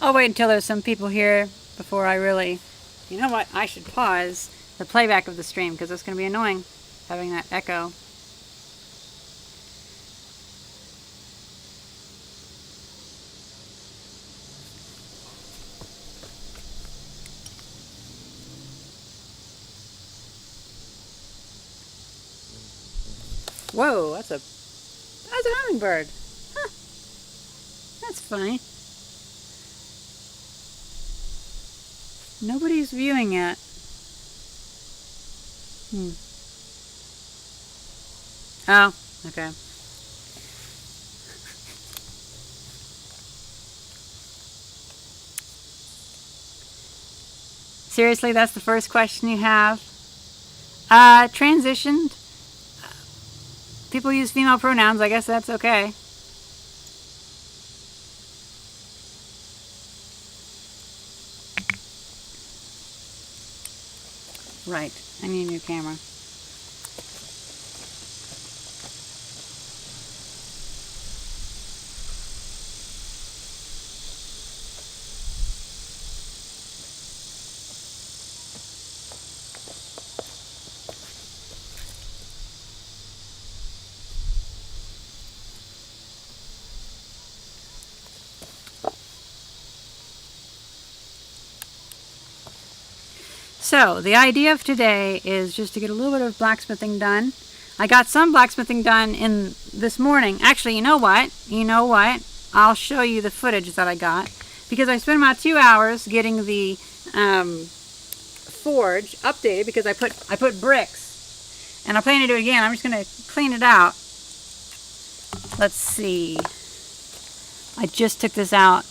I'll wait until there's some people here before I really... You know what? I should pause the playback of the stream because it's going to be annoying having that echo. Whoa, that's a hummingbird. Huh. That's funny. Nobody's viewing it. Oh, okay. Seriously, that's the first question you have? Transitioned. People use female pronouns. I guess that's okay. Right. I need a new camera. So, the idea of today is just to get a little bit of blacksmithing done. I got some blacksmithing done in this morning. Actually, you know what? I'll show you the footage that I got. Because I spent about 2 hours getting the forge updated because I put bricks. And I'm planning to do it again. I'm just going to clean it out. Let's see. I just took this out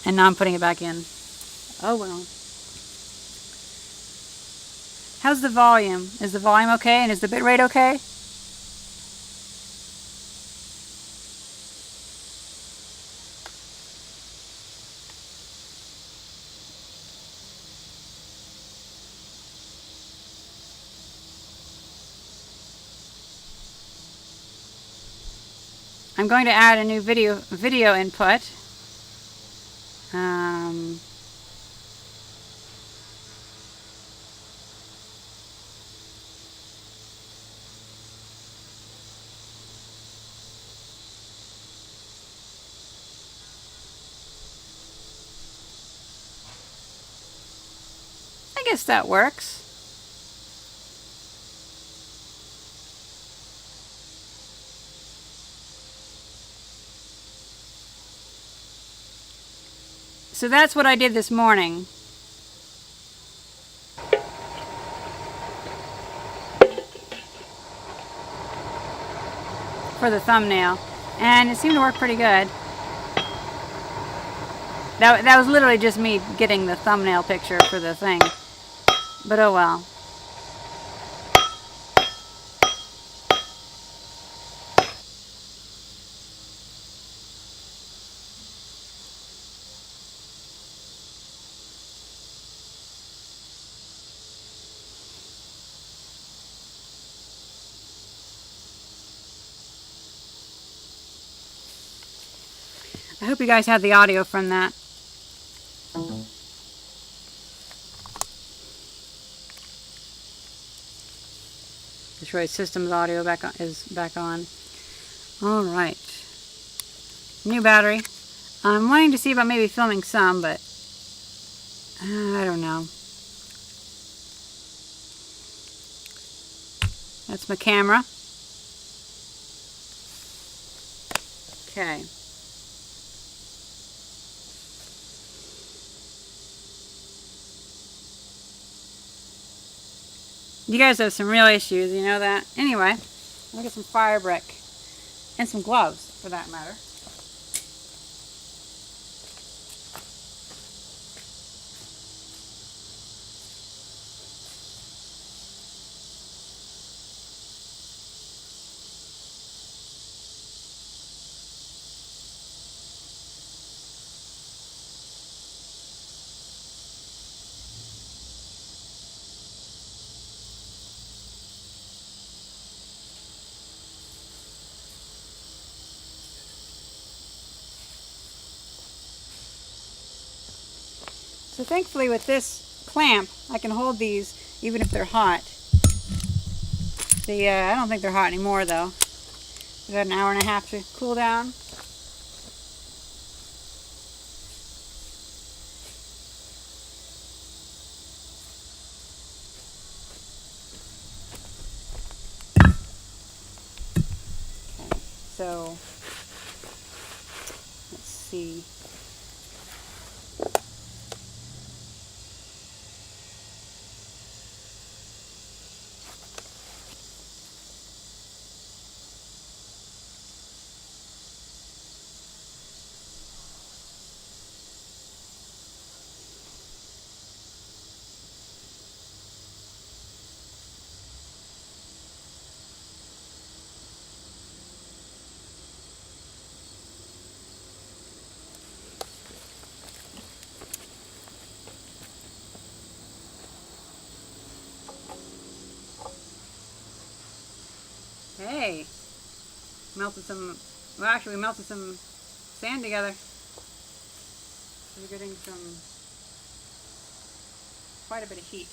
and now I'm putting it back in. Oh well. How's the volume? Is the volume okay? And is the bitrate okay? I'm going to add a new video input. I guess that works. So that's what I did this morning. For the thumbnail. And it seemed to work pretty good. That was literally just me getting the thumbnail picture for the thing. But oh well. I hope you guys have the audio from that. Destroy Systems audio is back on. All right. New battery. I'm wanting to see about maybe filming some, but I don't know. That's my camera. Okay. You guys have some real issues, you know that? Anyway, I'll get some firebrick and some gloves, for that matter. So thankfully with this clamp, I can hold these even if they're hot. I don't think they're hot anymore though. We've got an hour and a half to cool down. Okay, so let's see. Hey, melted some, well actually we melted some sand together. We're getting quite a bit of heat.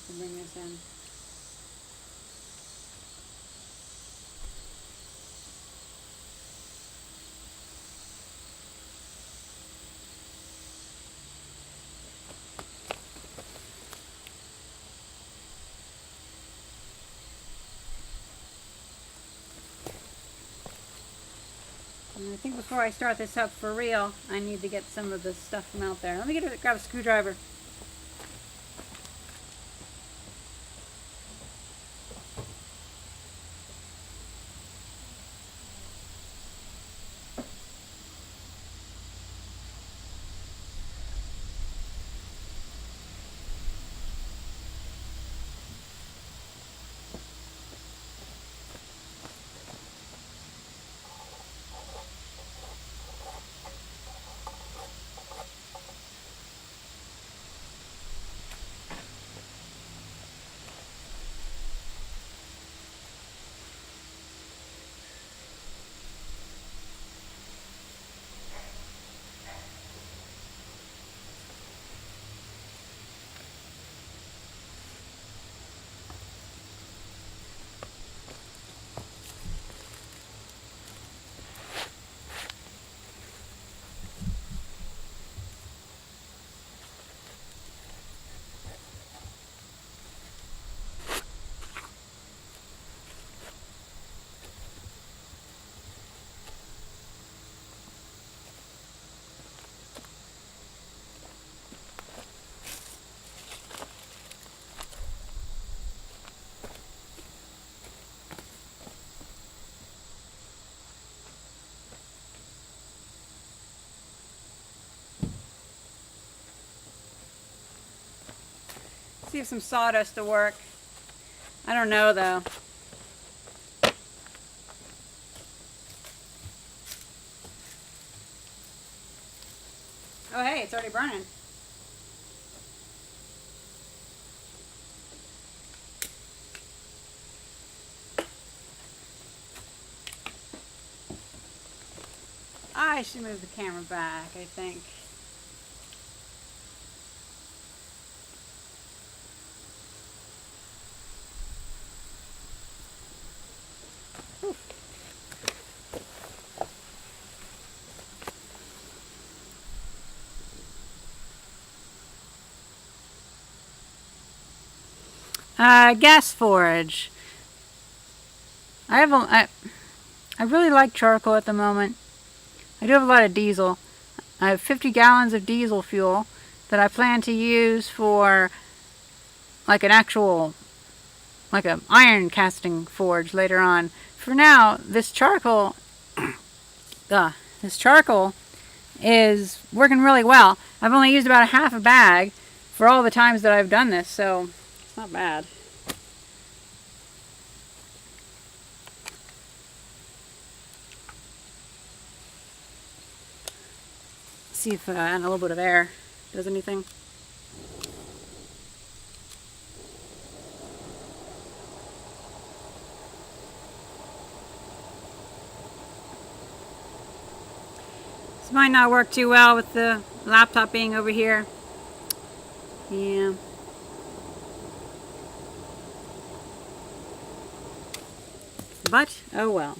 To bring this in. And I think before I start this up for real, I need to get some of the stuff from out there. Let me grab a screwdriver. See if some sawdust will work. I don't know though. Oh hey, it's already burning. I should move the camera back, I think. Gas forage. I really like charcoal at the moment. I do have a lot of diesel. I have 50 gallons of diesel fuel that I plan to use for like an iron casting forge later on. For now, this charcoal is working really well. I've only used about a half a bag for all the times that I've done this, so it's not bad. See if adding a little bit of air does anything. might not work too well with the laptop being over here. Yeah. But, oh well.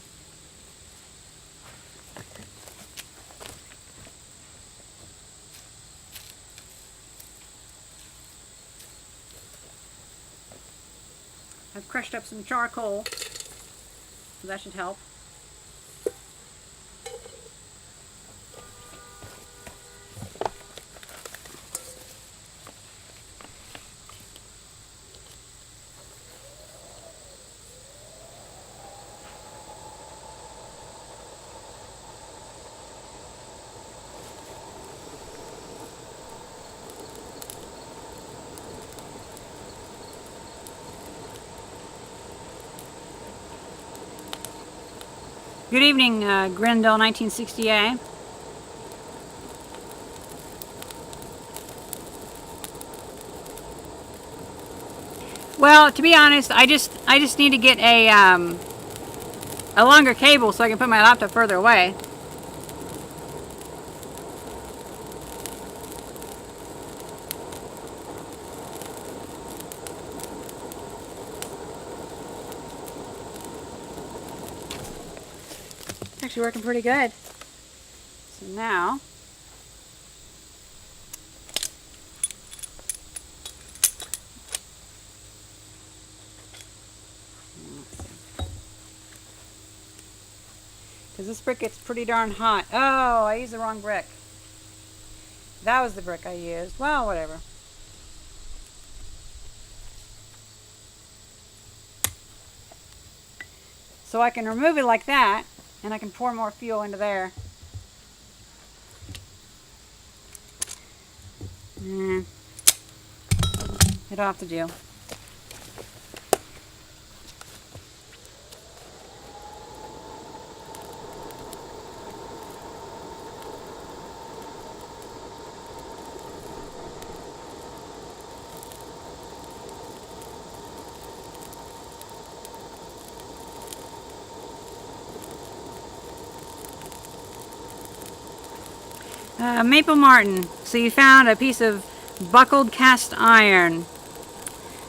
I've crushed up some charcoal, so that should help. Good evening, Grindel 1960A. Well, to be honest, I just need to get a longer cable so I can put my laptop further away. Actually working pretty good. So now because this brick gets pretty darn hot. Oh, I used the wrong brick. That was the brick I used. Well, whatever. So I can remove it like that, and I can pour more fuel into there. It'll have to do. Maple Martin. So you found a piece of buckled cast iron.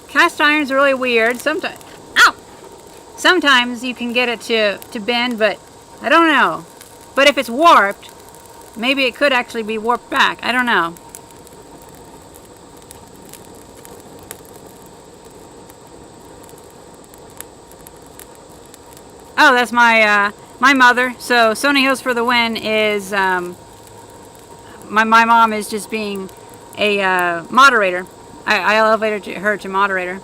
Cast irons are really weird. Sometimes, ow! Sometimes you can get it to bend, but I don't know. But if it's warped, maybe it could actually be warped back. I don't know. Oh, that's my my mother. So Sony Hills for the Win is my mom is just being a moderator. I elevated her to moderator.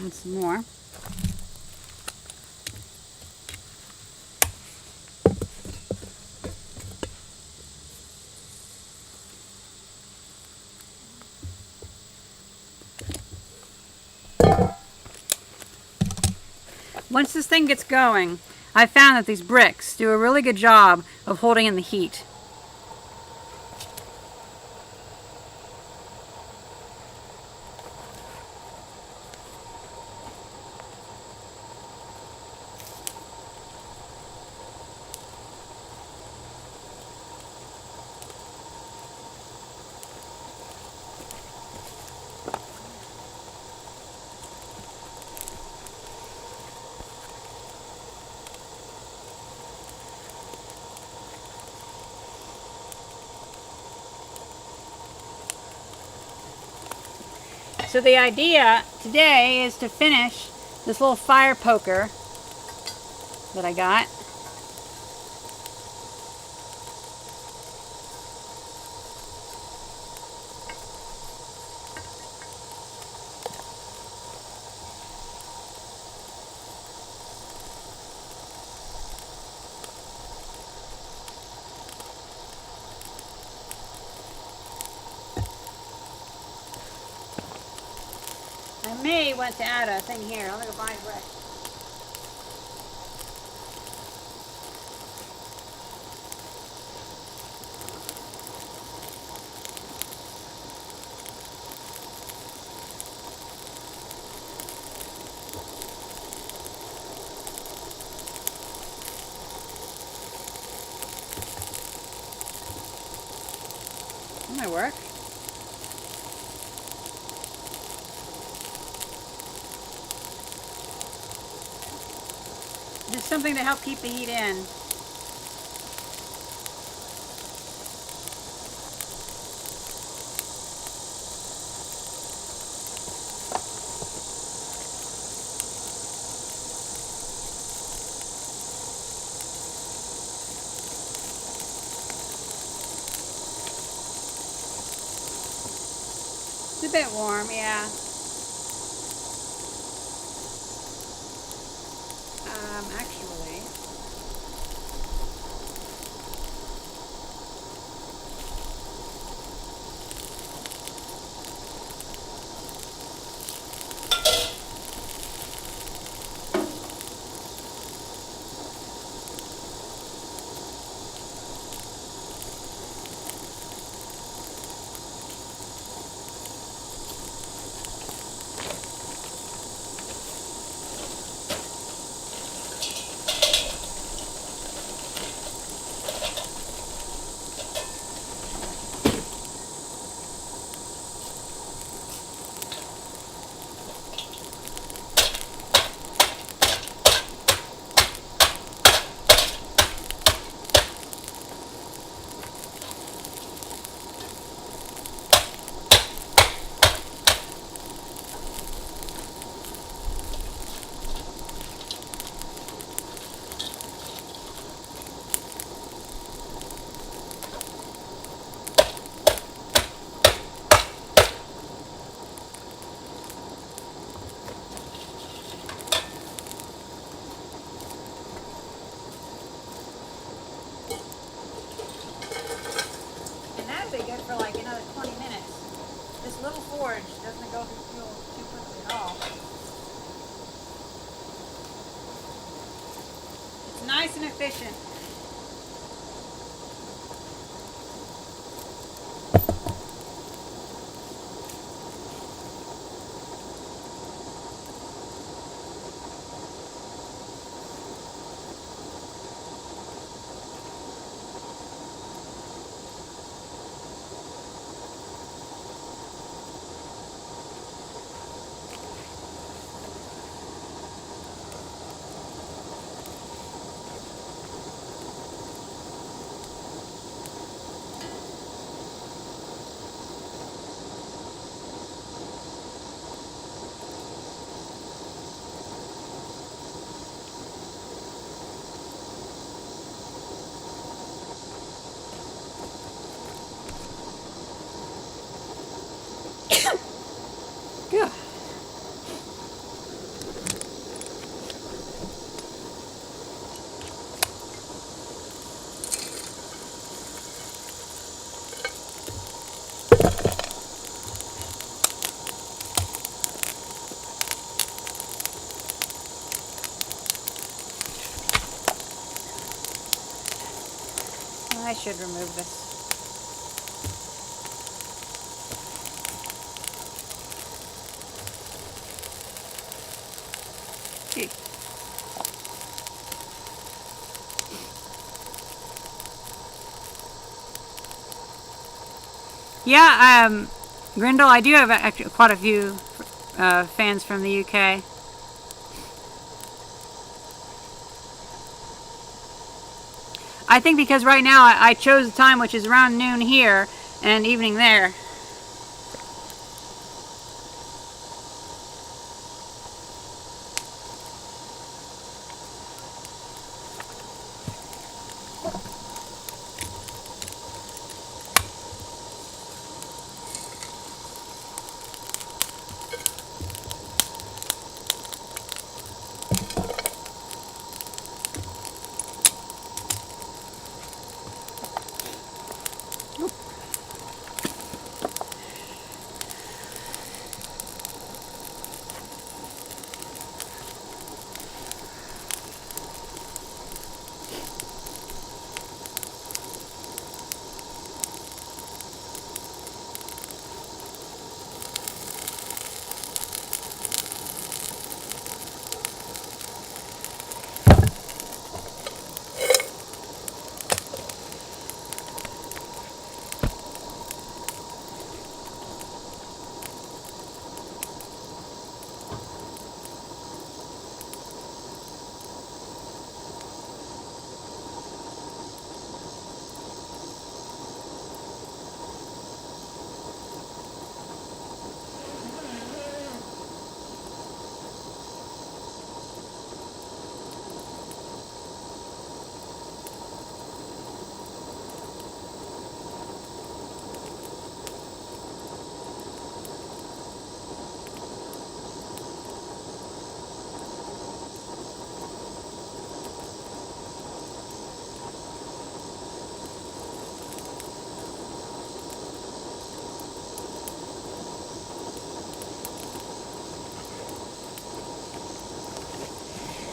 Add some more. Once this thing gets going, I found that these bricks do a really good job of holding in the heat. So the idea today is to finish this little fire poker that I got. I may want to add a thing here. I'm going to go buy a brick. work. Just something to help keep the heat in. It's a bit warm, yeah. Actually, and that'd be good for like another 20 minutes. This little forge doesn't go through fuel too quickly at all. It's nice and efficient. Yeah. I should remove this. Gee. Yeah, Grindle, I do have actually quite a few fans from the UK. I think because right now I chose the time, which is around noon here and evening there.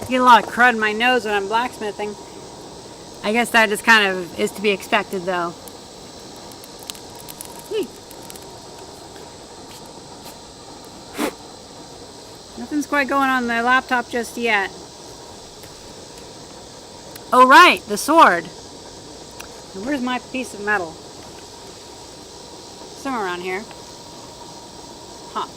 Get a lot of crud in my nose when I'm blacksmithing. I guess that just kind of is to be expected, though. Nothing's quite going on the laptop just yet. Oh, right, the sword. Where's my piece of metal? Somewhere around here. Huh.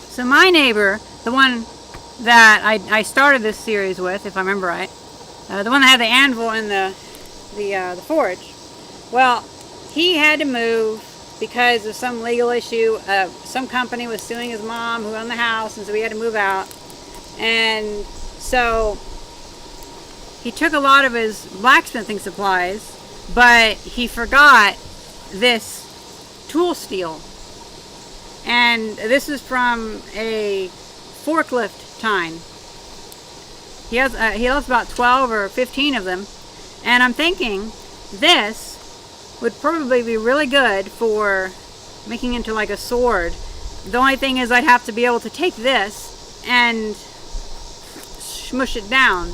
So my neighbor, the one that I started this series with, if I remember right, the one that had the anvil and the forge, well, he had to move because of some legal issue. Some company was suing his mom who owned the house, and so he had to move out. And so he took a lot of his blacksmithing supplies, but he forgot this tool steel. And this is from a forklift time. He has about 12 or 15 of them, and I'm thinking this would probably be really good for making into like a sword. The only thing is I'd have to be able to take this and smush it down,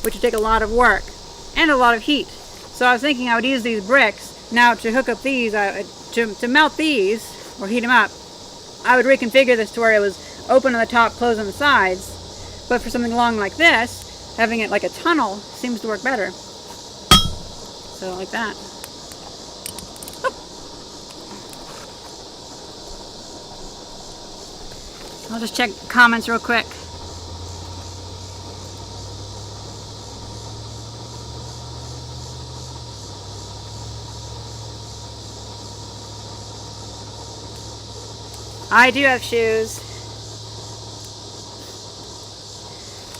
which would take a lot of work and a lot of heat. So I was thinking I would use these bricks. Now to hook up these, to melt these or heat them up, I would reconfigure this to where it was open on the top, closed on the sides. But for something long like this, having it like a tunnel seems to work better. So like that. I'll just check comments real quick. I do have shoes.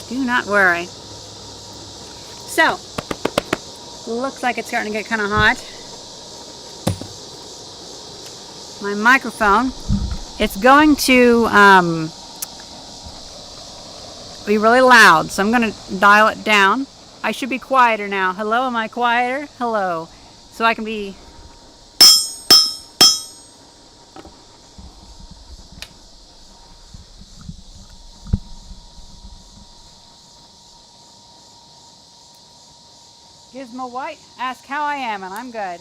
Do not worry. So, looks like it's starting to get kind of hot. My microphone, it's going to be really loud, so I'm going to dial it down. I should be quieter now. Hello, am I quieter? Hello. So I can be... Gizmo White, ask how I am, and I'm good.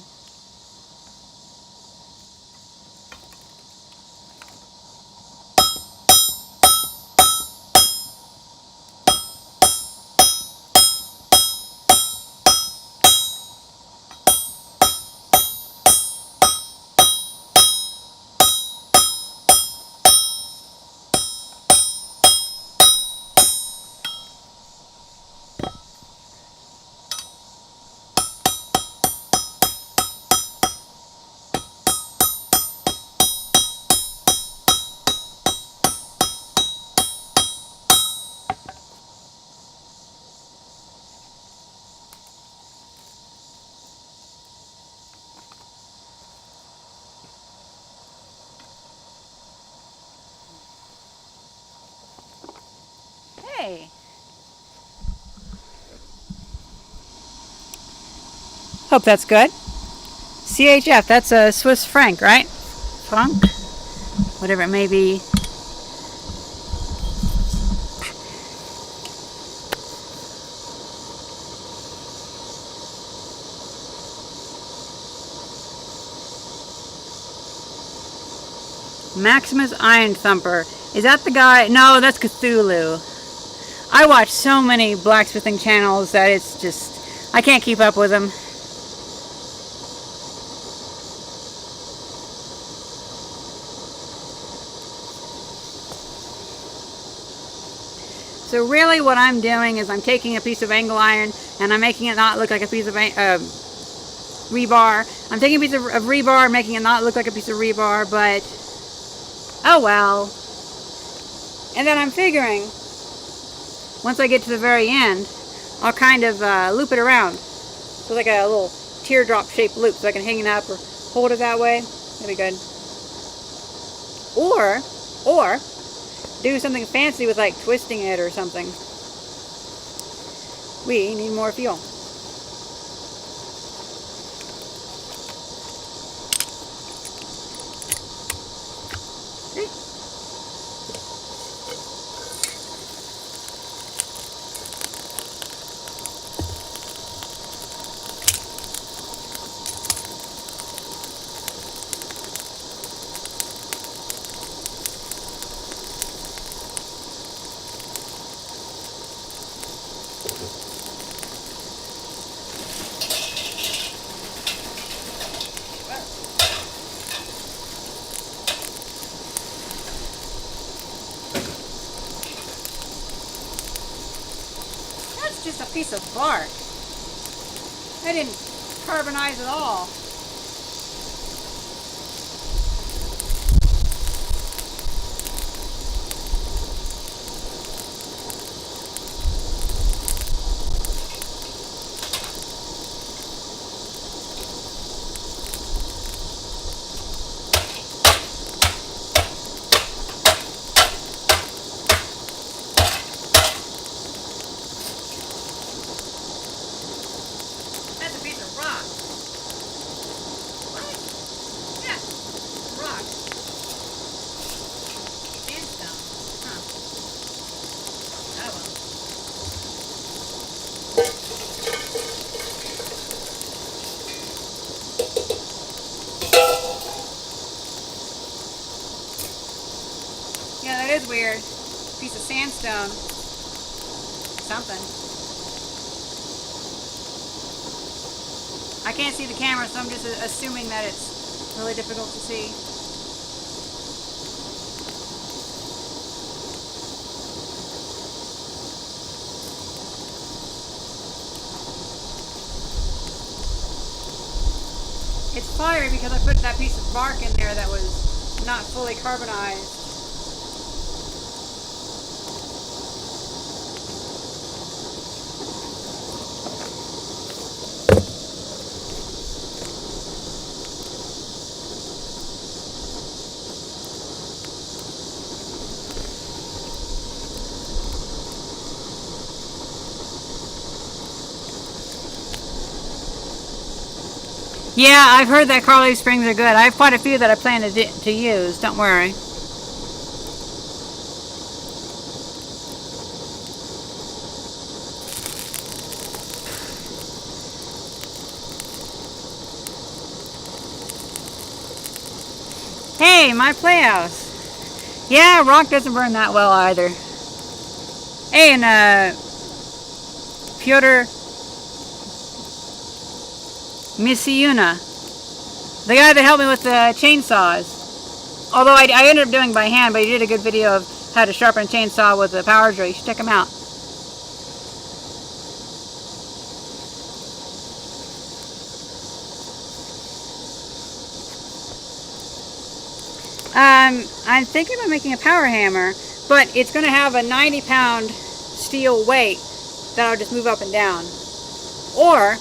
Hey. Hope that's good. CHF, that's a Swiss franc, right? Franc? Whatever it may be. Maximus Iron Thumper. Is that the guy? No, that's Cthulhu. I watch so many blacksmithing channels that it's just... I can't keep up with them. So really what I'm doing is I'm taking a piece of angle iron and I'm making it not look like a piece of rebar. I'm taking a piece of rebar, making it not look like a piece of rebar, but oh well. And then I'm figuring, once I get to the very end, I'll kind of loop it around. So like a little teardrop shaped loop, so I can hang it up or hold it that way. That'd be good. Or do something fancy with like twisting it or something. We need more fuel. That's just a piece of bark. I didn't carbonize at all. That's a piece of rock. What? Yeah, rock. Sandstone. Huh. Oh well. Yeah, that is weird. Piece of sandstone. Something. I can't see the camera, so I'm just assuming that it's really difficult to see. It's fiery because I put that piece of bark in there that was not fully carbonized. Yeah, I've heard that Carly springs are good. I have quite a few that I plan to use. Don't worry. Hey, my playhouse. Yeah, rock doesn't burn that well either. Hey, and Fyodor Misiuna, the guy that helped me with the chainsaws. Although I ended up doing by hand, but he did a good video of how to sharpen a chainsaw with a power drill. You should check him out. I'm thinking about making a power hammer, but it's going to have a 90-pound steel weight that I'll just move up and down. Or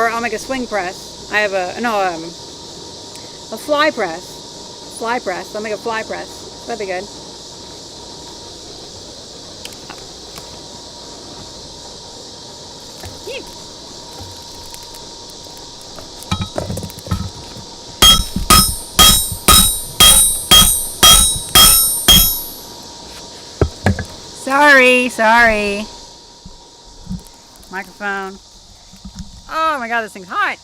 I'll make a swing press. I have a fly press. Fly press. I'll make a fly press. That'd be good. Sorry. Microphone. Oh my god, this thing's hot.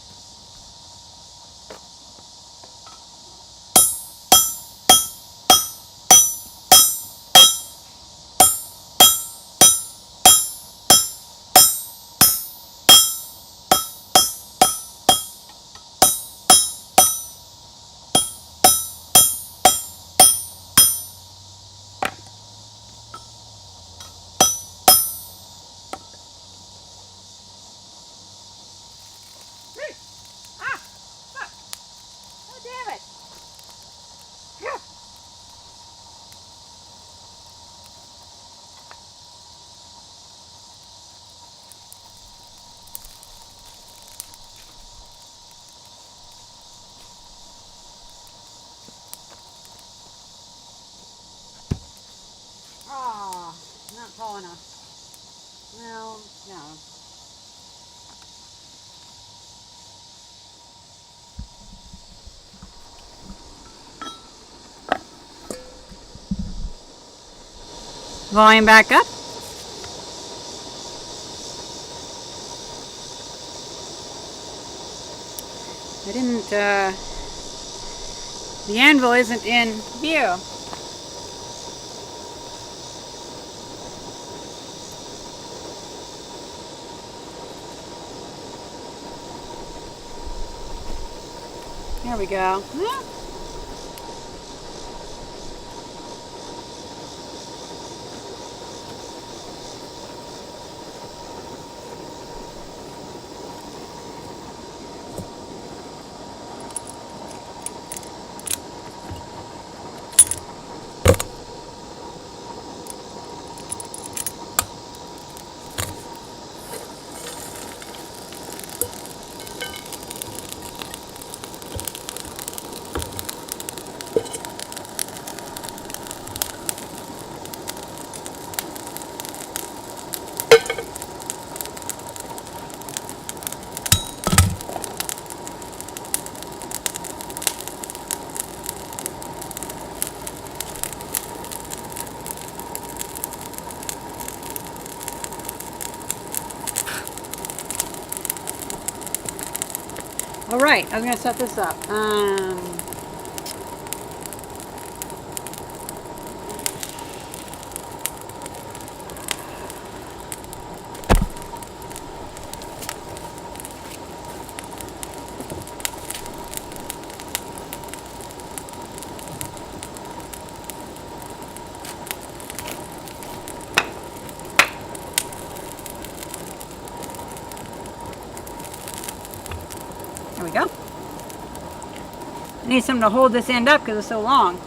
Not tall enough. Well, no. Volume back up. I didn't, the anvil isn't in view. There we go. All right, I was gonna set this up. There we go. I need something to hold this end up because it's so long.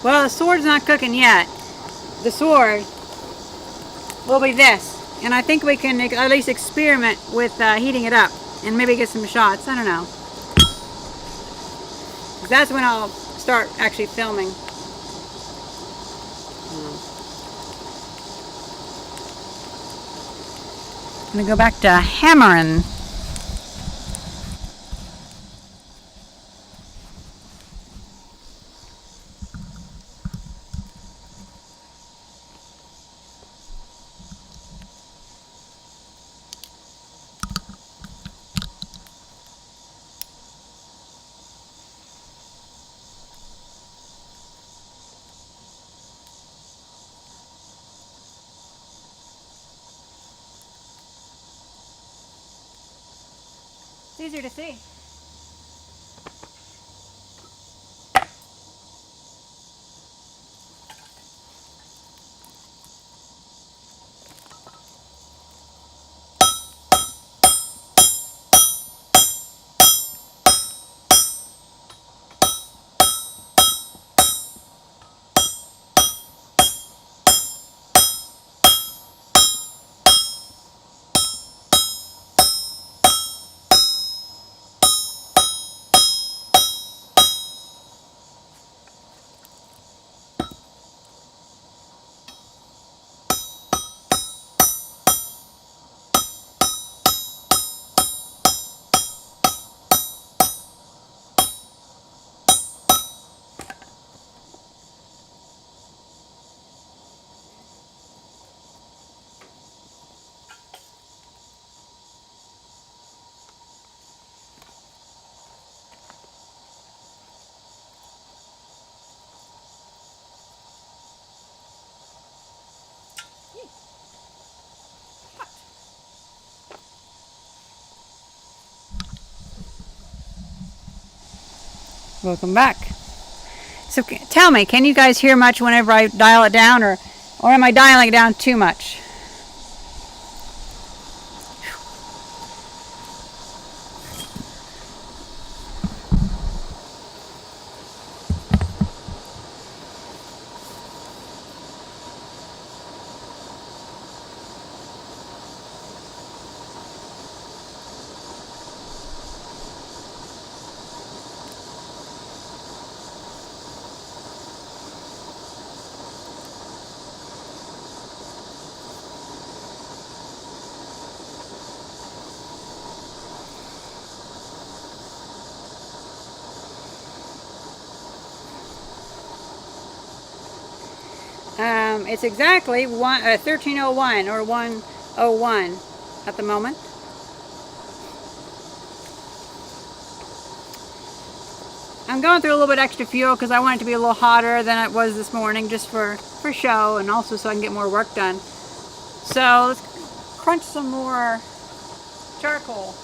Well, the sword's not cooking yet. The sword will be this. And I think we can at least experiment with heating it up and maybe get some shots. I don't know. That's when I'll start actually filming. I'm going to go back to hammering. It's easier to see. Welcome back. So tell me, can you guys hear much whenever I dial it down, or am I dialing it down too much? It's exactly 1301 or 101 at the moment. I'm going through a little bit extra fuel because I want it to be a little hotter than it was this morning, just for show, and also so I can get more work done. So let's crunch some more charcoal.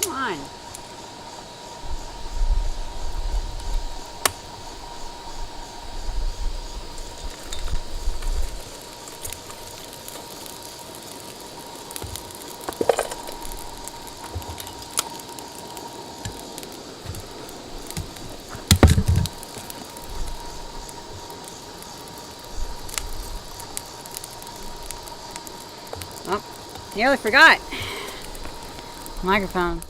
Come on. Oh, nearly forgot. Microphone.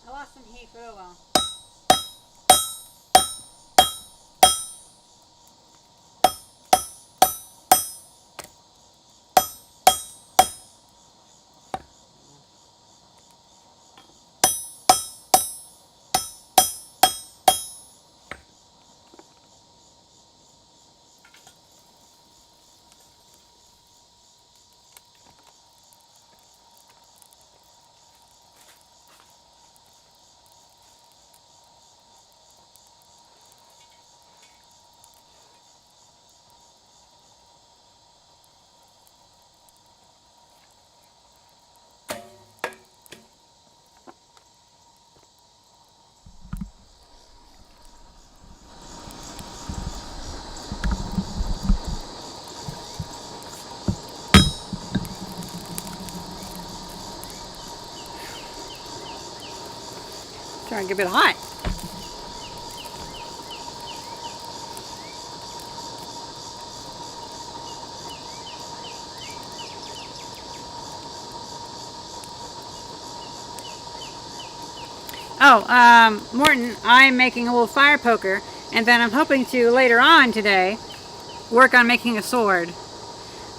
I lost some heat, but oh well. Trying to get a bit hot. Oh, Morton, I'm making a little fire poker, and then I'm hoping to later on today work on making a sword.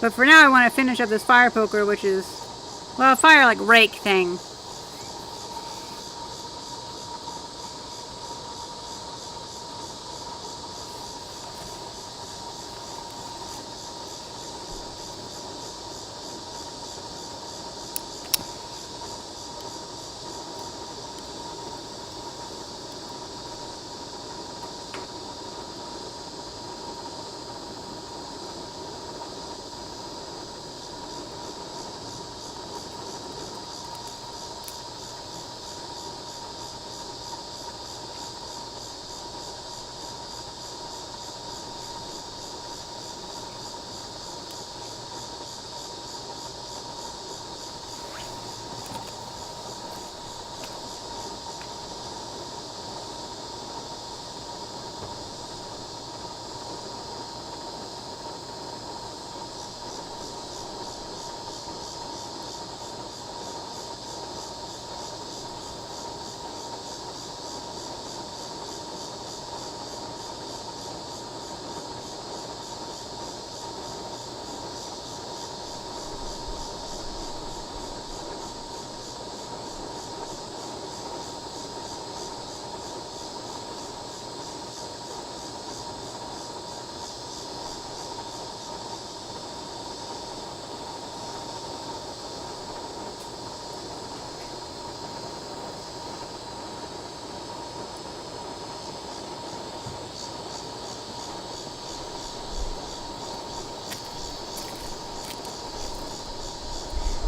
But for now I want to finish up this fire poker, which is, well, a fire like rake thing.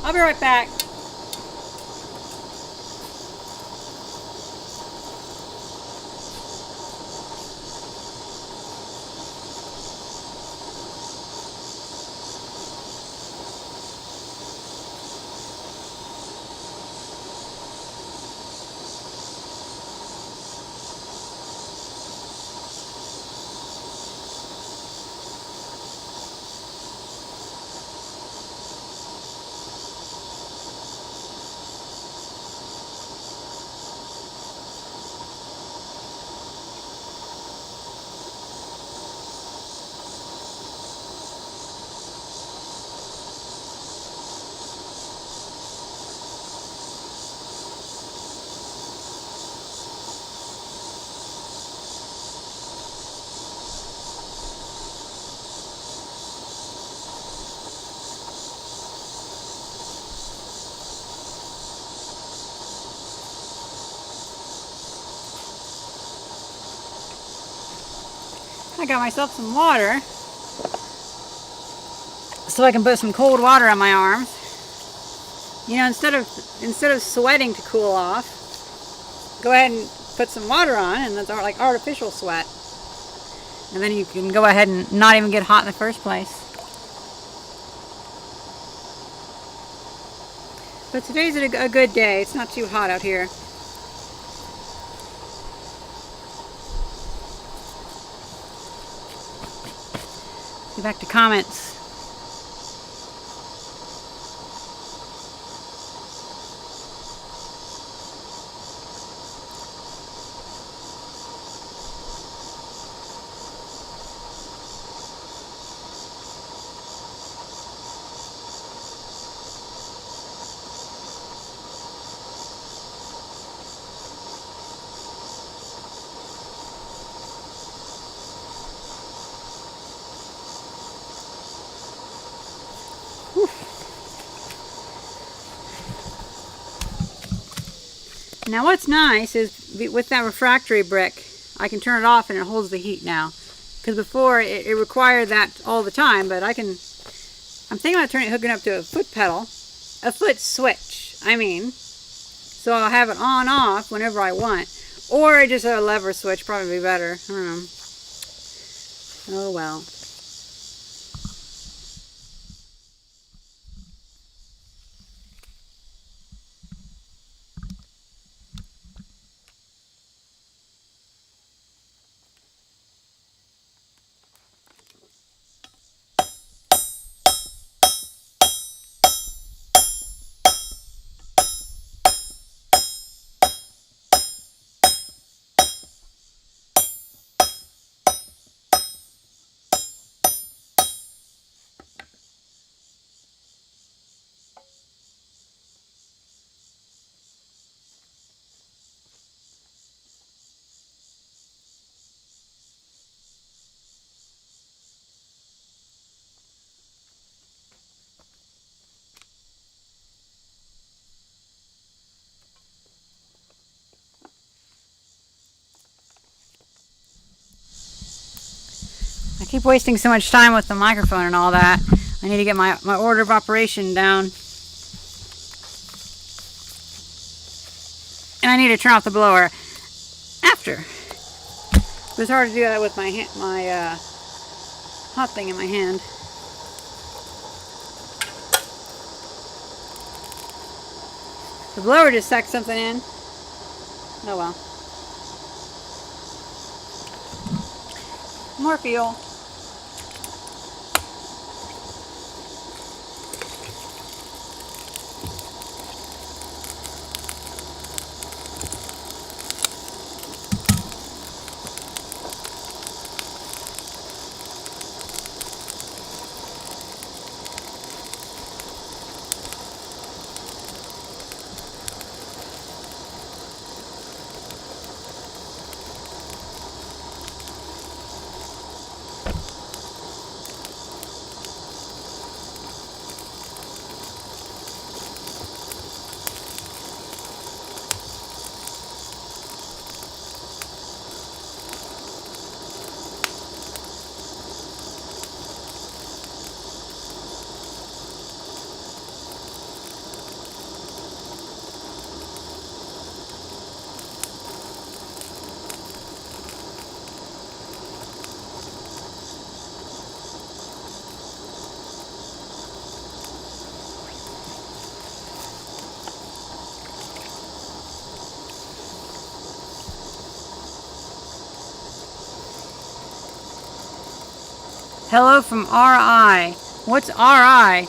I'll be right back. I got myself some water so I can put some cold water on my arms. You know, instead of sweating to cool off, go ahead and put some water on, and that's like artificial sweat. And then you can go ahead and not even get hot in the first place. But today's a good day. It's not too hot out here. Get back to comments. Now what's nice is with that refractory brick, I can turn it off and it holds the heat now. Because before it required that all the time, but I'm thinking about hooking up to a foot pedal, a foot switch, I mean. So I'll have it on off whenever I want. Or just a lever switch, probably be better. I don't know. Oh well. I keep wasting so much time with the microphone and all that. I need to get my order of operation down. And I need to turn off the blower after. It was hard to do that with my hot thing in my hand. The blower just sucked something in. Oh well. More fuel. Hello from RI. What's RI?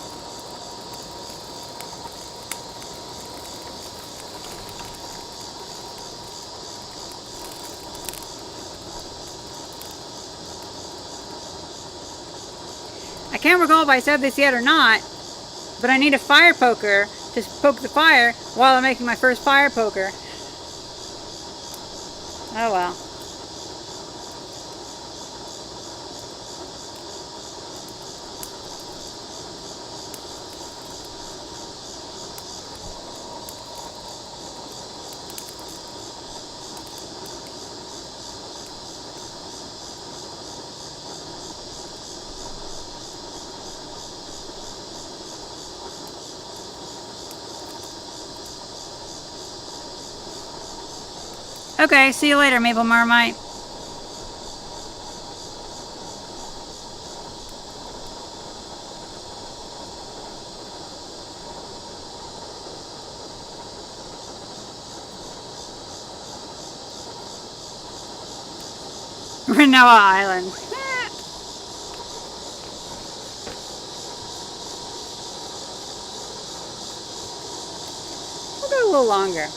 I can't recall if I said this yet or not, but I need a fire poker to poke the fire while I'm making my first fire poker. Oh well. Okay, see you later, Maple Marmite. Renoa Island. We'll go a little longer.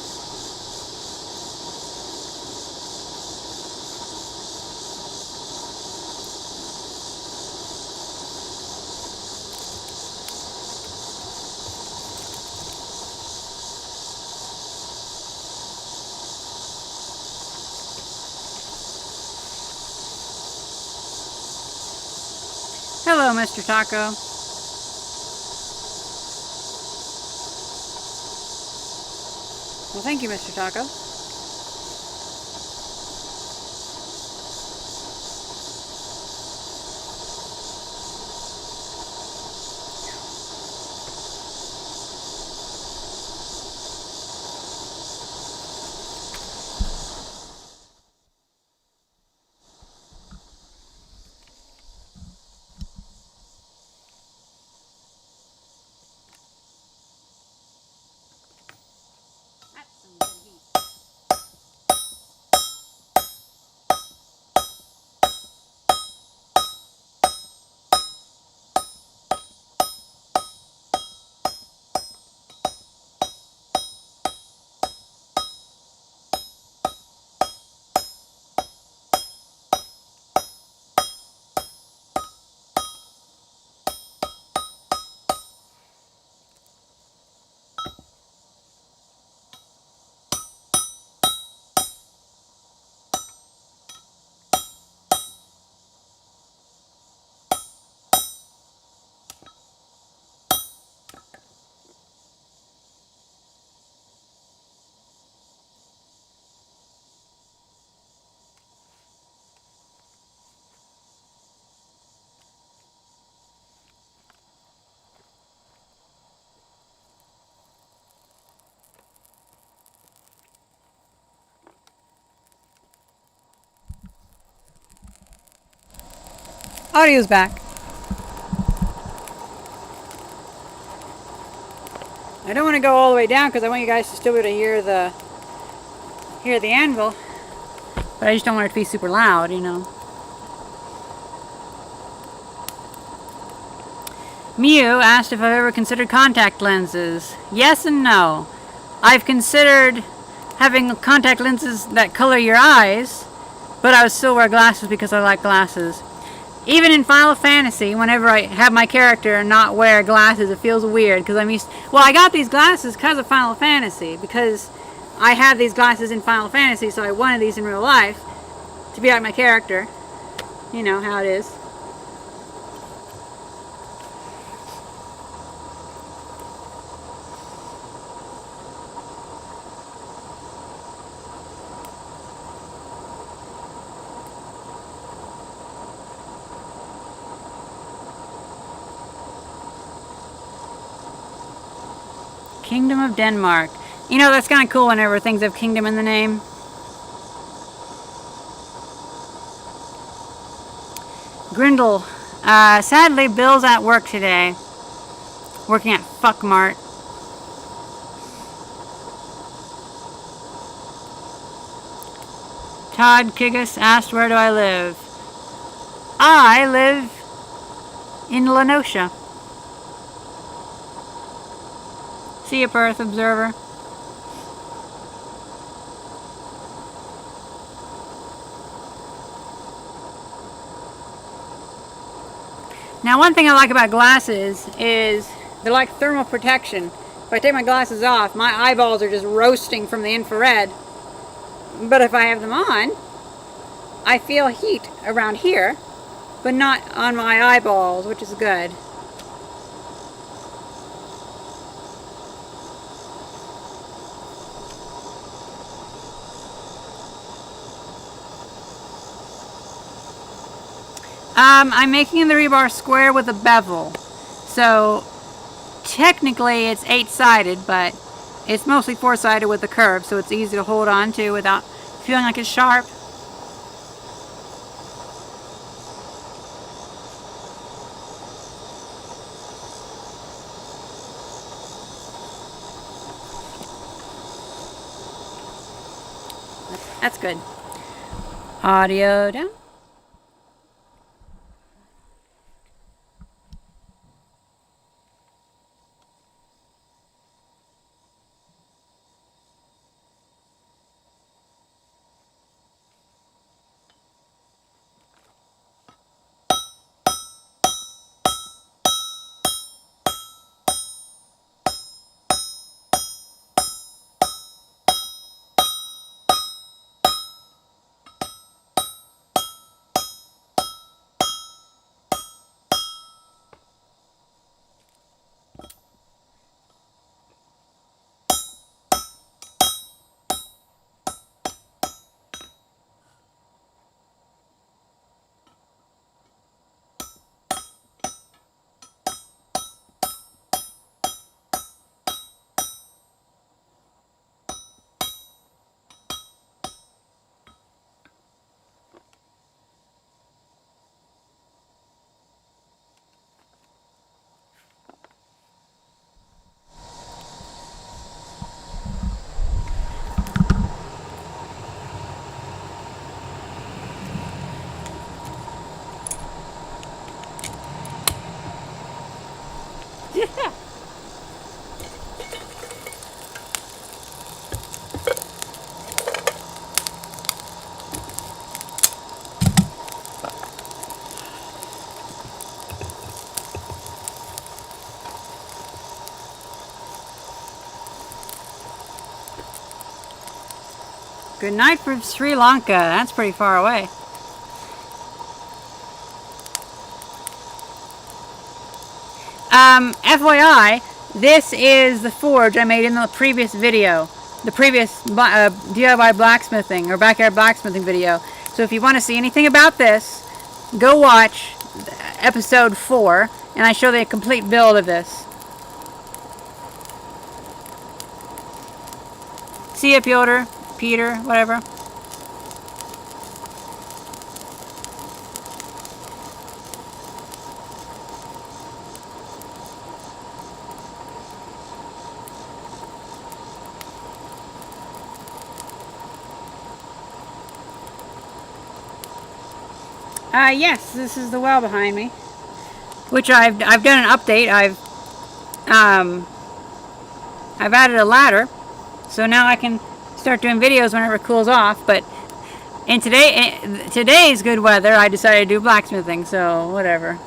Hello, Mr. Taco. Well, thank you, Mr. Taco. Audio's back. I don't want to go all the way down because I want you guys to still be able to hear the anvil, but I just don't want it to be super loud, you know. Mew asked if I've ever considered contact lenses. Yes and no. I've considered having contact lenses that color your eyes, but I would still wear glasses because I like glasses. Even in Final Fantasy, whenever I have my character not wear glasses, it feels weird because I'm used. Well, I got these glasses because of Final Fantasy, because I have these glasses in Final Fantasy, so I wanted these in real life to be like my character. You know how it is. Kingdom of Denmark. You know, that's kind of cool whenever things have kingdom in the name. Grindle. Sadly, Bill's at work today. Working at Fuck Mart. Todd Kigus asked, where do I live? I live in Lenosha. See you, Perth Observer. Now, one thing I like about glasses is they're like thermal protection. If I take my glasses off, my eyeballs are just roasting from the infrared. But if I have them on, I feel heat around here, but not on my eyeballs, which is good. I'm making the rebar square with a bevel. So technically it's 8-sided, but it's mostly 4-sided with a curve, so it's easy to hold on to without feeling like it's sharp. That's good. Audio down. Good night from Sri Lanka. That's pretty far away. FYI, this is the forge I made in the previous video. The previous DIY blacksmithing or backyard blacksmithing video. So if you want to see anything about this, go watch episode 4 and I show the complete build of this. See ya, Peter, whatever. Yes, this is the well behind me, which I've done an update. I've added a ladder, so now I can start doing videos whenever it cools off. But in today's good weather, I decided to do blacksmithing, so whatever.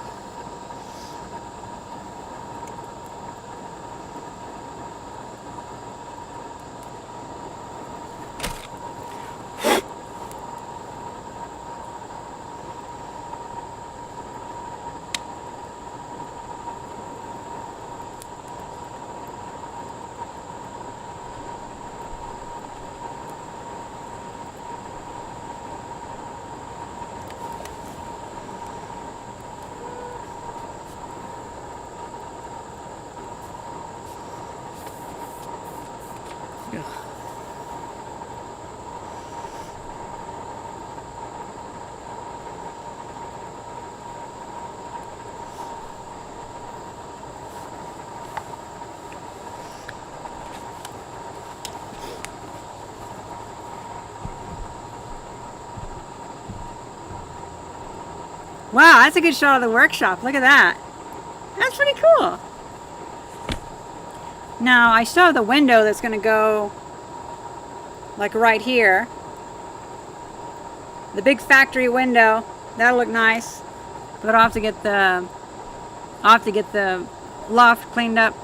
Wow, that's a good shot of the workshop. Look at that. That's pretty cool. Now, I still have the window that's going to go like right here. The big factory window. That'll look nice. But I'll have to get the loft cleaned up.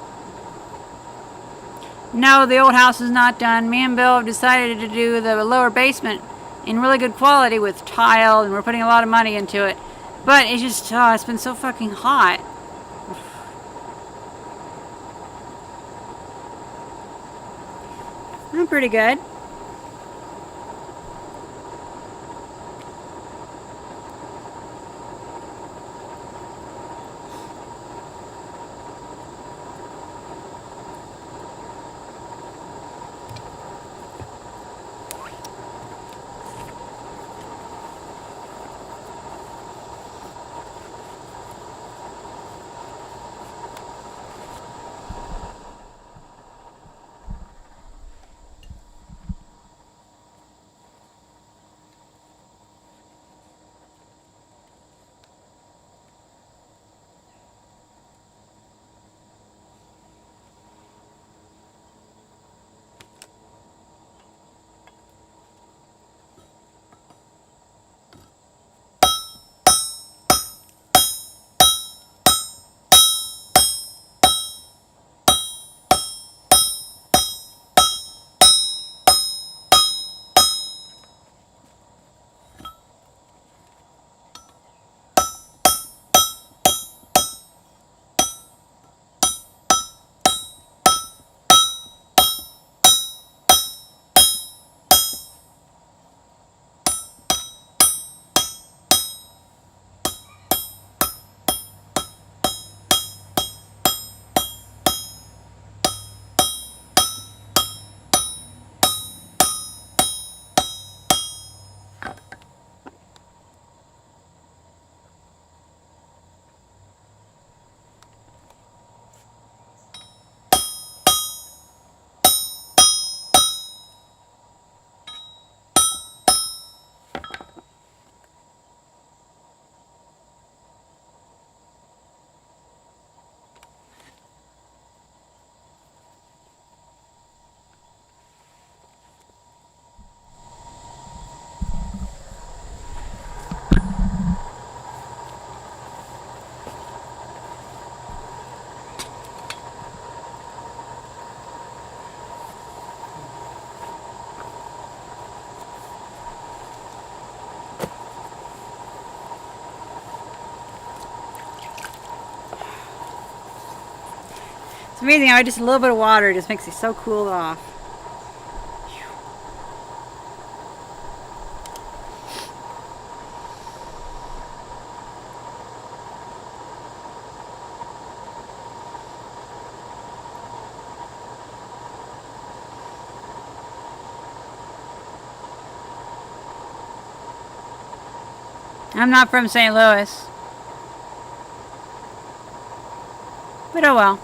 No, the old house is not done. Me and Bill have decided to do the lower basement in really good quality with tile, and we're putting a lot of money into it. But it's just, oh, it's been so fucking hot. I'm pretty good. It's amazing how just a little bit of water just makes it so cool off. I'm not from St. Louis. But oh well.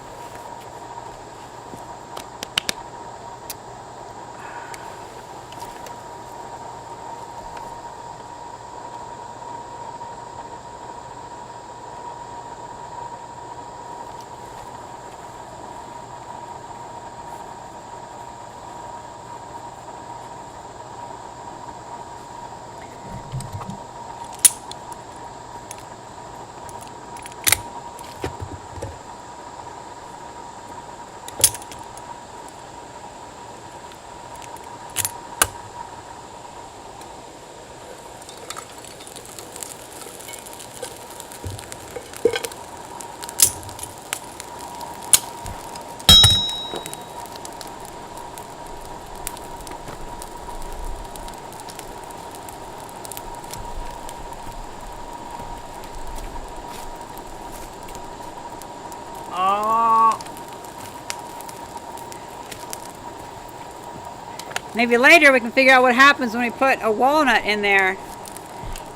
Maybe later we can figure out what happens when we put a walnut in there.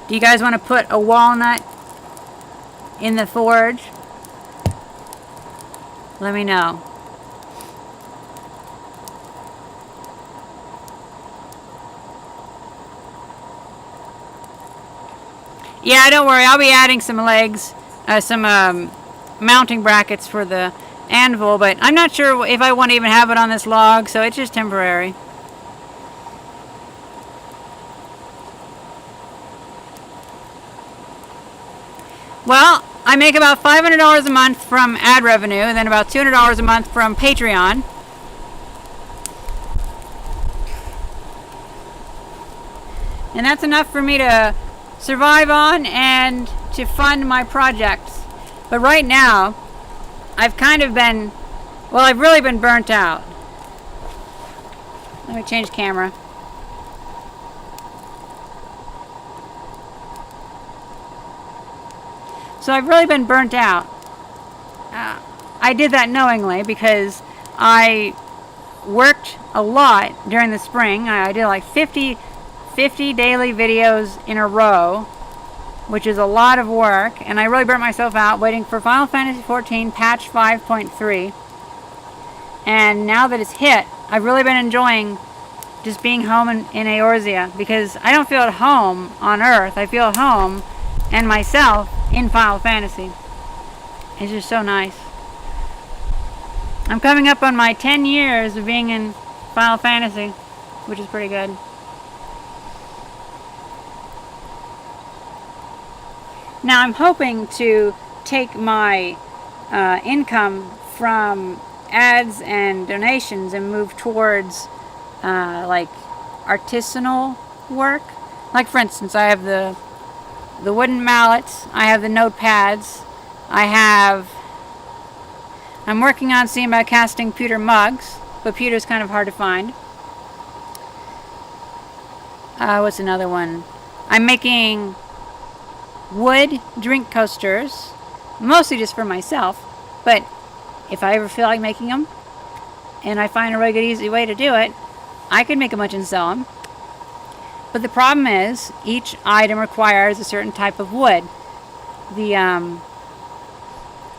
Do you guys want to put a walnut in the forge? Let me know. Yeah, don't worry. I'll be adding some legs, some mounting brackets for the anvil, but I'm not sure if I want to even have it on this log, so it's just temporary. Well, I make about $500 a month from ad revenue, and then about $200 a month from Patreon. And that's enough for me to survive on and to fund my projects. But right now, I've kind of been, well, I've really been burnt out. Let me change camera. So I've really been burnt out. I did that knowingly because I worked a lot during the spring. I did like 50 daily videos in a row, which is a lot of work, and I really burnt myself out waiting for Final Fantasy XIV patch 5.3. And now that it's hit, I've really been enjoying just being home in Eorzea, because I don't feel at home on Earth. I feel at home and myself in Final Fantasy. It's just so nice. I'm coming up on my 10 years of being in Final Fantasy, which is pretty good. Now I'm hoping to take my income from ads and donations and move towards like artisanal work. Like for instance, I have the wooden mallets, I have the notepads, I'm working on seeing about casting pewter mugs, but pewter is kind of hard to find. What's another one? I'm making wood drink coasters, mostly just for myself, but if I ever feel like making them and I find a really good easy way to do it, I could make a bunch and sell them. But the problem is each item requires a certain type of wood. The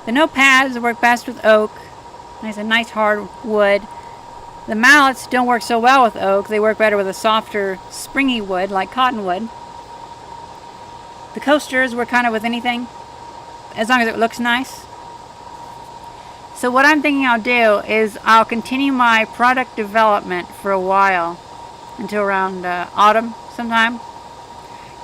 notepads work best with oak. It's a nice hard wood. The mallets don't work so well with oak. They work better with a softer, springy wood like cottonwood. The coasters work kind of with anything, as long as it looks nice. So what I'm thinking I'll do is I'll continue my product development for a while, until around autumn sometime.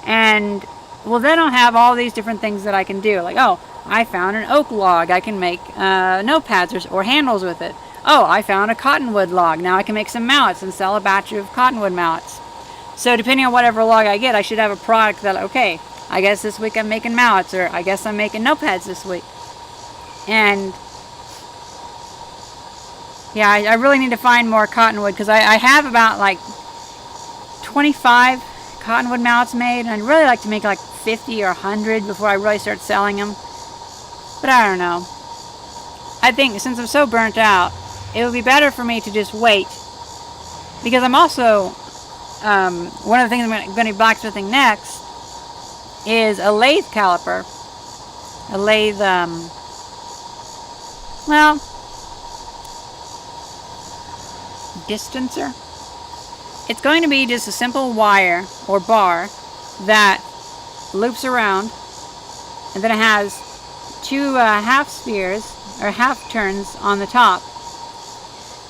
And well, then I'll have all these different things that I can do. Like, oh, I found an oak log. I can make notepads or handles with it. Oh, I found a cottonwood log. Now I can make some mallets and sell a batch of cottonwood mallets. So depending on whatever log I get, I should have a product that, okay, I guess this week I'm making mallets, or I guess I'm making notepads this week. And yeah, I really need to find more cottonwood, because I have about like 25 cottonwood mallets made, and I'd really like to make like 50 or 100 before I really start selling them. But I don't know. I think since I'm so burnt out, it would be better for me to just wait, because I'm also one of the things I'm going to be blacksmithing next is a lathe caliper. A lathe, well, distancer. It's going to be just a simple wire or bar that loops around, and then it has two half spheres or half turns on the top.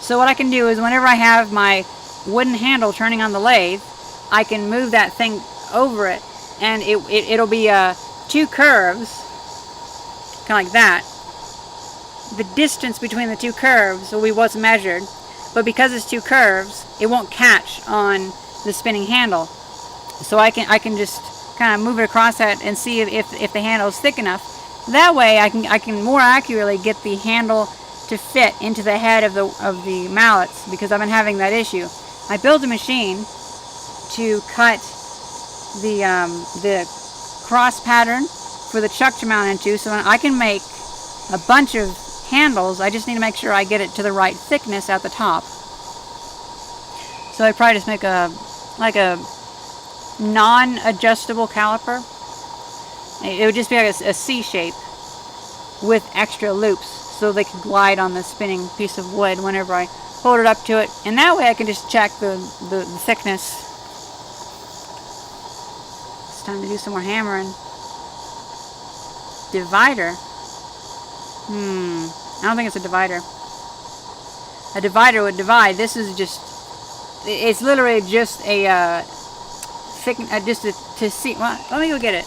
So what I can do is whenever I have my wooden handle turning on the lathe, I can move that thing over it, and it'll be two curves, kind of like that. The distance between the two curves will be what's measured, but because it's two curves, it won't catch on the spinning handle. So I can just kind of move it across that and see if the handle is thick enough. That way I can more accurately get the handle to fit into the head of the mallets, because I've been having that issue. I built a machine to cut the cross pattern for the chuck to mount into, so I can make a bunch of handles. I just need to make sure I get it to the right thickness at the top. So I'd probably just make a non-adjustable caliper. It would just be like a C shape with extra loops, so they could glide on the spinning piece of wood whenever I hold it up to it, and that way I can just check the thickness. It's time to do some more hammering. Divider. I don't think it's a divider. A divider would divide. This is just, it's literally just a thick, just to see. Well, let me go get it.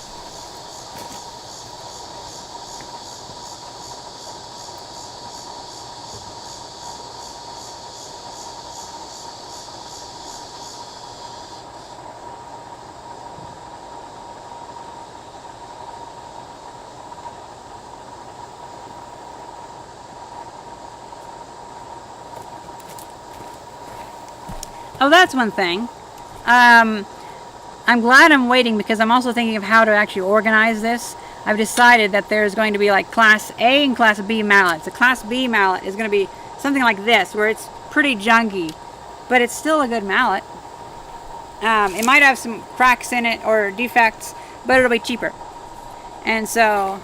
Oh, that's one thing. I'm glad I'm waiting because I'm also thinking of how to actually organize this. I've decided that there's going to be like Class A and Class B mallets. The Class B mallet is going to be something like this, where it's pretty junky, but it's still a good mallet. It might have some cracks in it or defects, but it'll be cheaper. And so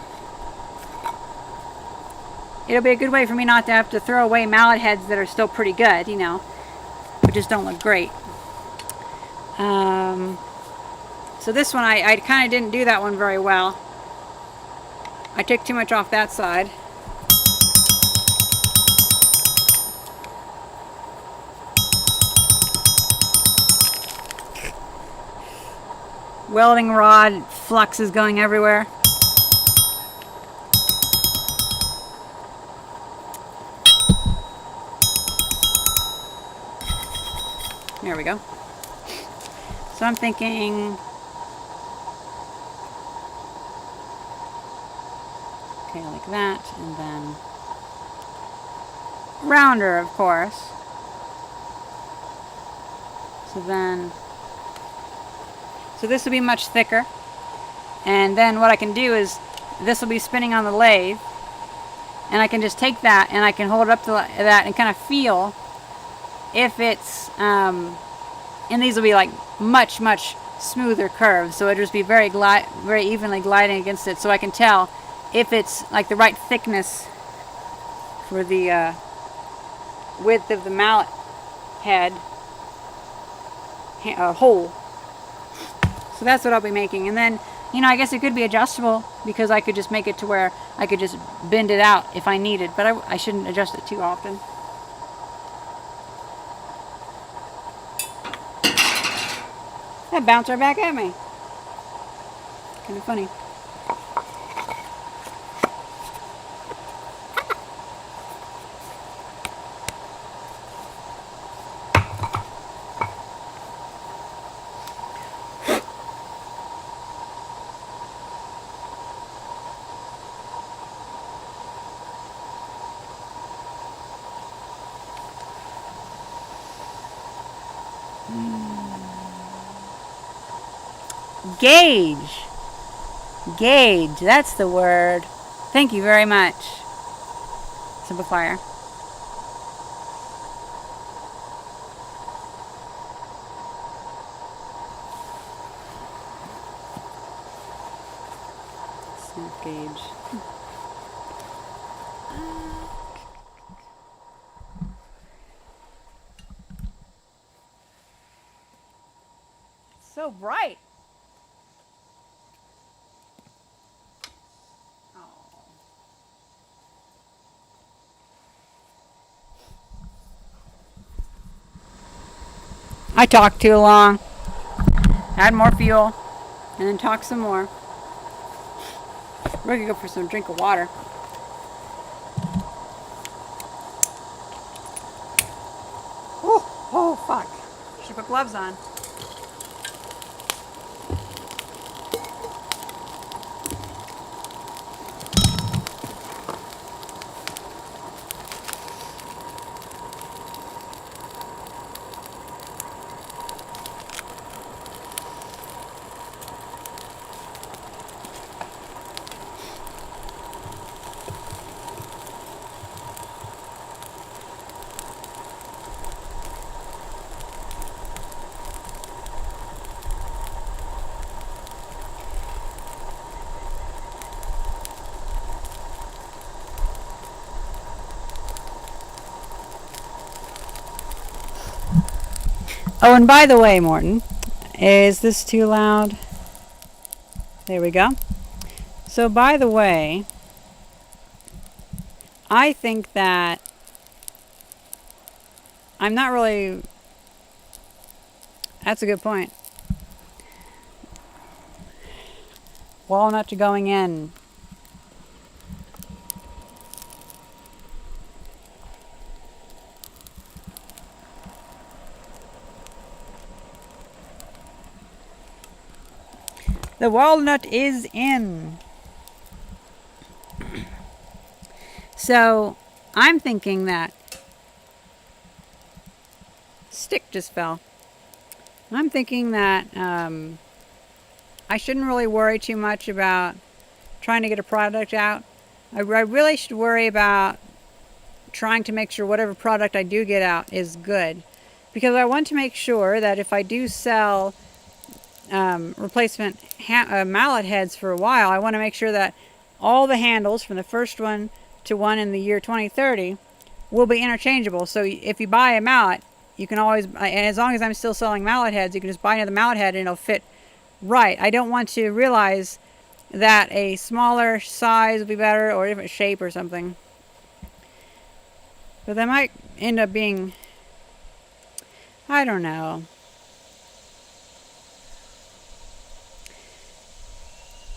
it'll be a good way for me not to have to throw away mallet heads that are still pretty good, you know, but just don't look great. So this one, I kind of didn't do that one very well. I took too much off that side. Welding rod flux is going everywhere. There we go. So I'm thinking, okay, like that, and then rounder, of course. So this will be much thicker, and then what I can do is this will be spinning on the lathe, and I can just take that and I can hold it up to that and kind of feel if it's and these will be like much smoother curves, so it'll just be very evenly gliding against it, so I can tell if it's like the right thickness for the width of the mallet head hole. So that's what I'll be making. And then, you know, I guess it could be adjustable because I could just make it to where I could just bend it out if I needed, but I shouldn't adjust it too often. That bounced right back at me. Kind of funny. Gauge, that's the word. Thank you very much, Simplifier. Snap gauge. It's so bright. I talked too long. Add more fuel, and then talk some more. We're gonna go for some drink of water. Oh, fuck. Should put gloves on. Oh, and by the way, Morton, is this too loud? There we go. So by the way, I think that I'm not really... That's a good point. Walnut going in. The walnut is in. So I'm thinking that stick just fell. I'm thinking that I shouldn't really worry too much about trying to get a product out. I really should worry about trying to make sure whatever product I do get out is good, because I want to make sure that if I do sell replacement mallet heads for a while, I want to make sure that all the handles from the first one to one in the year 2030 will be interchangeable. So if you buy a mallet, you can always, and as long as I'm still selling mallet heads, you can just buy another mallet head and it'll fit right. I don't want to realize that a smaller size would be better, or a different shape or something. But that might end up being, I don't know.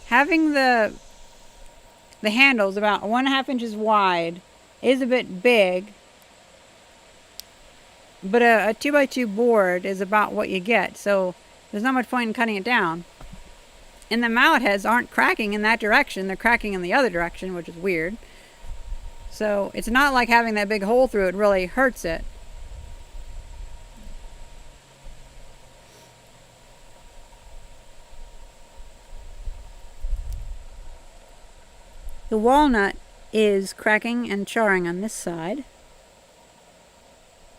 Having the handles about 1.5 inches wide is a bit big, but a 2x2 board is about what you get, so there's not much point in cutting it down. And the mallet heads aren't cracking in that direction, they're cracking in the other direction, which is weird. So it's not like having that big hole through it really hurts it. The walnut is cracking and charring on this side.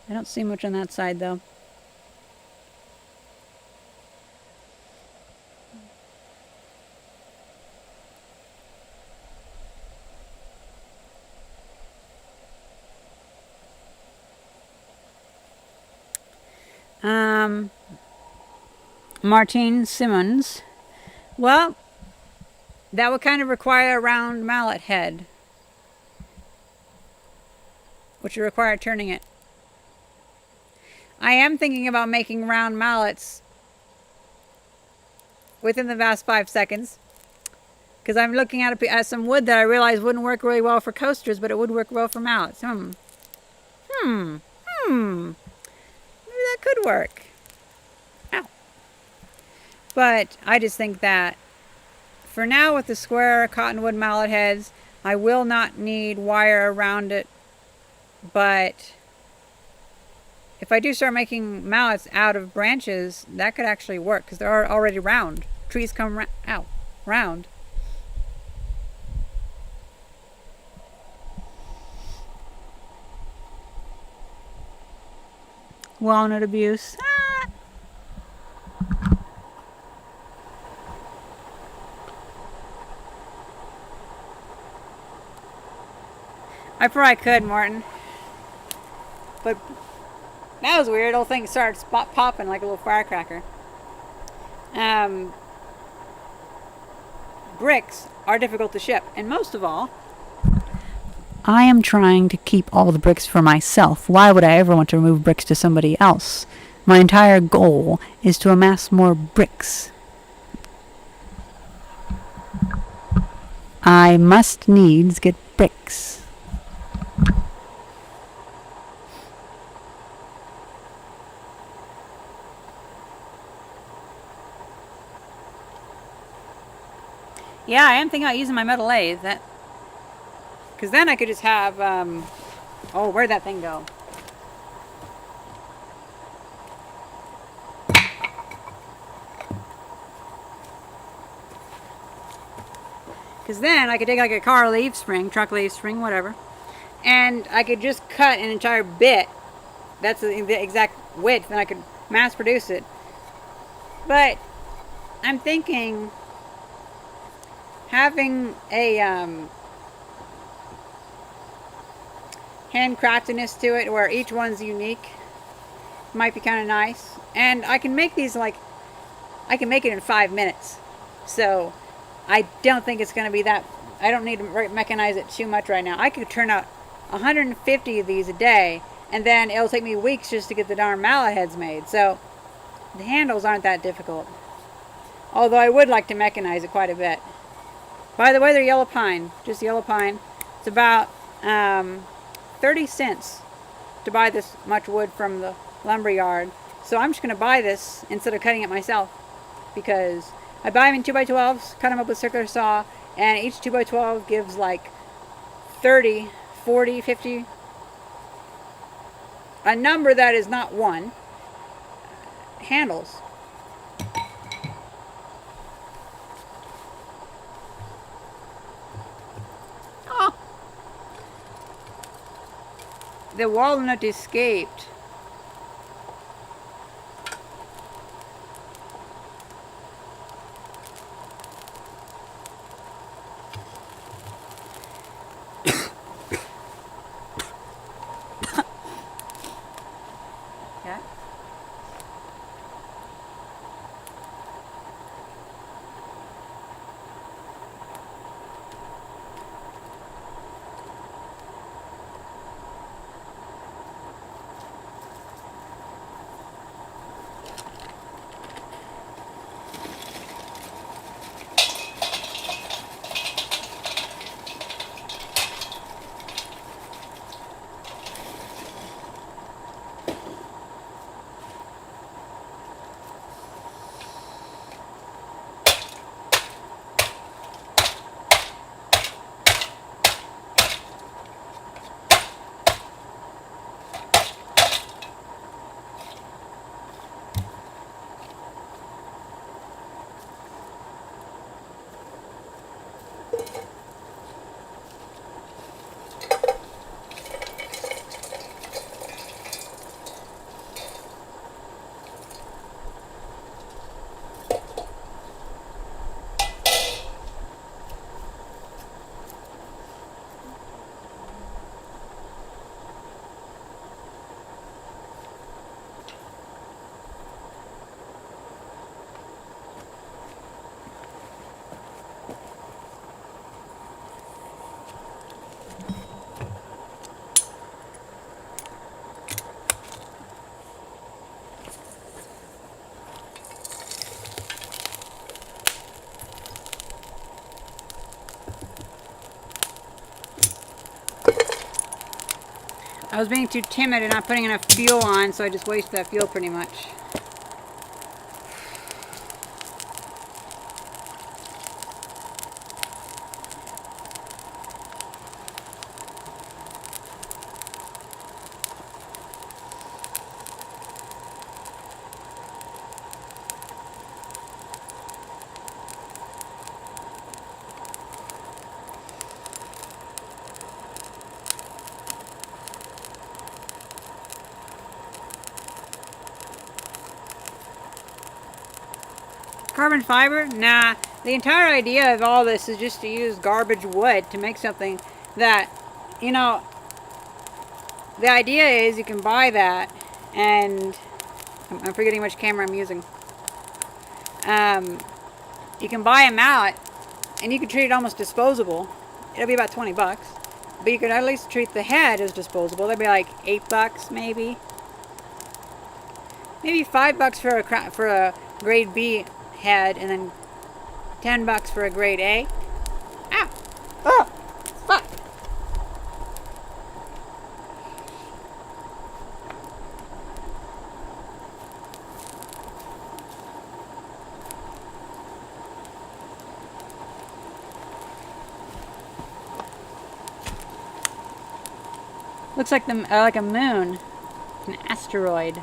I don't see much on that side though. Martine Simmons. Well, that would kind of require a round mallet head, which would require turning it. I am thinking about making round mallets within the past 5 seconds, because I'm looking at some wood that I realized wouldn't work really well for coasters, but it would work well for mallets. Maybe that could work. Ow. But I just think that for now, with the square cottonwood mallet heads, I will not need wire around it. But if I do start making mallets out of branches, that could actually work, because they're already round. Trees come round. Walnut abuse. I probably could, Martin. But that was weird. The whole thing started popping like a little firecracker. Bricks are difficult to ship, and most of all, I am trying to keep all the bricks for myself. Why would I ever want to remove bricks to somebody else? My entire goal is to amass more bricks. I must needs get bricks. Yeah, I am thinking about using my metal lathe. Because then I could just have, oh, where'd that thing go? Because then I could take like a car leaf spring, truck leaf spring, whatever, and I could just cut an entire bit. That's the exact width, and I could mass produce it. But I'm thinking having a handcraftedness to it, where each one's unique, might be kind of nice. And I can make these I can make it in 5 minutes. So I don't think it's going to be that, I don't need to mechanize it too much right now. I could turn out 150 of these a day, and then it'll take me weeks just to get the darn mallet heads made. So the handles aren't that difficult. Although I would like to mechanize it quite a bit. By the way, they're yellow pine, just yellow pine. It's about 30 cents to buy this much wood from the lumber yard. So I'm just going to buy this instead of cutting it myself, because I buy them in 2x12s, cut them up with a circular saw, and each 2x12 gives like 30, 40, 50, a number that is not one, handles. Oh, the walnut escaped. Yeah. I was being too timid and not putting enough fuel on, so I just wasted that fuel pretty much. Carbon fiber? Nah. The entire idea of all this is just to use garbage wood to make something that, you know, the idea is you can buy that, and I'm forgetting which camera I'm using. You can buy a mallet and you can treat it almost disposable. It'll be about 20 bucks. But you can at least treat the head as disposable. That'd be like 8 bucks maybe. Maybe 5 bucks for a grade B head, and then 10 bucks for a grade A. Ow! Oh! Fuck! Looks like like a moon, an asteroid.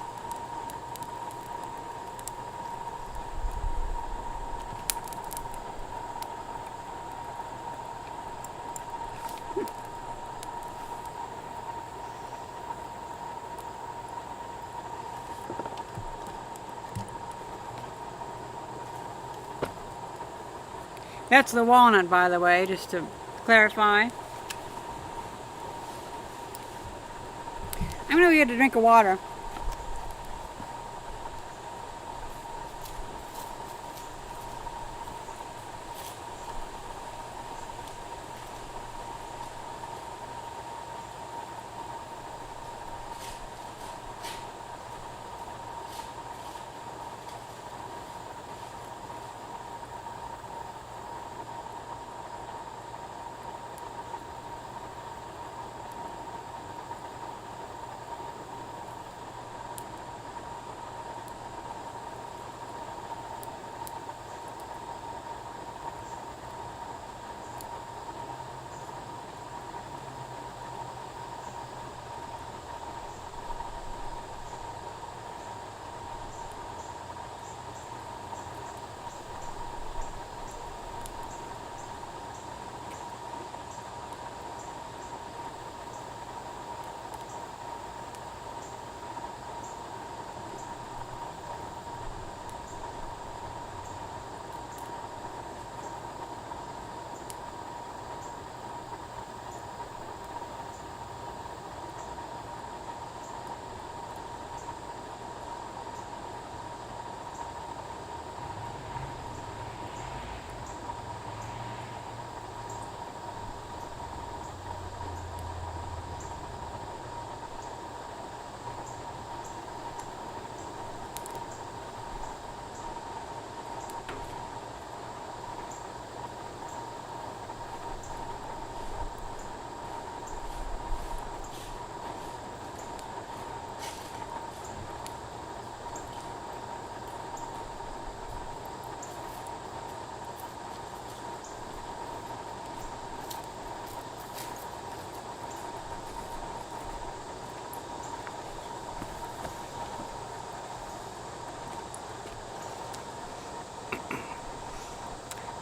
That's the walnut, by the way, just to clarify. I'm going to get a drink of water.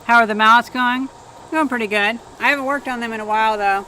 How are the mallets going? Going pretty good. I haven't worked on them in a while though.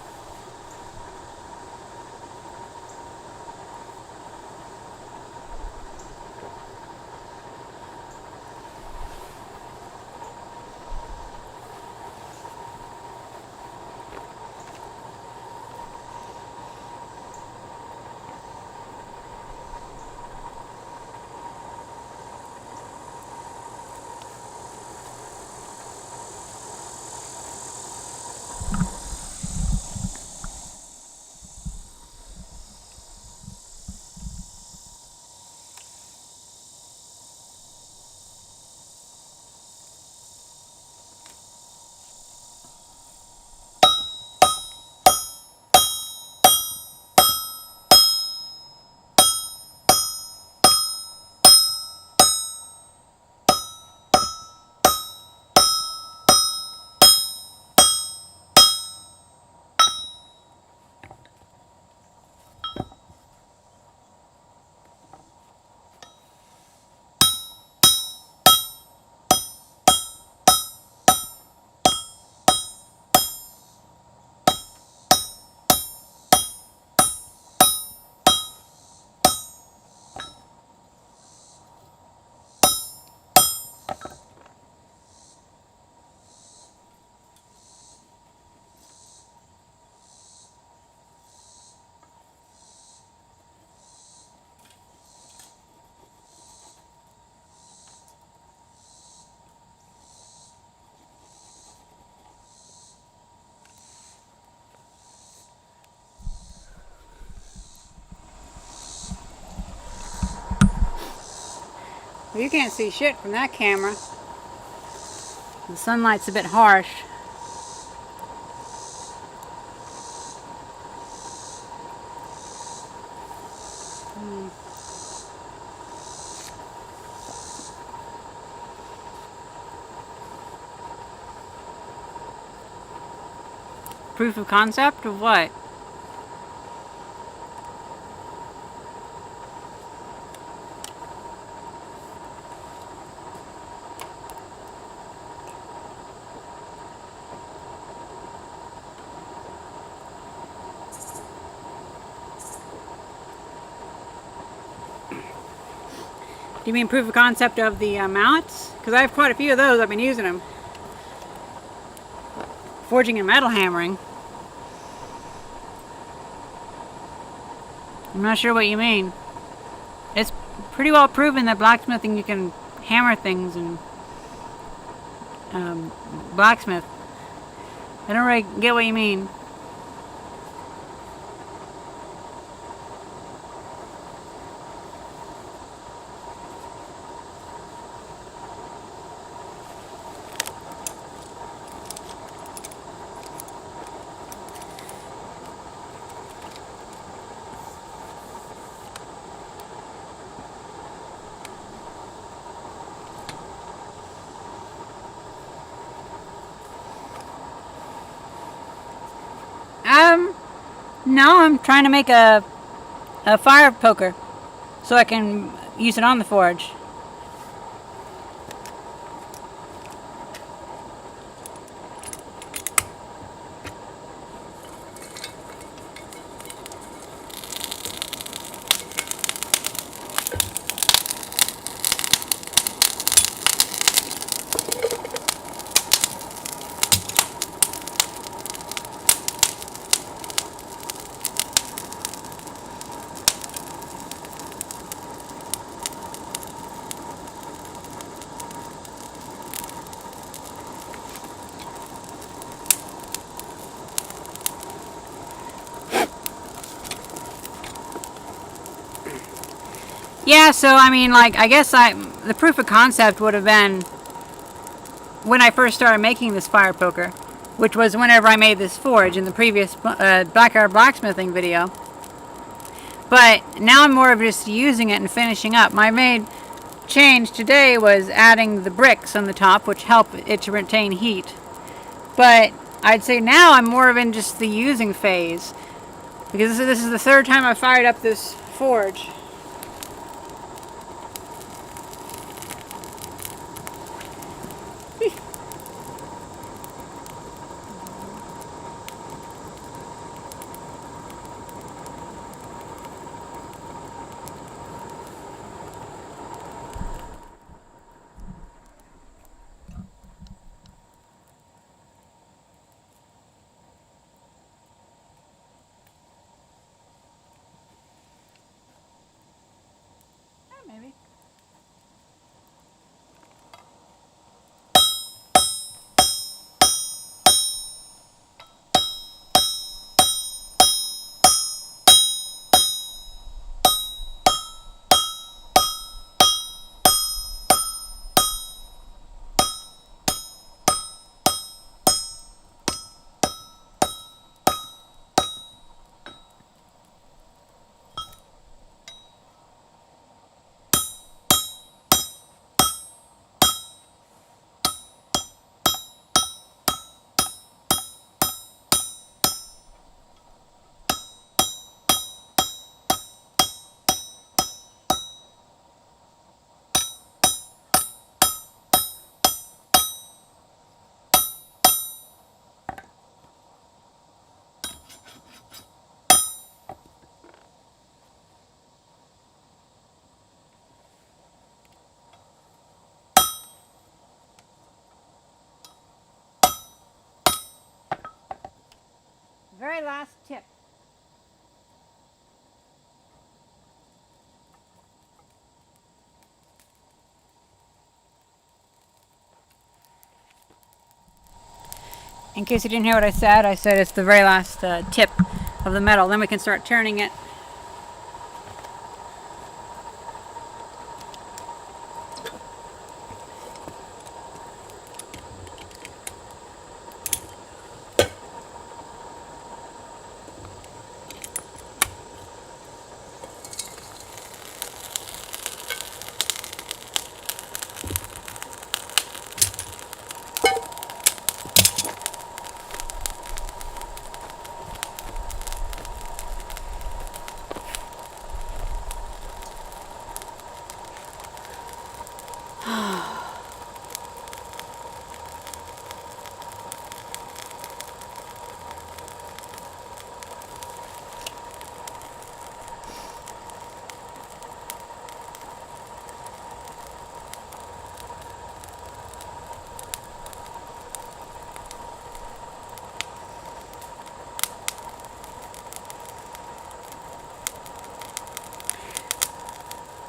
Well, you can't see shit from that camera. The sunlight's a bit harsh. Proof of concept of what? Do you mean proof of concept of the mallets? Because I have quite a few of those. I've been using them. Forging and metal hammering. I'm not sure what you mean. It's pretty well proven that blacksmithing, you can hammer things and blacksmith. I don't really get what you mean. No, I'm trying to make a fire poker so I can use it on the forge. Yeah, so I mean, like, I guess the proof of concept would have been when I first started making this fire poker, which was whenever I made this forge in the previous backyard blacksmithing video. But now I'm more of just using it and finishing up. My main change today was adding the bricks on the top, which help it to retain heat. But I'd say now I'm more of in just the using phase, because this is the third time I fired up this forge. Very last tip. In case you didn't hear what I said it's the very last tip of the metal. Then we can start turning it.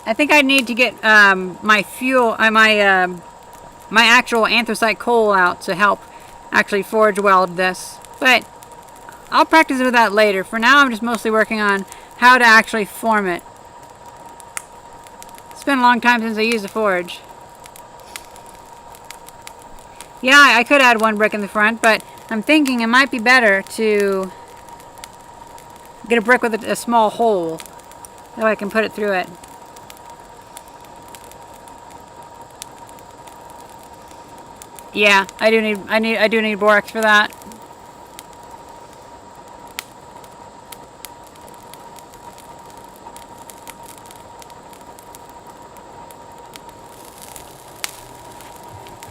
I think I need to get my fuel, my actual anthracite coal out to help actually forge weld this. But I'll practice with that later. For now, I'm just mostly working on how to actually form it. It's been a long time since I used a forge. Yeah, I could add one brick in the front, but I'm thinking it might be better to get a brick with a small hole. That way I can put it through it. Yeah, I do need borax for that.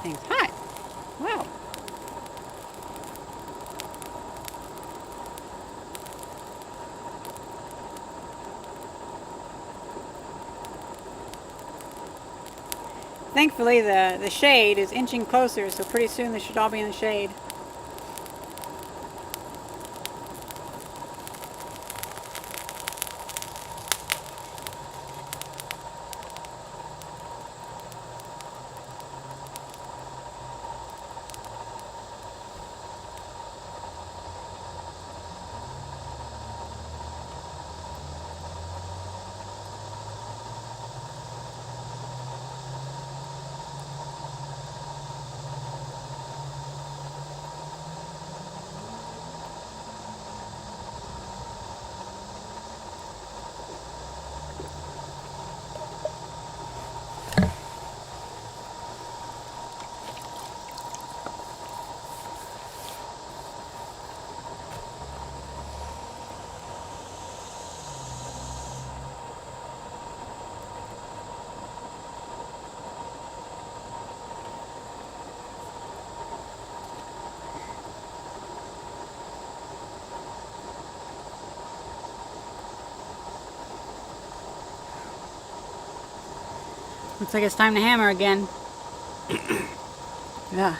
Thing's hot. Wow. Thankfully, the shade is inching closer, so pretty soon they should all be in the shade. Looks like it's time to hammer again. Yeah.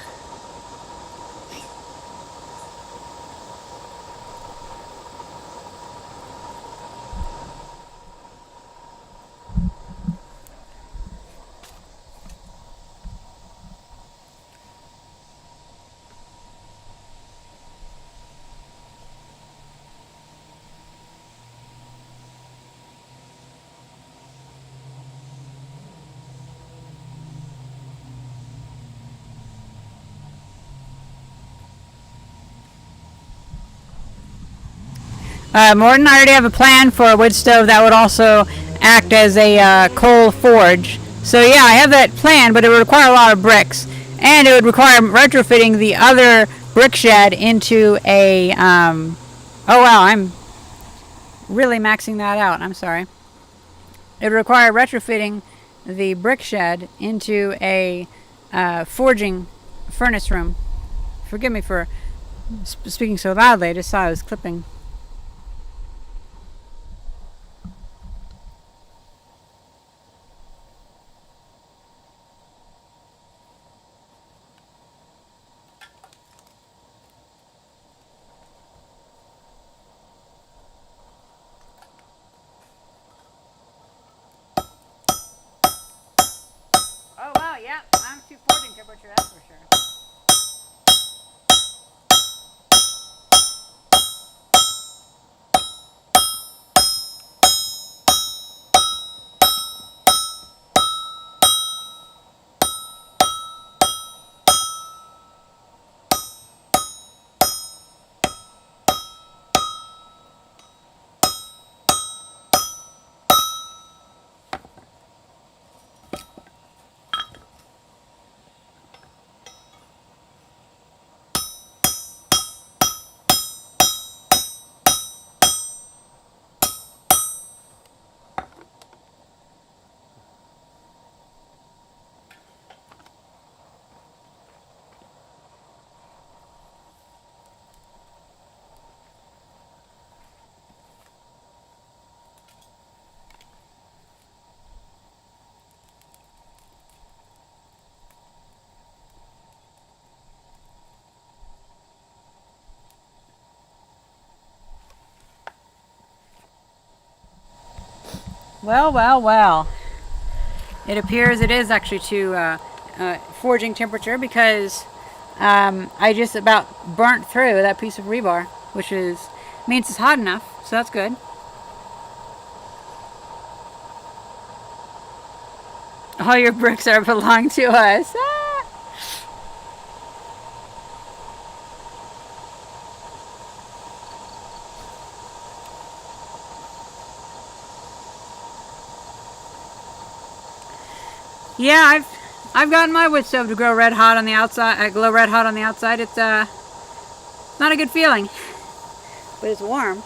Morton, I already have a plan for a wood stove that would also act as a coal forge. So yeah, I have that plan, but it would require a lot of bricks. And it would require retrofitting the other brick shed into a... oh wow, I'm really maxing that out. I'm sorry. It would require retrofitting the brick shed into a forging furnace room. Forgive me for speaking so loudly. I just saw I was clipping. temperature, that's for sure. Well, well, well. It appears it is actually to forging temperature because I just about burnt through that piece of rebar, which means it's hot enough, so that's good. All your bricks are belong to us. Ah! Yeah, I've gotten my wood stove to grow red hot on the outside. Glow red hot on the outside. It's not a good feeling, but it's warm.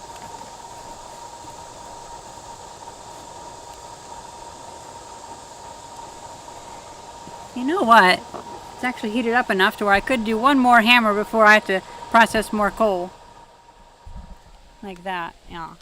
You know what? It's actually heated up enough to where I could do one more hammer before I have to process more coal. Like that, yeah.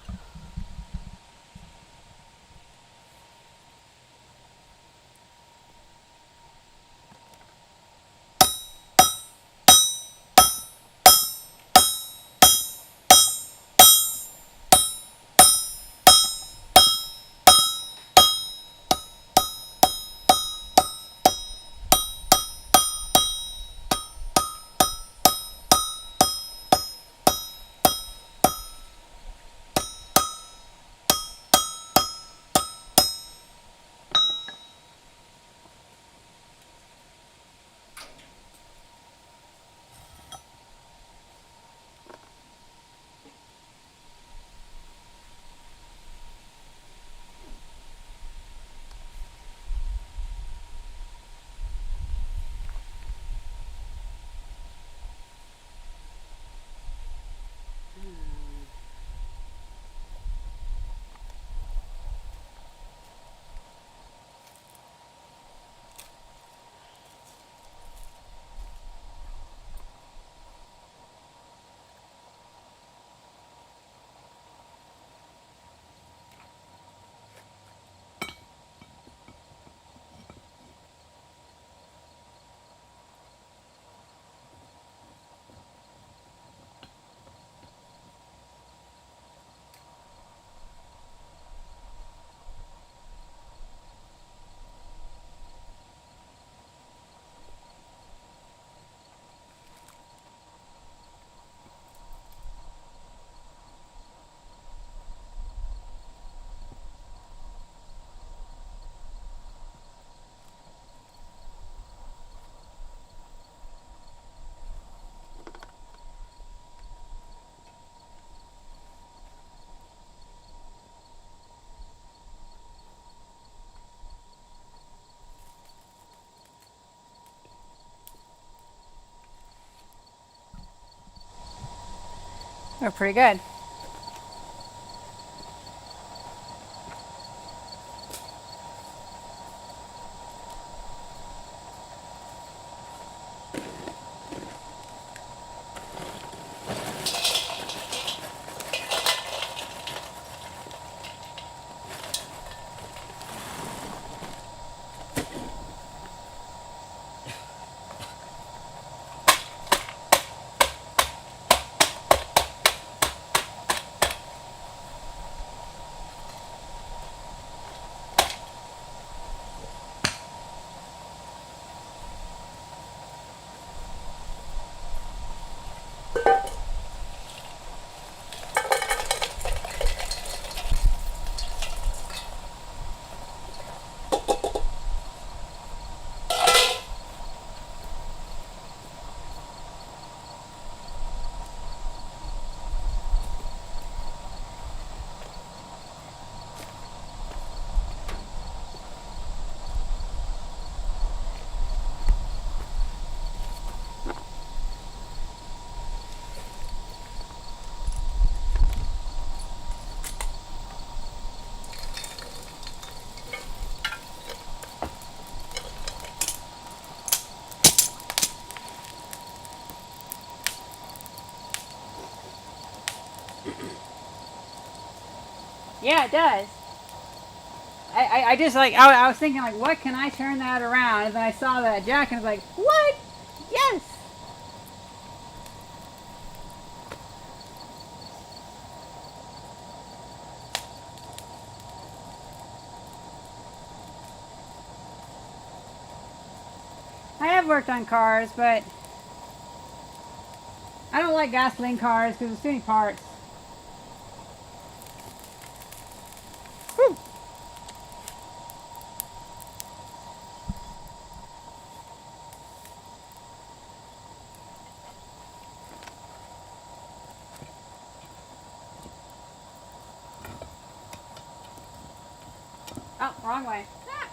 They're pretty good. Yeah, it does. I just like, I was thinking like, what can I turn that around? And then I saw that jack and I was like, what? Yes! I have worked on cars, but I don't like gasoline cars because there's too many parts. Whew. Oh, wrong way. Ah.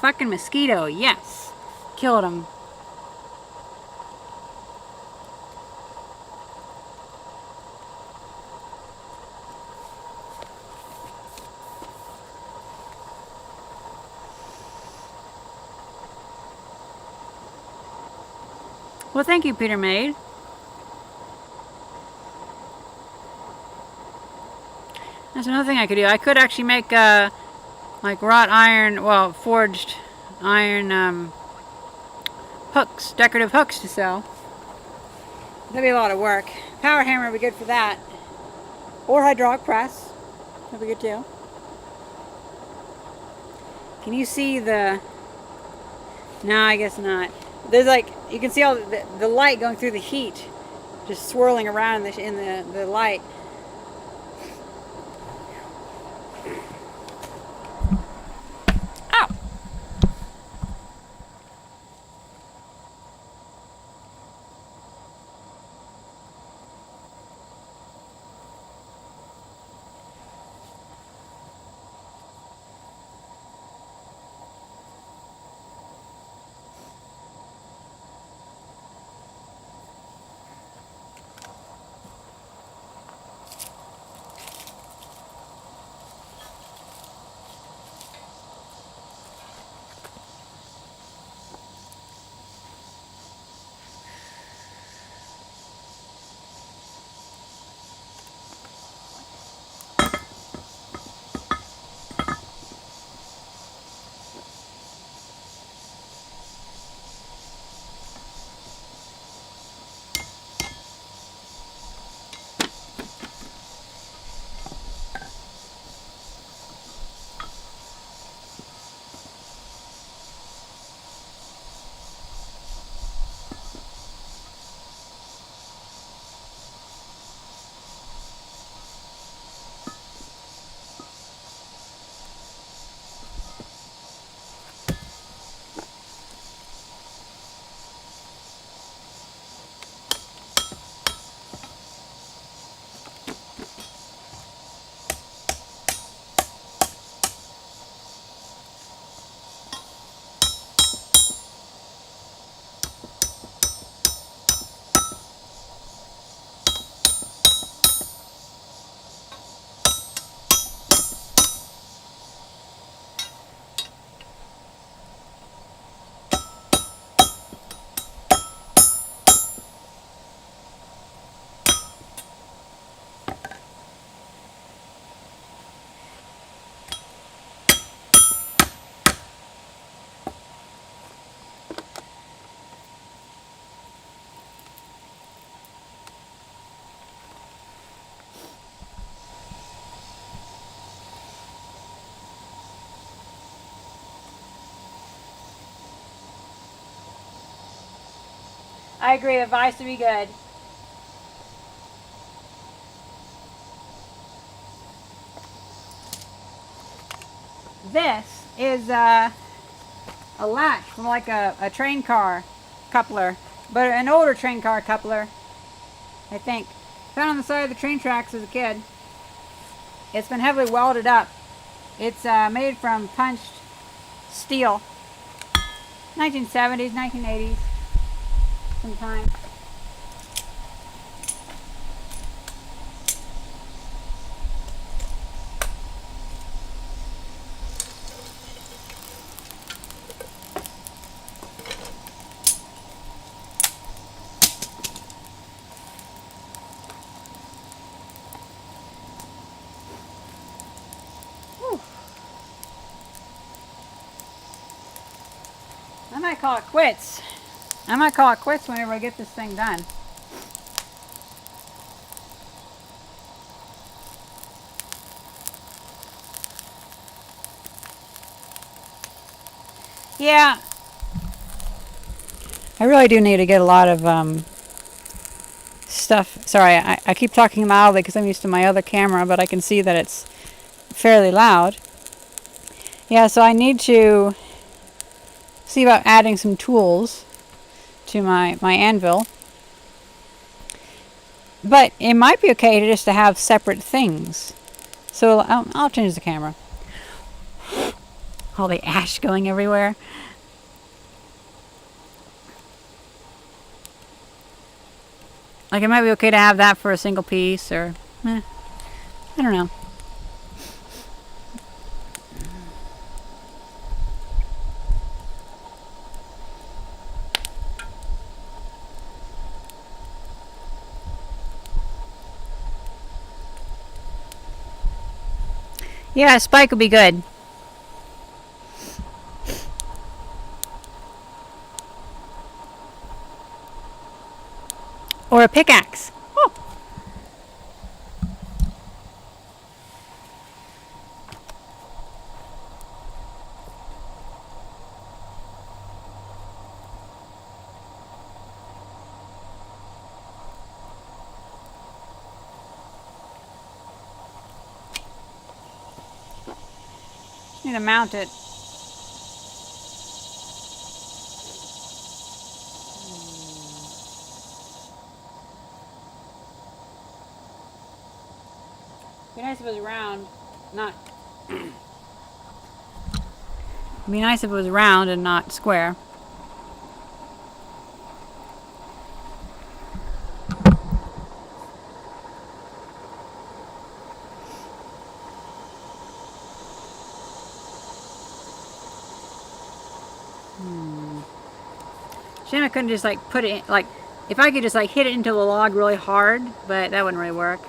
Fucking mosquito, yes. Killed him. Well, thank you, Peter Maid. That's another thing I could do. I could actually make like wrought iron, well, forged iron hooks, decorative hooks to sell. That'd be a lot of work. Power hammer would be good for that. Or hydraulic press. That'd be good too. Can you see the... No, I guess not. There's like, you can see all the light going through the heat. Just swirling around in the light. Ow! I agree, advice would be good. This is a latch from like a train car coupler, but an older train car coupler, I think. Found on the side of the train tracks as a kid. It's been heavily welded up. It's made from punched steel. 1970s, 1980s, sometime. I might call it quits. I might call it quits whenever I get this thing done. Yeah. I really do need to get a lot of stuff. Sorry, I keep talking mildly because I'm used to my other camera, but I can see that it's fairly loud. Yeah, so I need to see about adding some tools to my anvil. But it might be okay to just to have separate things. So I'll change the camera. All the ash going everywhere. Like it might be okay to have that for a single piece, or I don't know. Yeah, a spike would be good. Or a pickaxe. Oh. Just need to mount it. Be nice if it was round, not. It'd be nice if it was round and not square. Shame I couldn't just like put it in, like if I could just like hit it into the log really hard, but that wouldn't really work.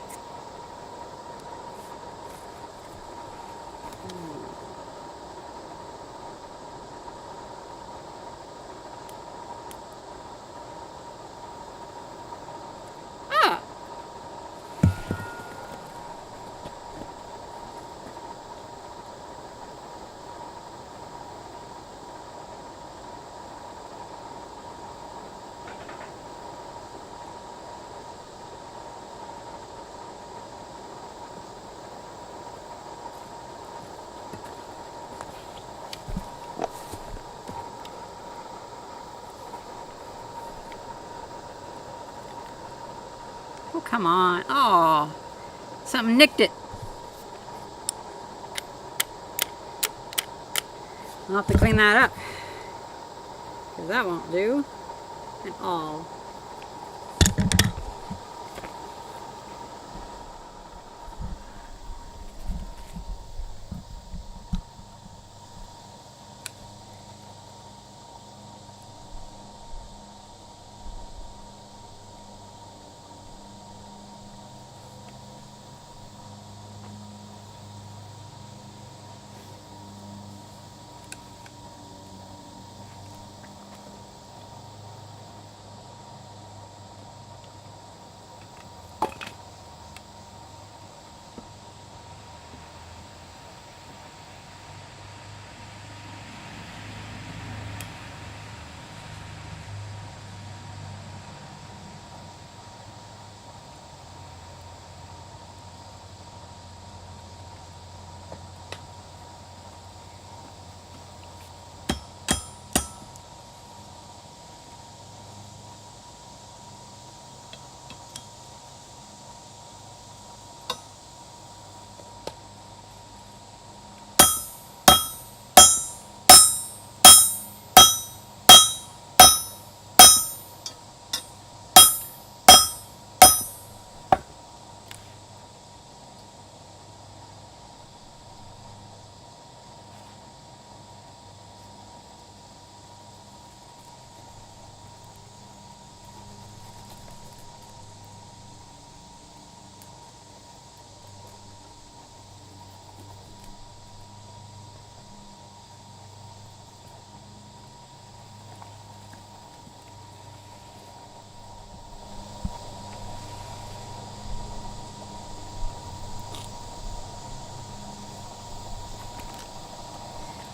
Ah. Oh, come on. Oh, something nicked it. I'll have to clean that up, because that won't do at all.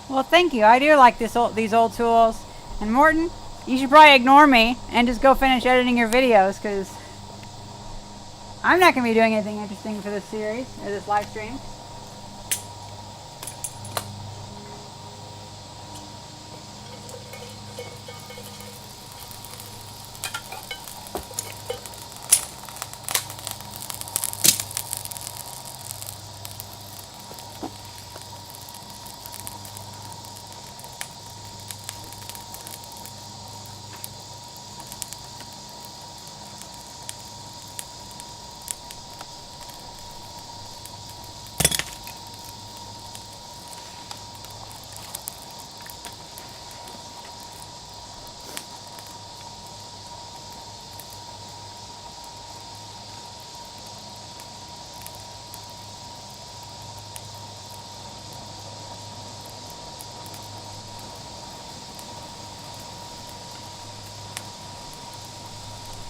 Well, thank you. I do like these old tools. And Morton, you should probably ignore me and just go finish editing your videos, because I'm not going to be doing anything interesting for this series, or this live stream.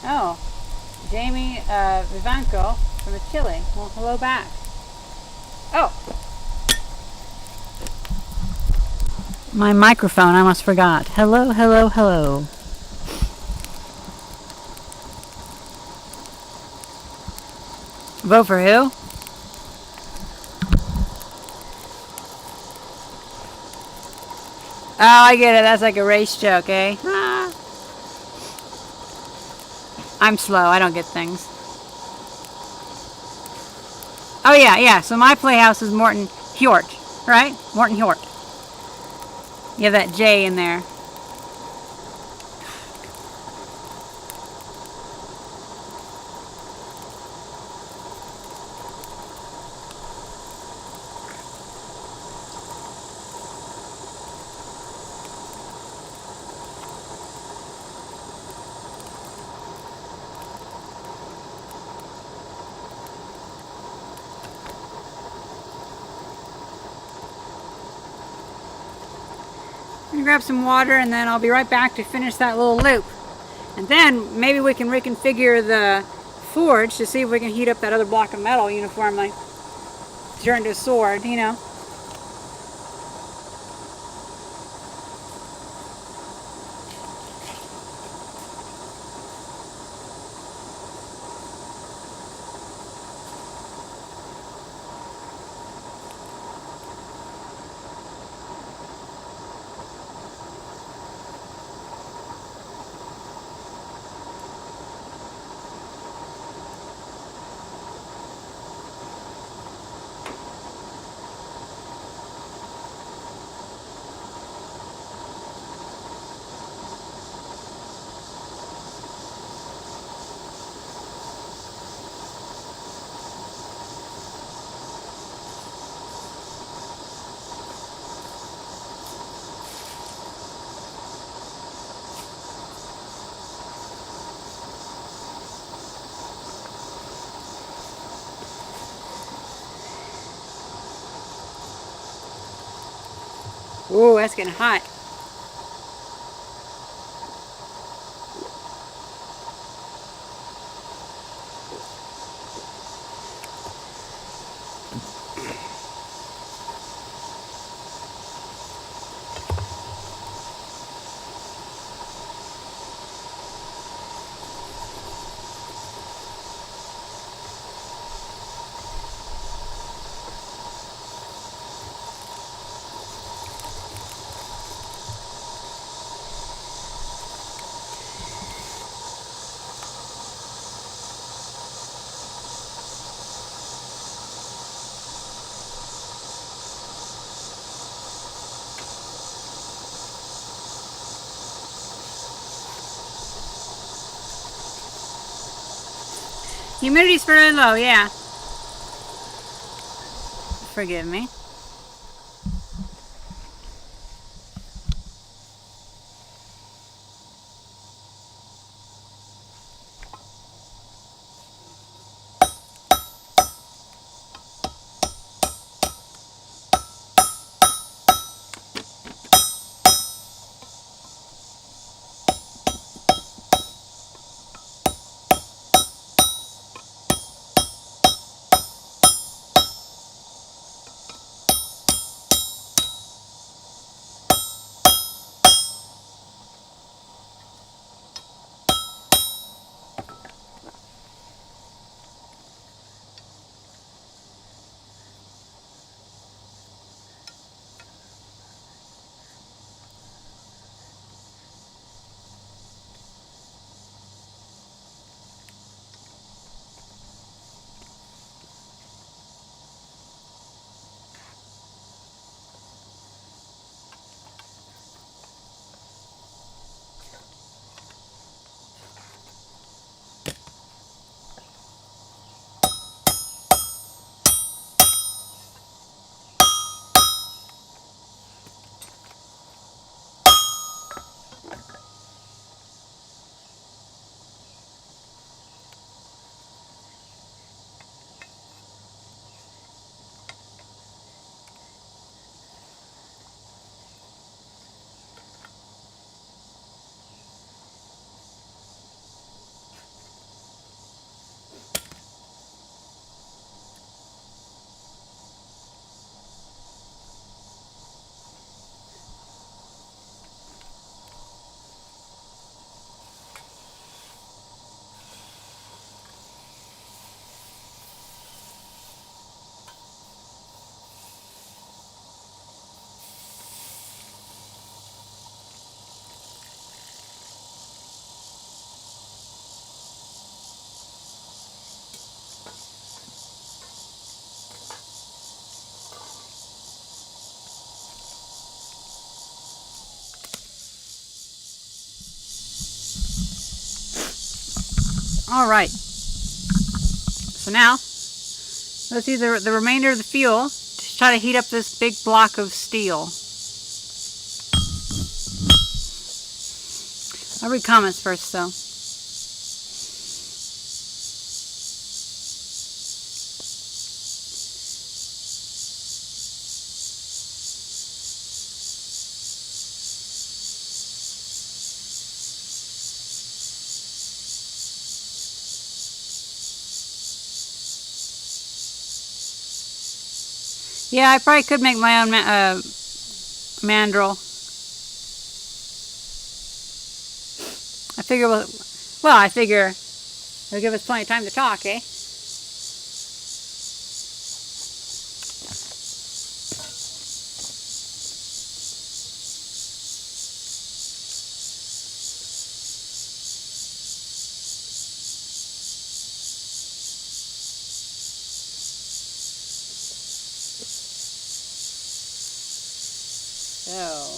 Oh, Jamie Vivanco from Chile. Well, hello back. Oh, my microphone, I almost forgot. Hello, hello, hello. Vote for who? Oh, I get it. That's like a race joke, eh? Ah. I'm slow. I don't get things. Oh, yeah. So my playhouse is Morton Hjort, right? Morton Hjort. You have that J in there. I'm gonna grab some water and then I'll be right back to finish that little loop. And then maybe we can reconfigure the forge to see if we can heat up that other block of metal uniformly. Turn to a sword, you know. Ooh, that's getting hot. Humidity's fairly low, yeah. Forgive me. All right. So now, let's use the remainder of the fuel to try to heat up this big block of steel. I'll read comments first, though. Yeah, I probably could make my own mandrel. I figure, well, I figure it'll give us plenty of time to talk, eh? So,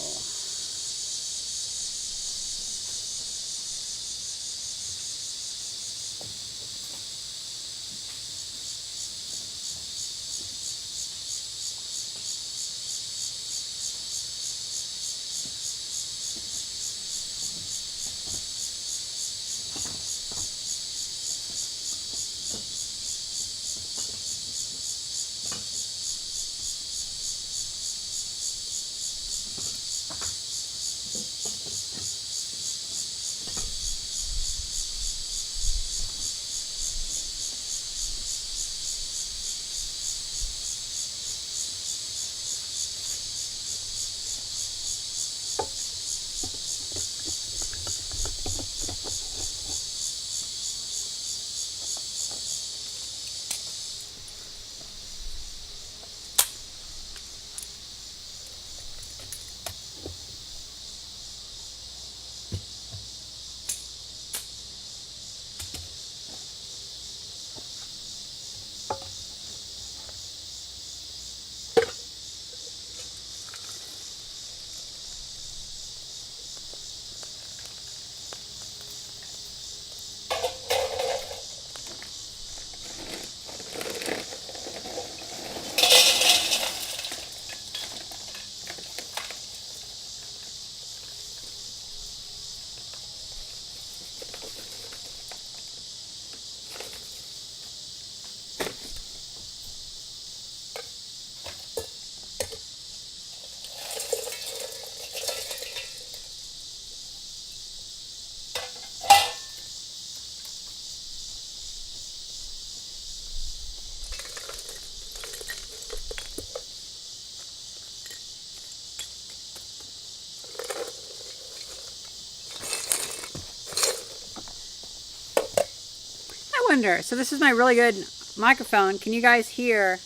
wonder, so this is my really good microphone. Can you guys hear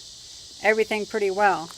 everything pretty well?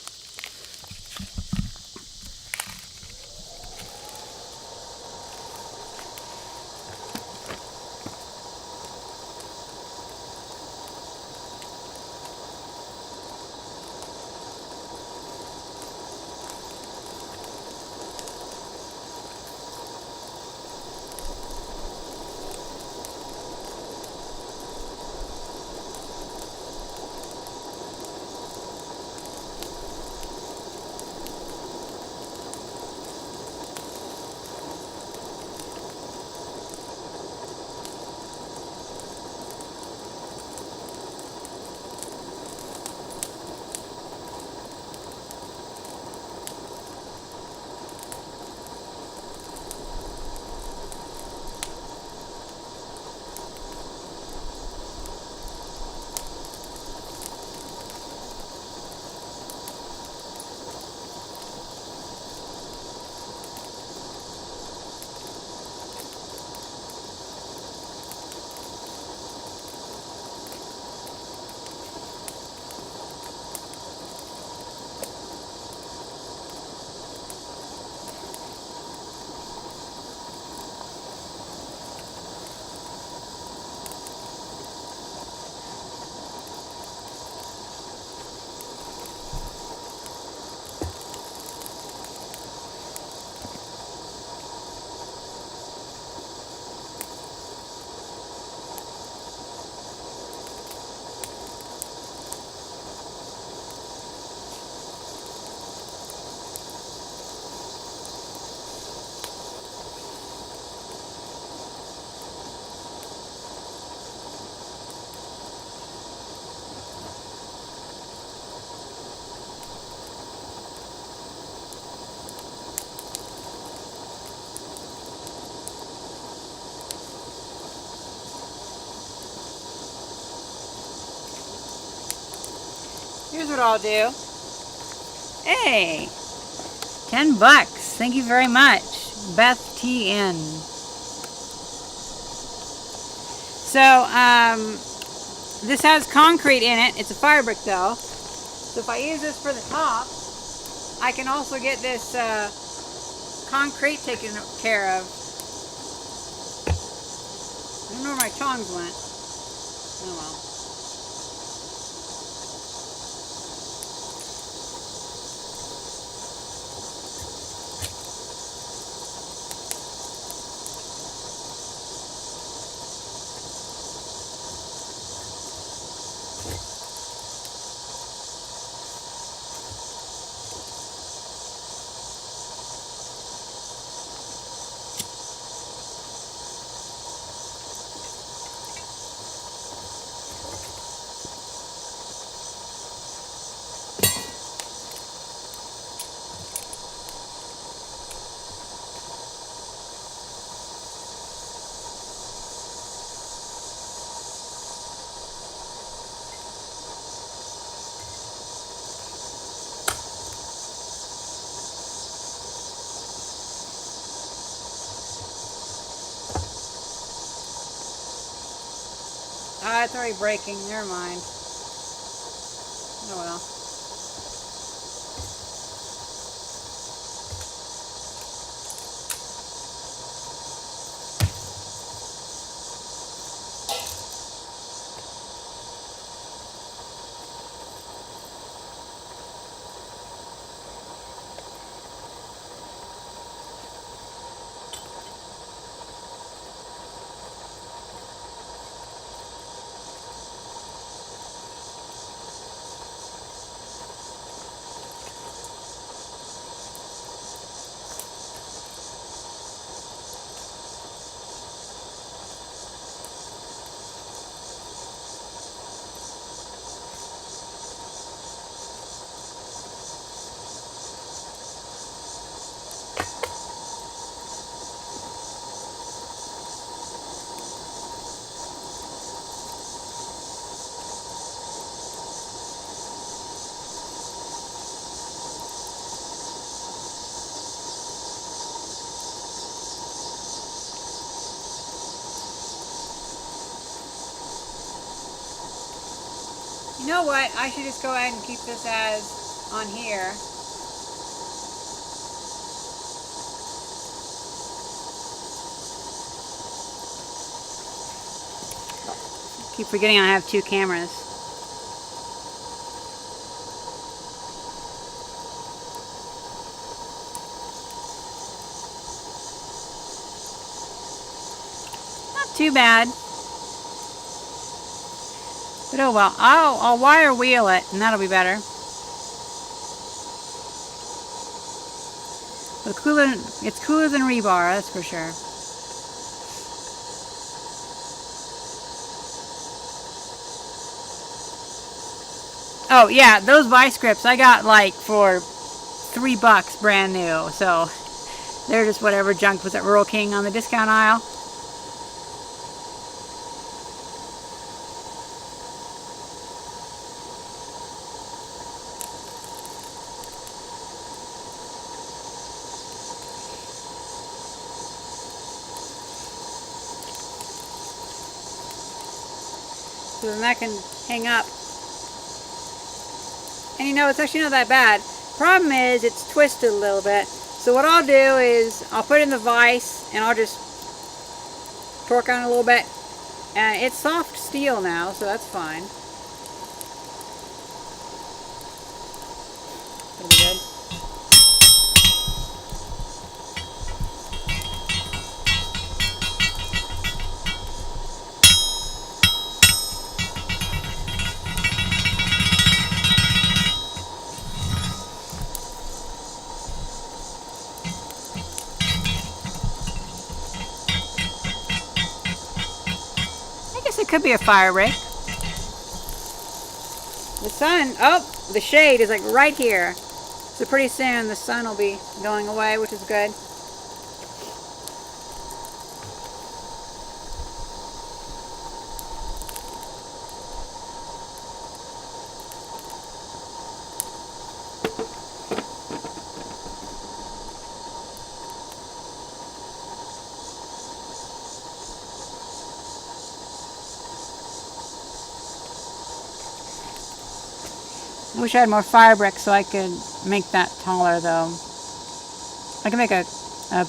Here's what I'll do. Hey, $10. Thank you very much, Beth TN. So, this has concrete in it. It's a firebrick though. So if I use this for the top, I can also get this concrete taken care of. I don't know where my tongs went. Oh well. Ah, it's already breaking. Never mind. Oh well. You know what? I should just go ahead and keep this as on here. Keep forgetting I have two cameras. Not too bad. But oh well, I'll wire wheel it and that'll be better. But it's cooler than rebar, that's for sure. Oh yeah, those vice grips I got like for $3 brand new, so they're just whatever junk was at Rural King on the discount aisle. So then that can hang up. And you know, it's actually not that bad. Problem is, it's twisted a little bit. So what I'll do is, I'll put it in the vise and I'll just torque on it a little bit. And it's soft steel now, so that's fine. That'll be good. It could be a firebrick. The sun, oh, the shade is like right here. So pretty soon the sun will be going away, which is good. Wish I had more firebrick so I could make that taller though. I can make a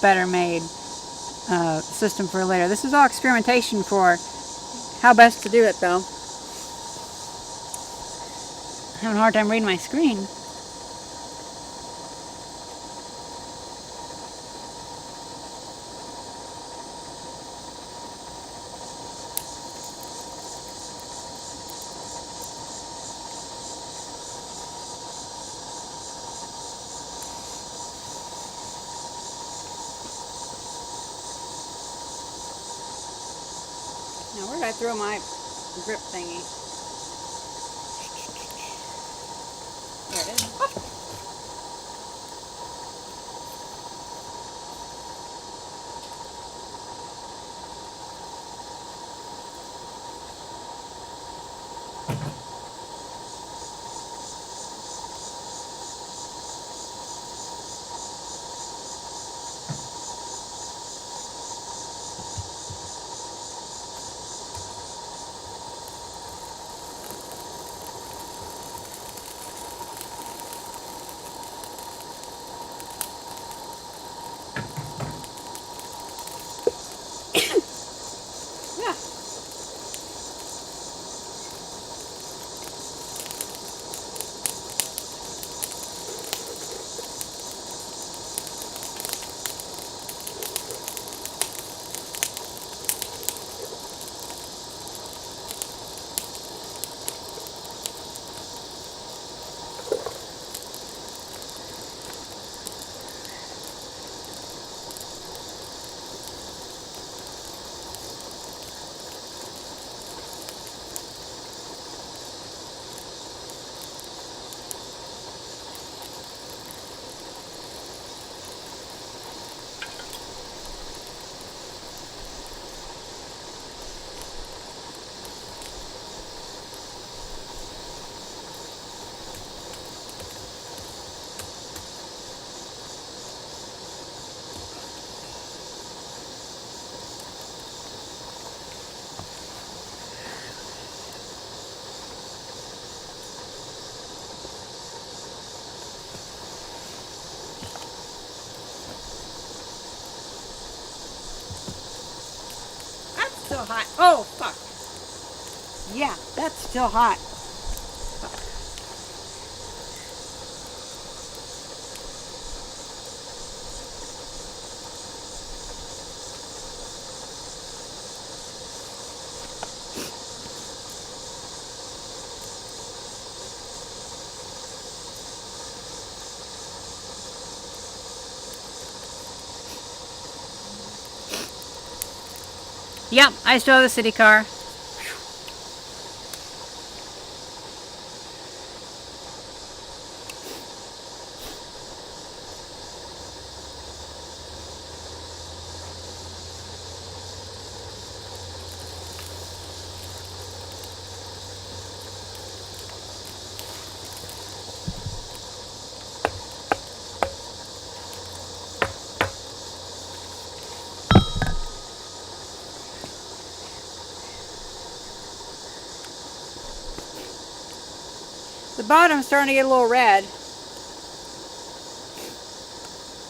better made system for later. This is all experimentation for how best to do it though. I'm having a hard time reading my screen. Now where did I throw my grip thingy? There it is. Oh. Still hot. Oh, fuck. Yeah, that's still hot. Fuck. Yep, I still have the city car. The bottom's starting to get a little red.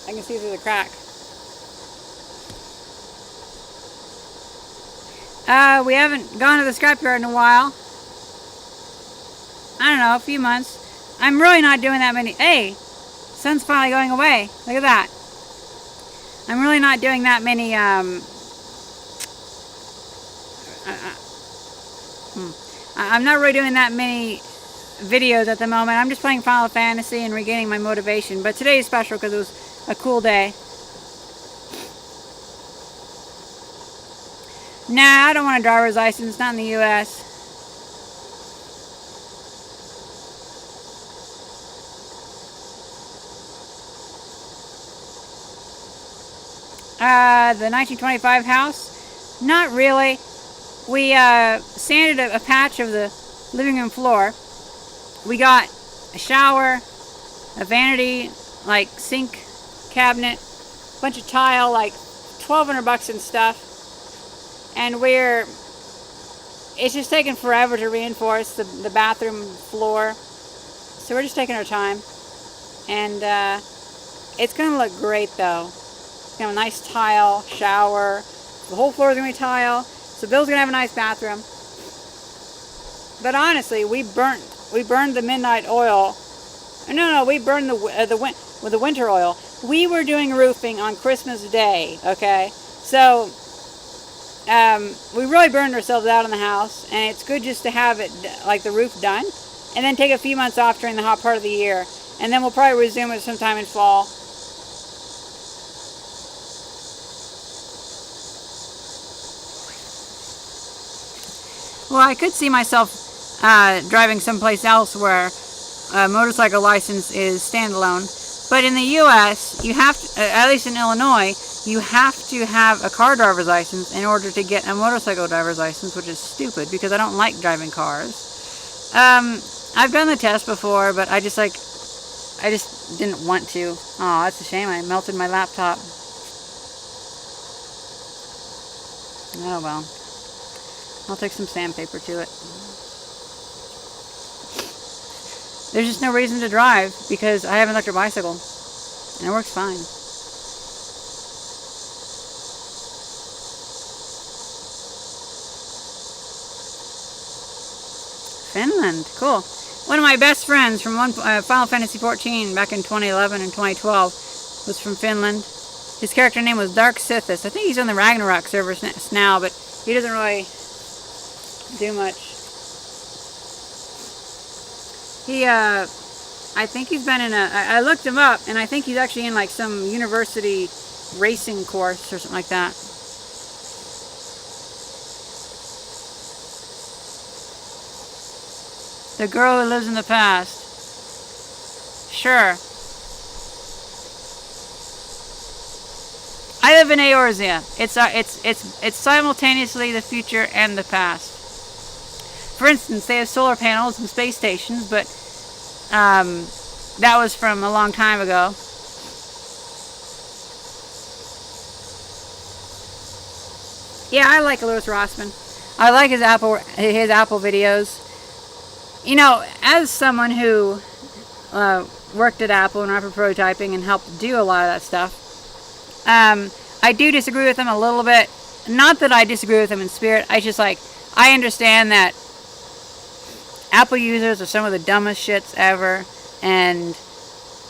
I can see through the crack. We haven't gone to the scrapyard in a while. I don't know, a few months. I'm really not doing that many. Hey, sun's finally going away. Look at that. I'm really not doing that many. I'm not really doing that many videos at the moment. I'm just playing Final Fantasy and regaining my motivation. But today is special because it was a cool day. Nah, I don't want a driver's license. Not in the U.S. The 1925 house? Not really. We sanded a patch of the living room floor. We got a shower, a vanity, like sink cabinet, a bunch of tile, like $1,200 and stuff. And it's just taken forever to reinforce the bathroom floor. So we're just taking our time. And it's going to look great though. It's going to have a nice tile, shower. The whole floor is going to be tile. So Bill's going to have a nice bathroom. But honestly, we burned the midnight oil. No, we burned the winter oil. We were doing roofing on Christmas Day, okay? So we really burned ourselves out in the house, and it's good just to have it, like the roof done, and then take a few months off during the hot part of the year, and then we'll probably resume it sometime in fall. Well, I could see myself driving someplace else where a motorcycle license is standalone, but in the U.S., you have to, at least in Illinois, you have to have a car driver's license in order to get a motorcycle driver's license, which is stupid because I don't like driving cars. I've done the test before, but I just didn't want to. Oh, that's a shame. I melted my laptop. Oh well. I'll take some sandpaper to it. There's just no reason to drive because I have an electric bicycle and it works fine. Finland, cool. One of my best friends from Final Fantasy XIV back in 2011 and 2012 was from Finland. His character name was Dark Sithis. I think he's on the Ragnarok servers now, but he doesn't really do much. I think he's been in I looked him up, and I think he's actually in like some university racing course or something like that. The girl who lives in the past. Sure. I live in Eorzea. It's simultaneously the future and the past. For instance, they have solar panels and space stations, but that was from a long time ago. Yeah, I like Louis Rossmann. I like his Apple videos. You know, as someone who worked at Apple and Rapid Prototyping and helped do a lot of that stuff, I do disagree with him a little bit. Not that I disagree with him in spirit. I just I understand that Apple users are some of the dumbest shits ever, and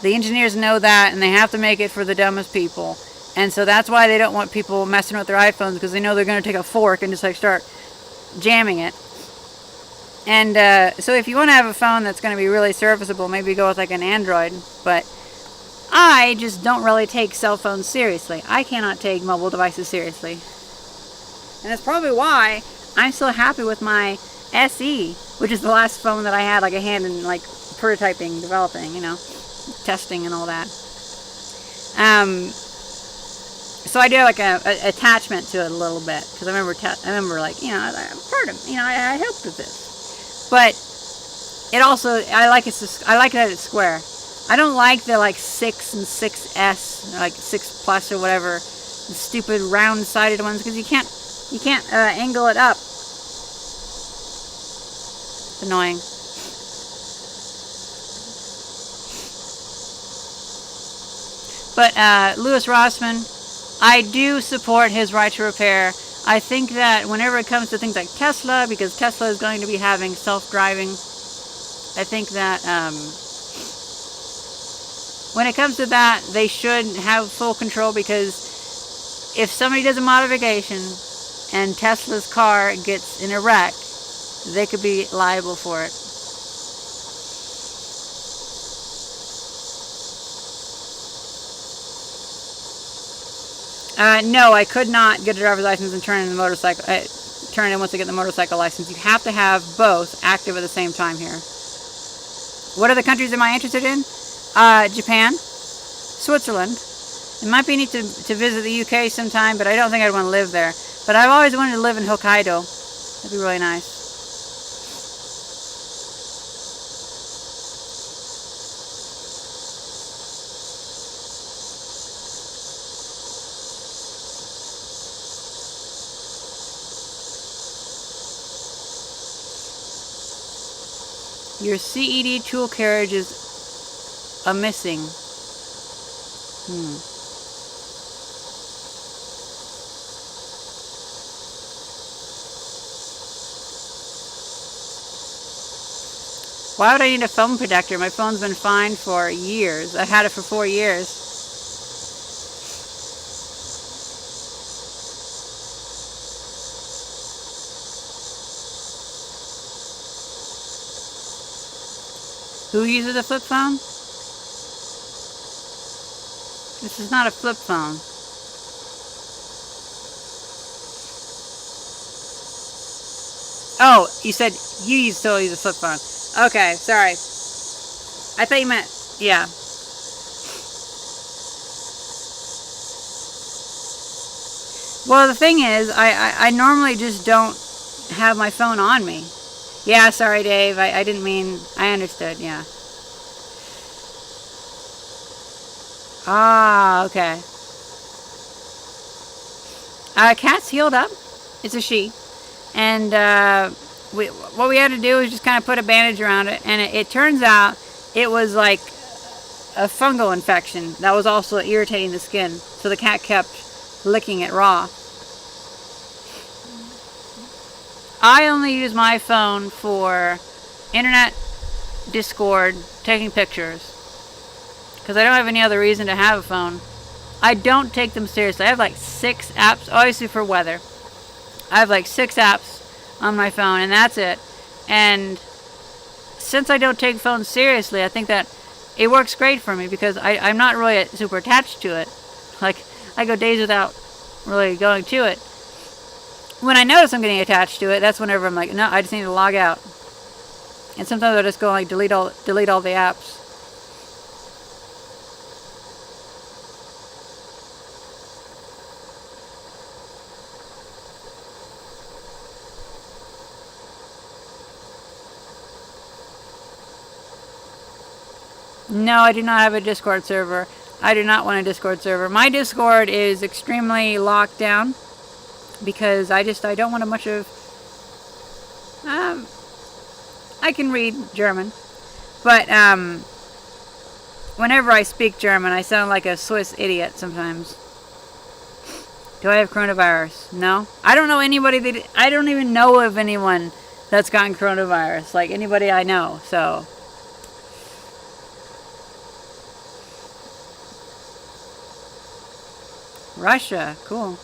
the engineers know that, and they have to make it for the dumbest people. And so that's why they don't want people messing with their iPhones, because they know they're going to take a fork and just start jamming it. And so if you want to have a phone that's going to be really serviceable, maybe go with an Android. But I just don't really take cell phones seriously. I cannot take mobile devices seriously. And that's probably why I'm so happy with my SE, which is the last phone that I had a hand in prototyping, developing, testing and all that. So I do have a attachment to it a little bit, because I remember I'm part of, I helped with this. But it also, I like it that it's square. I don't like the 6 and 6S, 6 Plus or whatever, the stupid round-sided ones, because you can't angle it up. It's annoying. But Louis Rossmann, I do support his right to repair. I think that whenever it comes to things like Tesla, because Tesla is going to be having self-driving, I think that when it comes to that, they should have full control, because if somebody does a modification and Tesla's car gets in a wreck, they could be liable for it. No, I could not get a driver's license and turn in the motorcycle. Turn in once I get the motorcycle license. You have to have both active at the same time here. What other countries am I interested in? Japan, Switzerland. It might be neat to visit the UK sometime, but I don't think I'd want to live there. But I've always wanted to live in Hokkaido. That'd be really nice. Your CED tool carriage is a missing. Why would I need a phone protector? My phone's been fine for years. I've had it for 4 years. Who uses a flip phone? This is not a flip phone. Oh, you said you still use a flip phone. Okay, sorry. I thought you meant, yeah. Well, the thing is, I normally just don't have my phone on me. Yeah, sorry, Dave. I didn't mean, I understood, yeah. Ah, okay. Cat's healed up. It's a she. And what we had to do was just kind of put a bandage around it. And it turns out it was like a fungal infection that was also irritating the skin. So the cat kept licking it raw. I only use my phone for internet, Discord, taking pictures. Because I don't have any other reason to have a phone. I don't take them seriously. I have like 6 apps, obviously for weather. I have like 6 apps on my phone, and that's it. And since I don't take phones seriously, I think that it works great for me because I'm not really super attached to it. Like, I go days without really going to it. When I notice I'm getting attached to it, that's whenever I'm like, no, I just need to log out. And sometimes I just go like delete all the apps. No, I do not have a Discord server. I do not want a Discord server. My Discord is extremely locked down because I don't want a bunch of... I can read German, but whenever I speak German, I sound like a Swiss idiot sometimes. Do I have coronavirus? No. I don't know anybody that... I don't even know of anyone that's gotten coronavirus. Like, anybody I know, so... Russia, cool.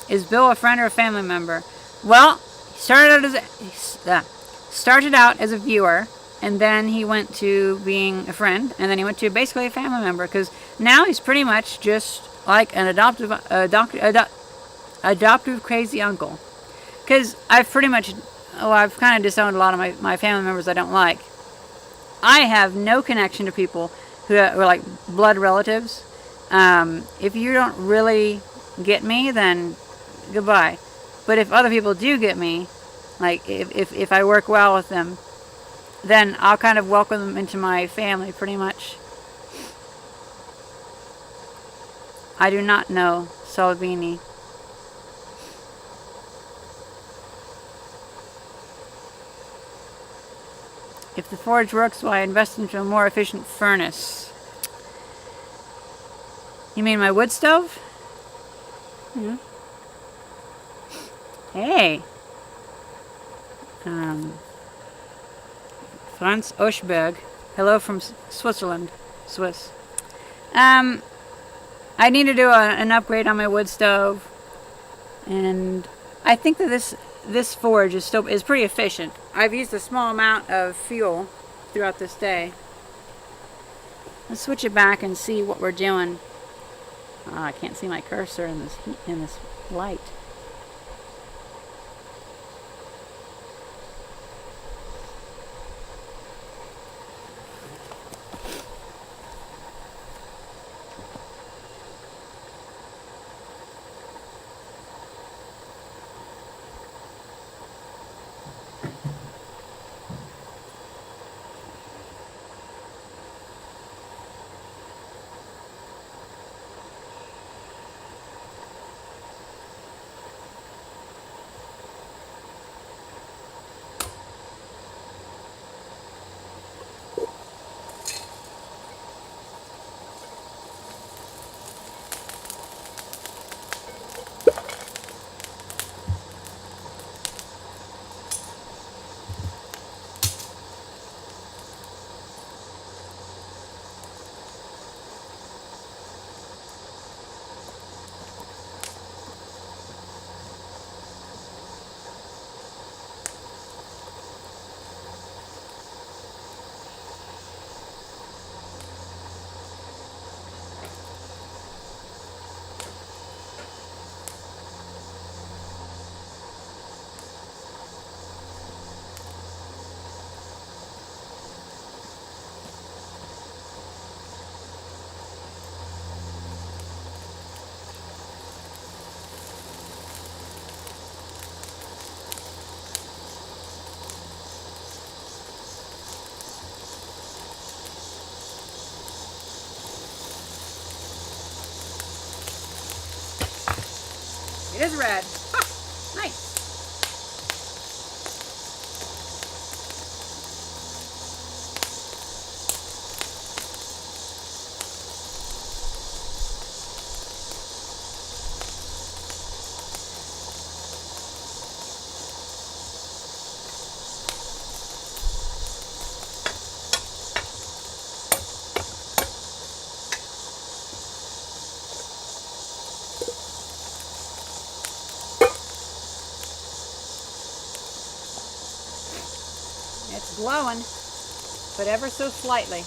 Is Bill a friend or a family member? Well, he started out as a viewer, and then he went to being a friend, and then he went to basically a family member, because now he's pretty much just like an adoptive crazy uncle. Because I've pretty much, I've kind of disowned a lot of my family members I don't like. I have no connection to people who are like blood relatives. If you don't really get me, then goodbye. But if other people do get me, like if I work well with them, then I'll kind of welcome them into my family pretty much. I do not know Salvini. If the forge works, why invest into a more efficient furnace? You mean my wood stove? Yeah. Hey. Franz Oschberg. Hello from Switzerland. Swiss. I need to do an upgrade on my wood stove. And I think that this forge is pretty efficient. I've used a small amount of fuel throughout this day. Let's switch it back and see what we're doing. Oh, I can't see my cursor in this light. It is red. Ah, nice. It's glowing, but ever so slightly.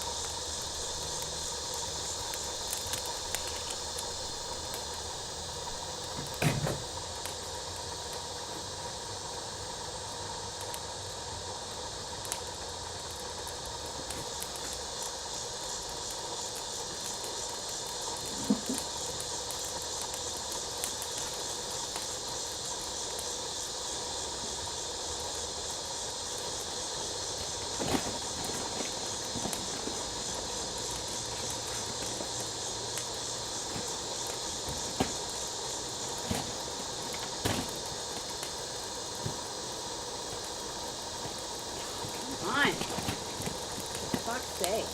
Fine. For fuck's sake.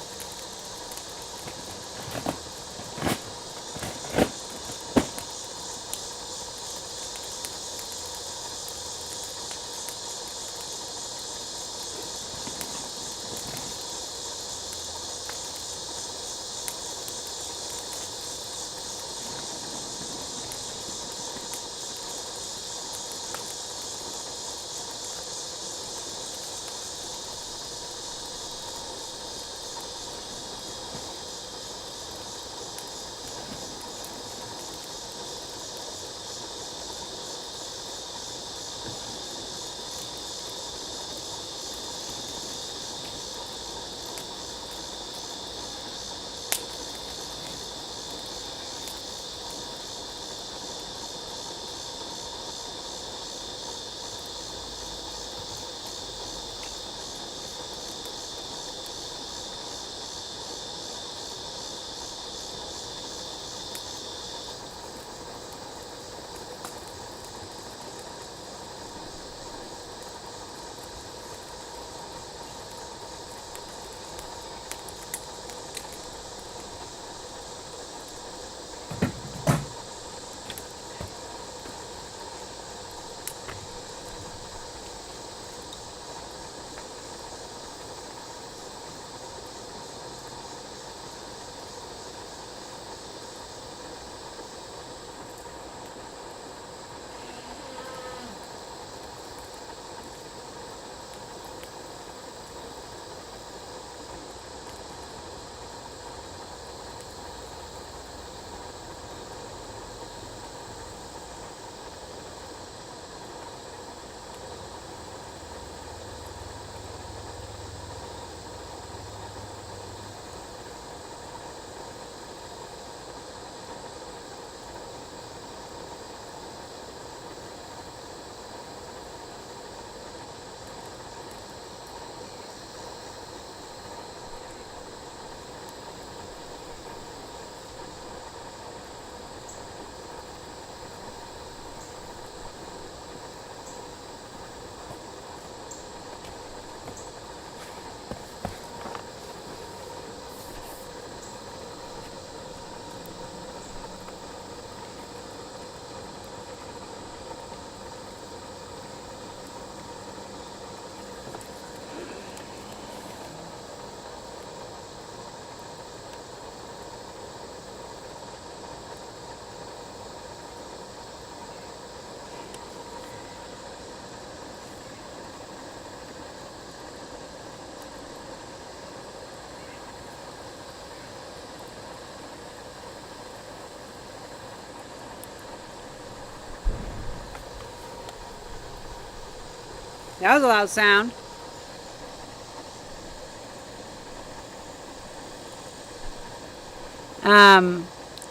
That was a loud sound.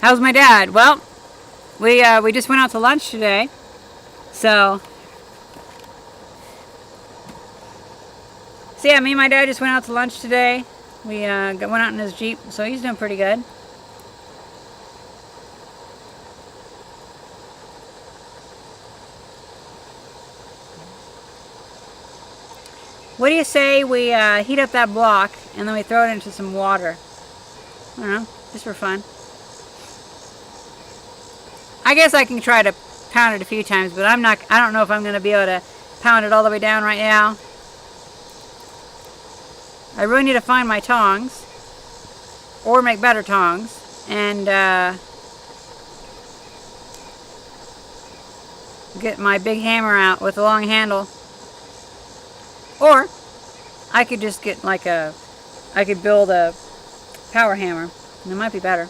How's my dad? Well, we just went out to lunch today, so yeah, me and my dad just went out to lunch today. We went out in his Jeep, so he's doing pretty good. What do you say we heat up that block and then we throw it into some water? I don't know, just for fun. I guess I can try to pound it a few times, but I don't know if I'm going to be able to pound it all the way down right now. I really need to find my tongs, or make better tongs, and get my big hammer out with a long handle. Or I could just get like I could build a power hammer, and it might be better.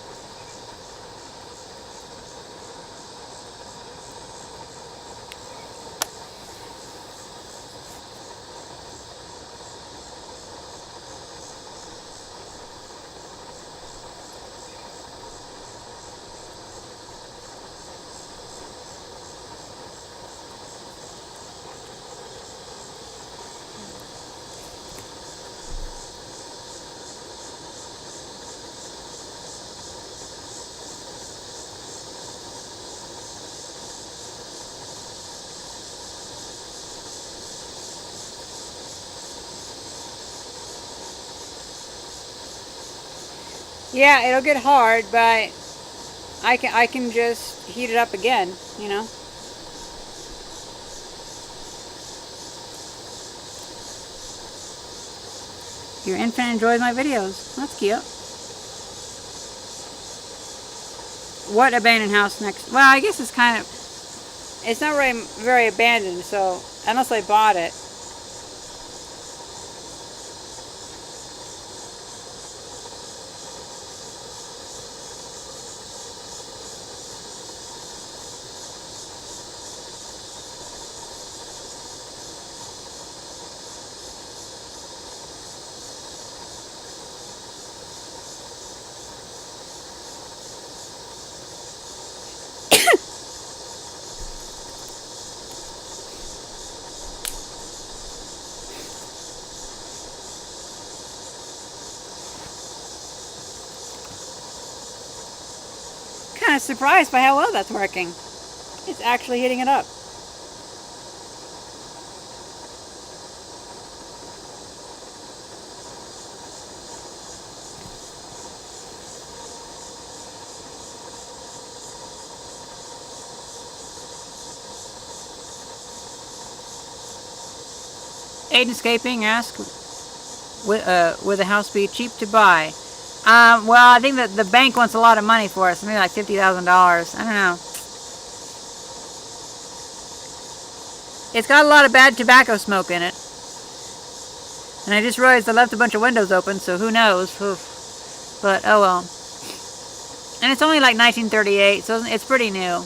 Yeah, it'll get hard, but I can just heat it up again, you know. Your infant enjoys my videos. That's cute. What abandoned house next? Well, I guess it's kind of, it's not really very abandoned, so unless I bought it. Kind of surprised by how well that's working. It's actually heating it up. Aidenscaping asks, would the house be cheap to buy? Well, I think that the bank wants a lot of money for us, maybe like $50,000. I don't know. It's got a lot of bad tobacco smoke in it. And I just realized I left a bunch of windows open, so who knows. Oof. But, oh well. And it's only like 1938, so it's pretty new.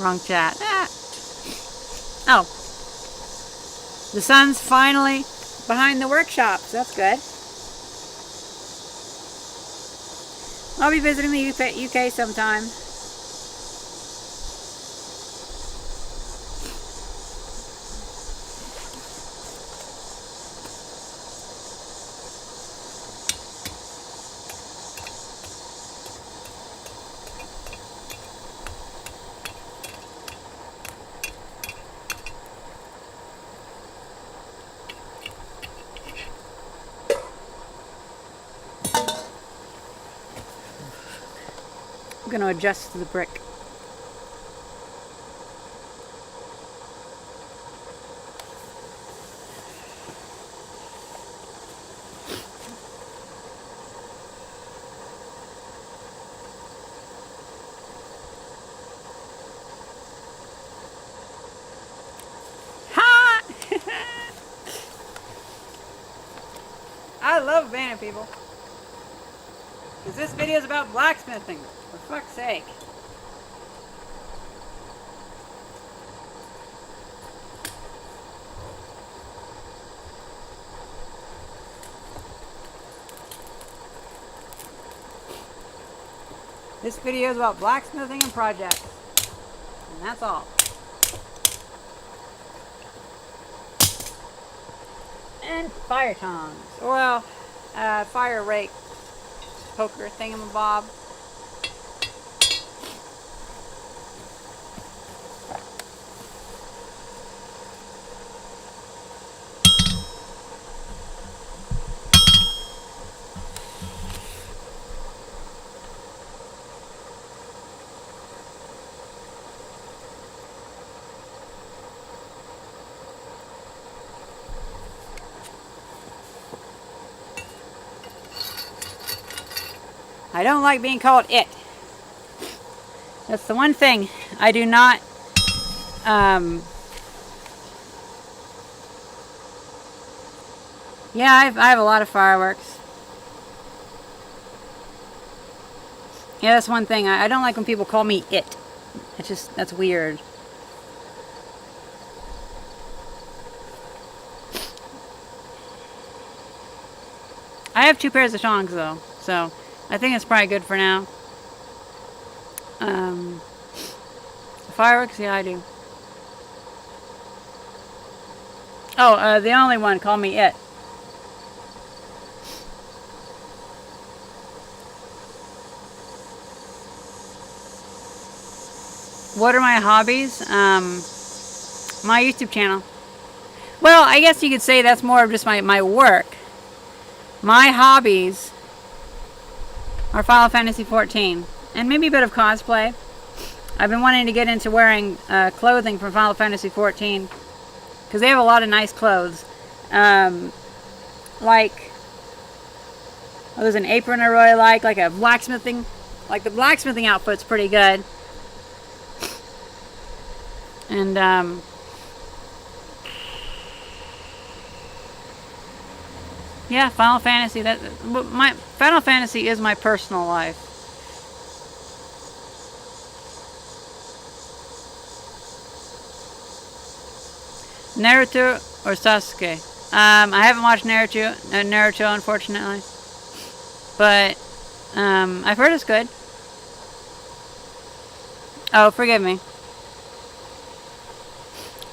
Wrong chat. Ah. Oh. The sun's finally behind the workshop, so that's good. I'll be visiting the UK sometime. I'm going to adjust the brick. Ha! I love abandoned people. Because this video is about blacksmithing. For fuck's sake. This video is about blacksmithing and projects. And that's all. And fire tongs. Well, fire rake poker thingamabob. I don't like being called it. That's the one thing I do not, yeah, I have a lot of fireworks. Yeah, that's one thing. I don't like when people call me it. It's just, that's weird. I have 2 pairs of tongs though, so I think it's probably good for now. Fireworks, yeah, I do. Oh, the only one called me it. What are my hobbies? My YouTube channel. Well, I guess you could say that's more of just my work. My hobbies are Final Fantasy XIV and maybe a bit of cosplay. I've been wanting to get into wearing clothing from Final Fantasy XIV because they have a lot of nice clothes. Like, oh, there's an apron I really like a blacksmithing. Like the blacksmithing outfit's pretty good. And yeah, Final Fantasy. My Final Fantasy is my personal life. Naruto or Sasuke? I haven't watched Naruto, unfortunately, but I've heard it's good. Oh, forgive me.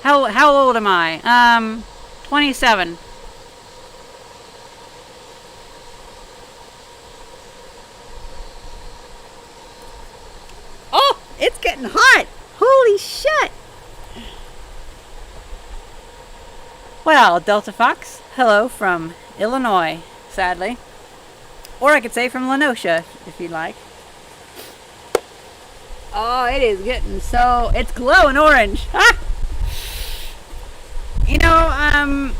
How old am I? 27. Oh, it's getting hot. Holy shit. Well, Delta Fox, hello from Illinois, sadly. Or I could say from Lenosha, if you'd like. Oh, it is getting so... It's glowing orange. Ah! You know,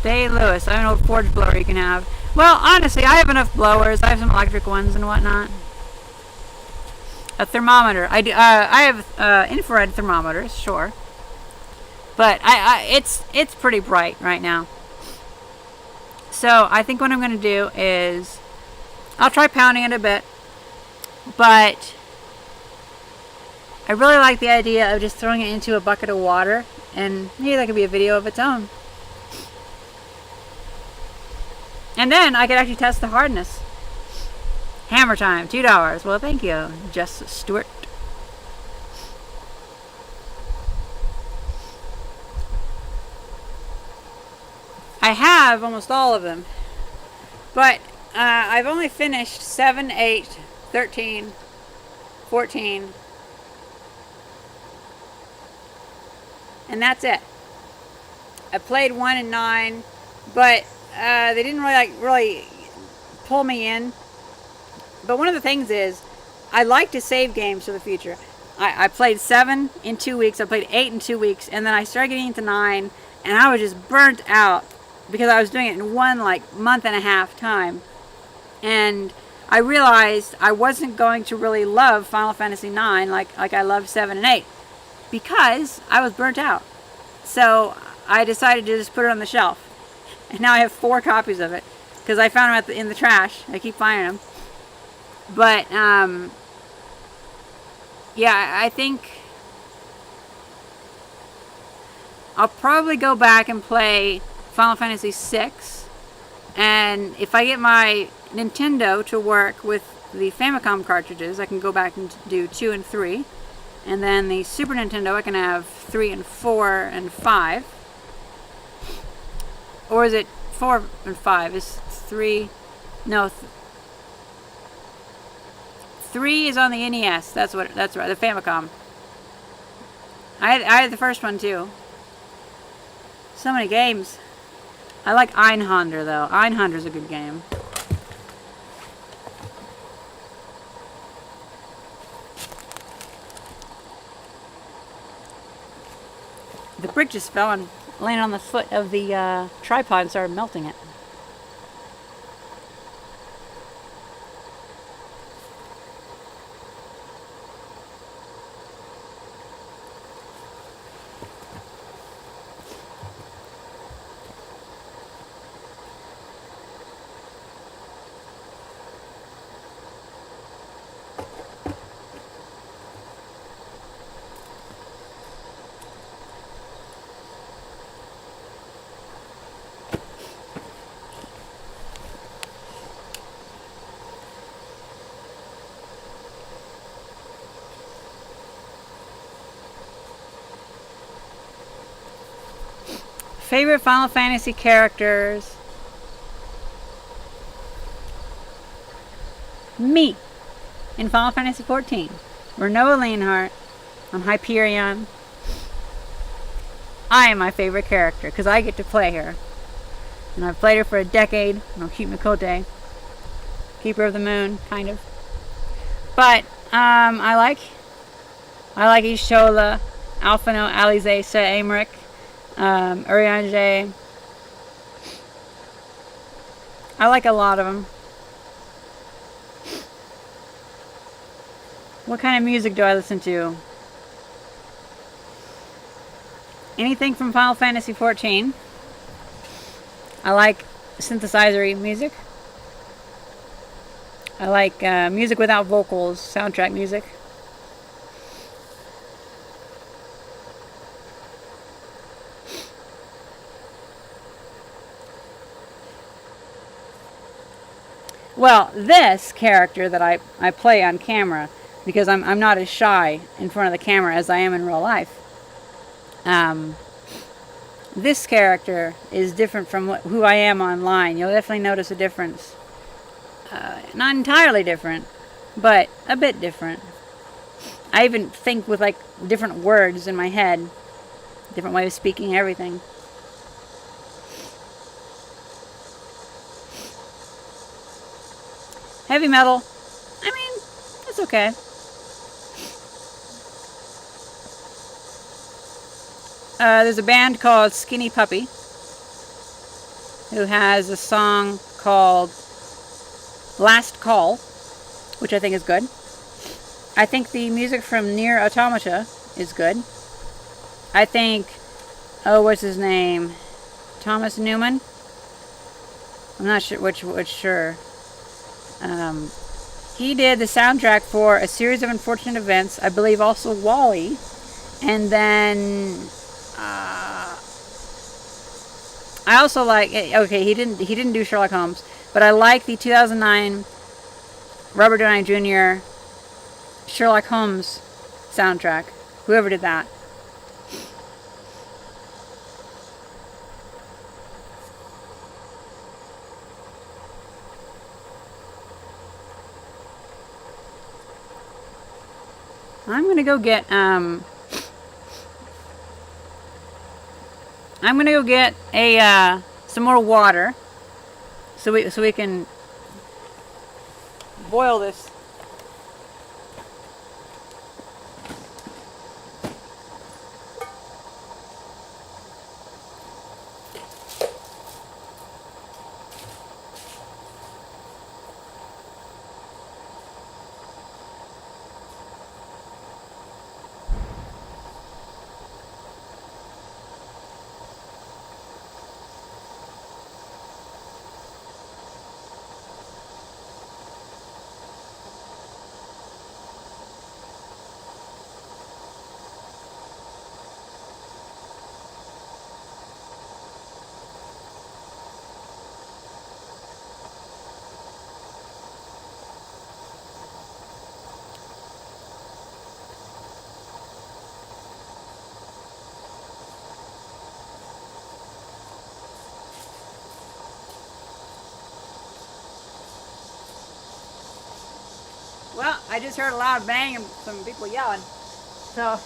Day Lewis, I don't know what forge blower you can have. Well, honestly, I have enough blowers. I have some electric ones and whatnot. A thermometer. I have infrared thermometers, sure. But it's pretty bright right now. So I think what I'm going to do is I'll try pounding it a bit. But I really like the idea of just throwing it into a bucket of water, and maybe that could be a video of its own. And then I could actually test the hardness. Hammer time, $2. Well, thank you, Jess Stewart. I have almost all of them, but I've only finished 7, 8, 13, 14, and that's it. I played 1 and 9, but they didn't really pull me in. But one of the things is, I like to save games for the future. I played 7 in 2 weeks, I played 8 in 2 weeks, and then I started getting into 9, and I was just burnt out because I was doing it in one month and a half time. And I realized I wasn't going to really love Final Fantasy IX like I loved 7 and 8 because I was burnt out. So I decided to just put it on the shelf. And now I have 4 copies of it because I found them in the trash. I keep finding them. But yeah, I think I'll probably go back and play Final Fantasy VI, and if I get my Nintendo to work with the Famicom cartridges, I can go back and do 2 and 3, and then the Super Nintendo I can have 3 and 4 and 5, or is it 4 and 5? Is 3? No, 3 is on the NES. That's right, the Famicom. I had the first one too. So many games. I like Einhander though. Einhander's a good game. The brick just fell and landed on the foot of the tripod and started melting it. Favorite Final Fantasy characters. Me. In Final Fantasy XIV. Renoa Leonhardt. On Hyperion. I am my favorite character because I get to play her. And I've played her for a decade. No, keep Mikote. Keeper of the Moon, kind of. But I like Ishola, Alphino, Alize, Sir Amric, Urianger. I like a lot of them. What kind of music do I listen to? Anything from Final Fantasy XIV. I like synthesizer music. I like music without vocals, soundtrack music. Well, this character that I play on camera, because I'm not as shy in front of the camera as I am in real life. This character is different from who I am online. You'll definitely notice a difference. Not entirely different, but a bit different. I even think with like different words in my head, different way of speaking, everything. Heavy metal, I mean, it's okay. There's a band called Skinny Puppy who has a song called Last Call, which I think is good. I think the music from Nier Automata is good. I think, what's his name? Thomas Newman? I'm not sure which sure. He did the soundtrack for A Series of Unfortunate Events, I believe also Wall-E, and then I also like, okay, he didn't do Sherlock Holmes, but I like the 2009 Robert Downey Jr. Sherlock Holmes soundtrack. Whoever did that. I'm gonna go get some more water so we can boil this. Well, I just heard a loud bang and some people yelling. So,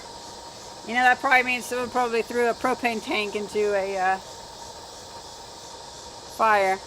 you know, that probably means someone probably threw a propane tank into a fire.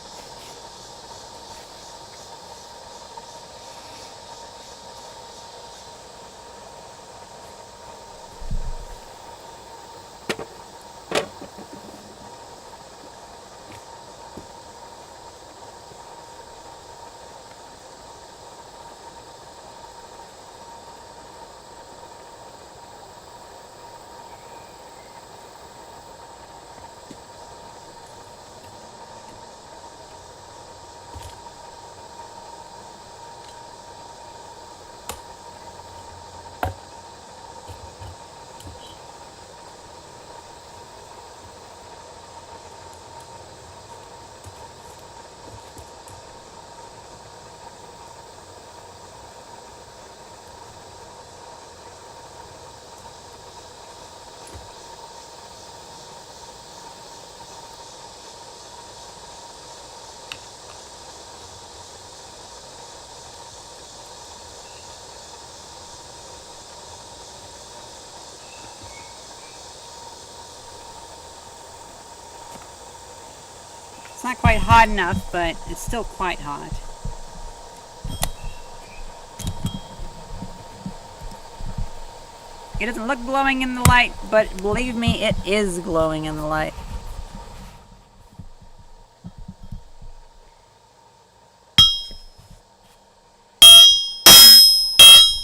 It's not quite hot enough, but it's still quite hot. It doesn't look glowing in the light, but believe me, it is glowing in the light.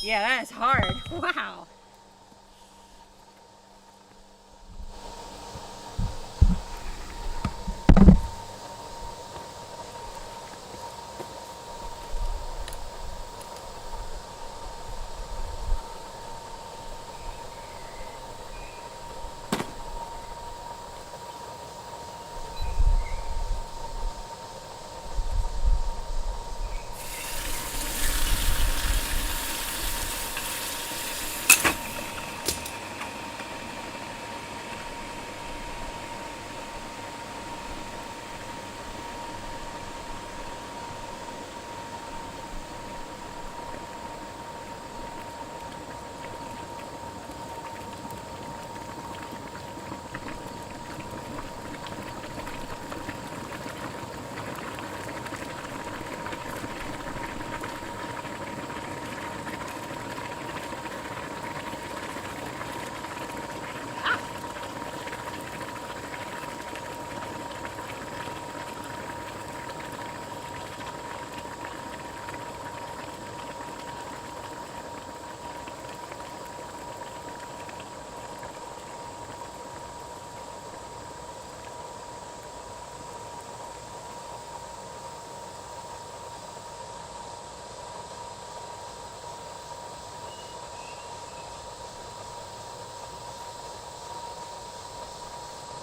Yeah, that is hard. Wow.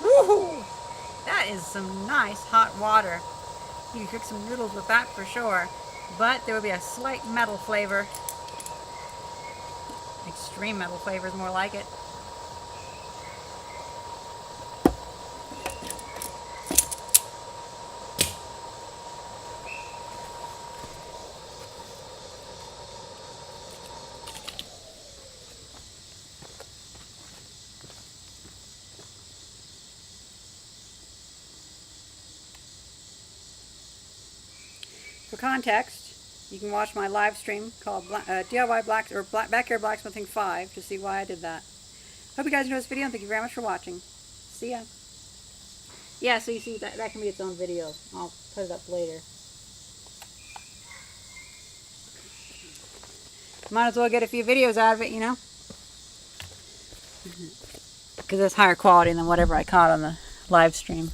Woohoo! That is some nice hot water. You can cook some noodles with that for sure. But there will be a slight metal flavor. Extreme metal flavor is more like it. For context, you can watch my live stream called DIY Backyard Blacksmithing 5 to see why I did that. Hope you guys enjoyed this video and thank you very much for watching. See ya. Yeah, so you see that can be its own video. I'll put it up later. Might as well get a few videos out of it, you know? Because it's higher quality than whatever I caught on the live stream.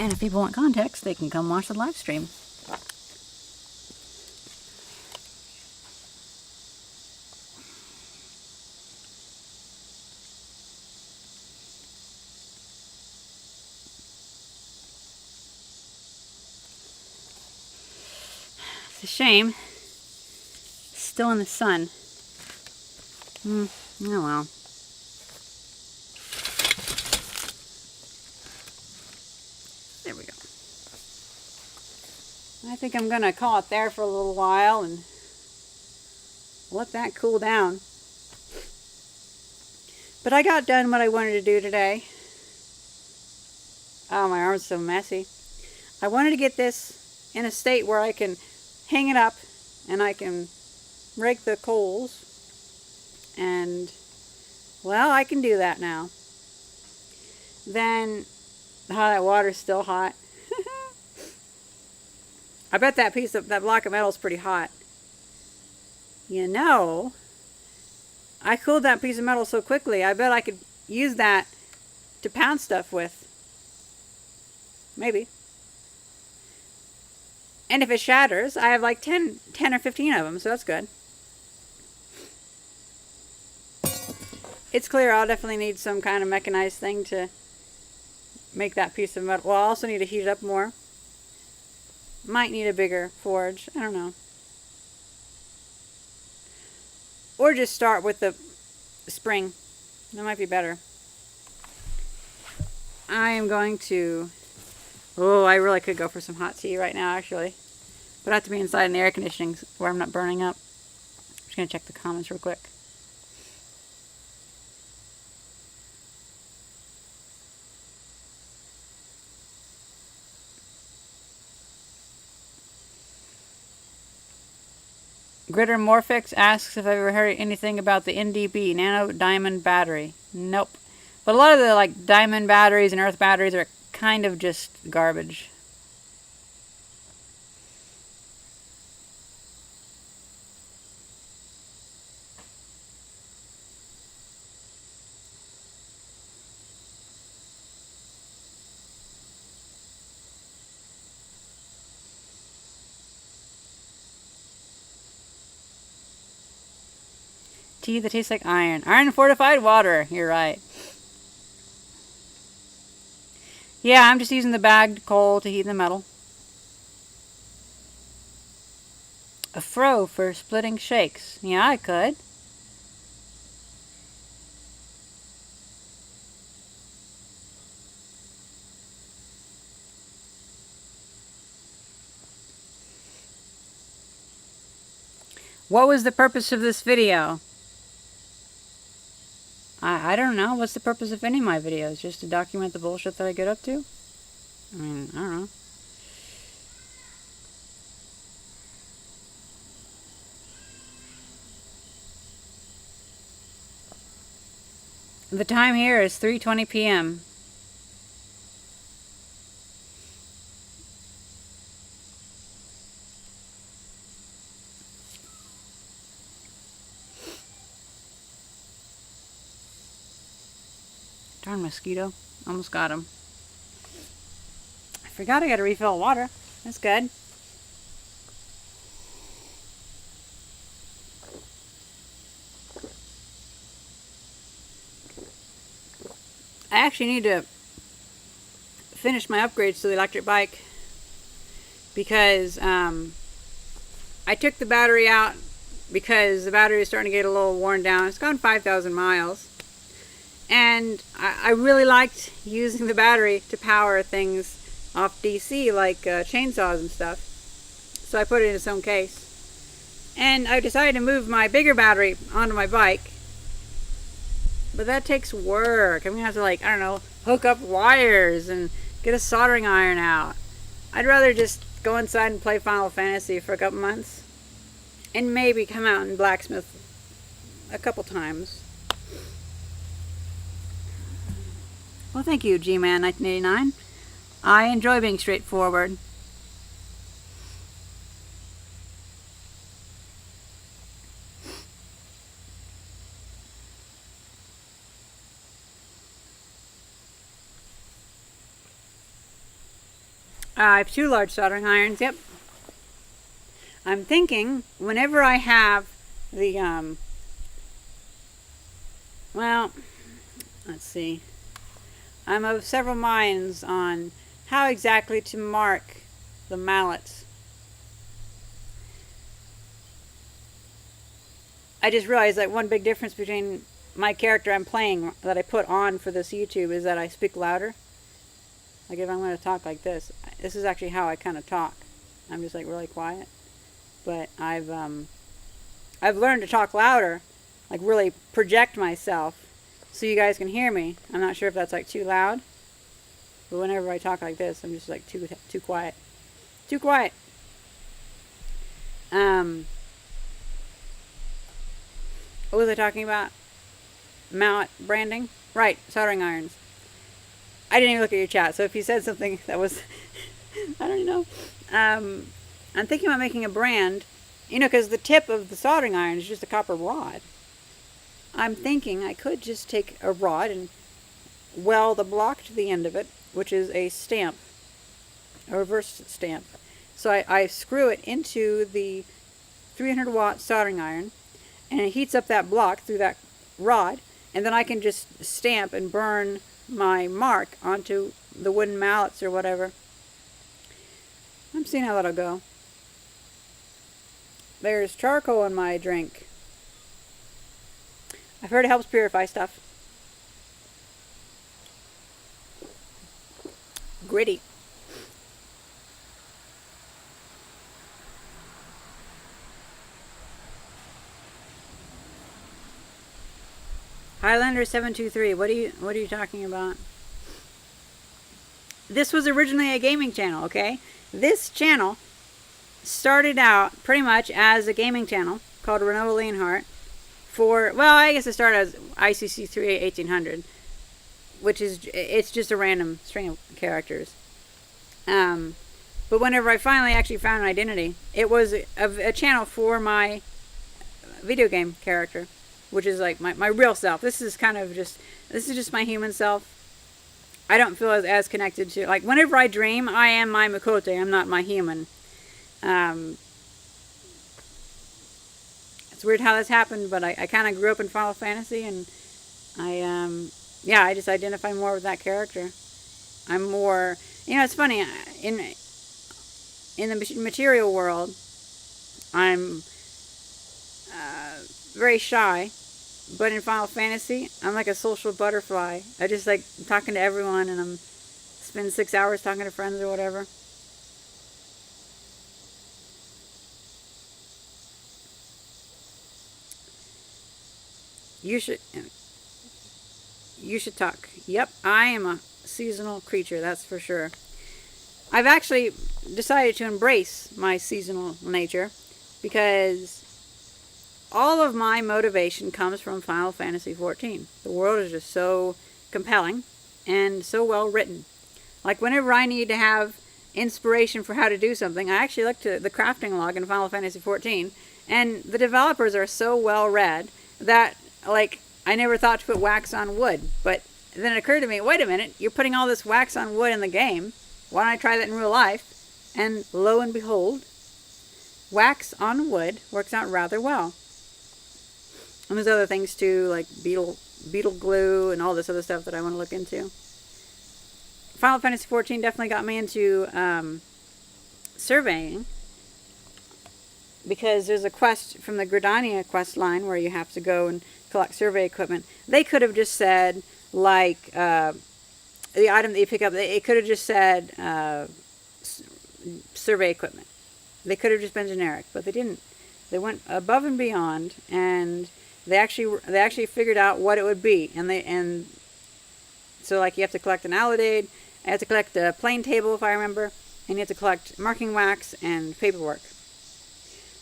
And if people want context, they can come watch the live stream. It's a shame. Still in the sun. Oh well. There we go. I think I'm going to call it there for a little while and let that cool down. But I got done what I wanted to do today. Oh, my arm's so messy. I wanted to get this in a state where I can hang it up and I can rake the coals. And, well, I can do that now. Then, that water's still hot. I bet that block of metal is pretty hot. You know, I cooled that piece of metal so quickly, I bet I could use that to pound stuff with. Maybe. And if it shatters, I have like 10 or 15 of them, so that's good. It's clear I'll definitely need some kind of mechanized thing to make that piece of metal. Well, I'll also need to heat it up more. Might need a bigger forge. I don't know. Or just start with the spring. That might be better. I am going to... Oh, I really could go for some hot tea right now, actually. But I have to be inside in the air conditioning where I'm not burning up. I'm just going to check the comments real quick. Grittermorphix asks if I've ever heard anything about the NDB, Nano Diamond Battery. Nope. But a lot of the like diamond batteries and earth batteries are kind of just garbage. Tea that tastes like iron. Iron fortified water. You're right. Yeah, I'm just using the bagged coal to heat the metal. A fro for splitting shakes. Yeah, I could. What was the purpose of this video? I don't know. What's the purpose of any of my videos? Just to document the bullshit that I get up to? I mean, I don't know. The time here is 3:20 p.m. Darn mosquito. Almost got him. I forgot I got to refill water. That's good. I actually need to finish my upgrades to the electric bike because I took the battery out because the battery is starting to get a little worn down. It's gone 5,000 miles. And I really liked using the battery to power things off DC like chainsaws and stuff. So I put it in its own case. And I decided to move my bigger battery onto my bike. But that takes work. I'm going to have to, like, I don't know, hook up wires and get a soldering iron out. I'd rather just go inside and play Final Fantasy for a couple months. And maybe come out and blacksmith a couple times. Well, thank you, G-Man 1989. I enjoy being straightforward. I have 2 large soldering irons, yep. I'm thinking, whenever I have the, well, let's see. I'm of several minds on how exactly to mark the mallets. I just realized that one big difference between my character I'm playing that I put on for this YouTube is that I speak louder. Like if I'm going to talk like this is actually how I kind of talk. I'm just like really quiet. But I've learned to talk louder, like really project myself so you guys can hear me. I'm not sure if that's like too loud, but whenever I talk like this, I'm just like too quiet. Too quiet. What was I talking about? Mallet branding? Right, soldering irons. I didn't even look at your chat, so if you said something that was, I don't know. I'm thinking about making a brand, you know, because the tip of the soldering iron is just a copper rod. I'm thinking I could just take a rod and weld a block to the end of it, which is a stamp, a reverse stamp. So I screw it into the 300 watt soldering iron, and it heats up that block through that rod, and then I can just stamp and burn my mark onto the wooden mallets or whatever. I'm seeing how that'll go. There's charcoal in my drink. I've heard it helps purify stuff. Gritty. Highlander 723. What are you talking about? This was originally a gaming channel, okay? This channel started out pretty much as a gaming channel called Renovating for, well, I guess it started as ICC3 1800, which is, it's just a random string of characters. But whenever I finally actually found an identity, it was a channel for my video game character, which is like my real self. This is just my human self. I don't feel as connected to, like, whenever I dream, I am my Makote. I'm not my human. It's weird how this happened, but I kind of grew up in Final Fantasy, and I just identify more with that character. I'm more, it's funny, in the material world, I'm very shy, but in Final Fantasy, I'm like a social butterfly. I just like talking to everyone, and I'm spend 6 hours talking to friends or whatever. You should talk. Yep, I am a seasonal creature, that's for sure. I've actually decided to embrace my seasonal nature because all of my motivation comes from Final Fantasy XIV. The world is just so compelling and so well written. Like, whenever I need to have inspiration for how to do something, I actually look to the crafting log in Final Fantasy XIV, and the developers are so well read that, like, I never thought to put wax on wood. But then it occurred to me, wait a minute, you're putting all this wax on wood in the game. Why don't I try that in real life? And lo and behold, wax on wood works out rather well. And there's other things too, like beetle glue and all this other stuff that I want to look into. Final Fantasy XIV definitely got me into surveying, because there's a quest from the Gridania quest line where you have to go and collect survey equipment. They could have just said, like, the item that you pick up, it could have just said survey equipment. They could have just been generic, but they didn't. They went above and beyond, and they actually figured out what it would be. And so, like, you have to collect an alidade, you have to collect a plane table, if I remember, and you have to collect marking wax and paperwork.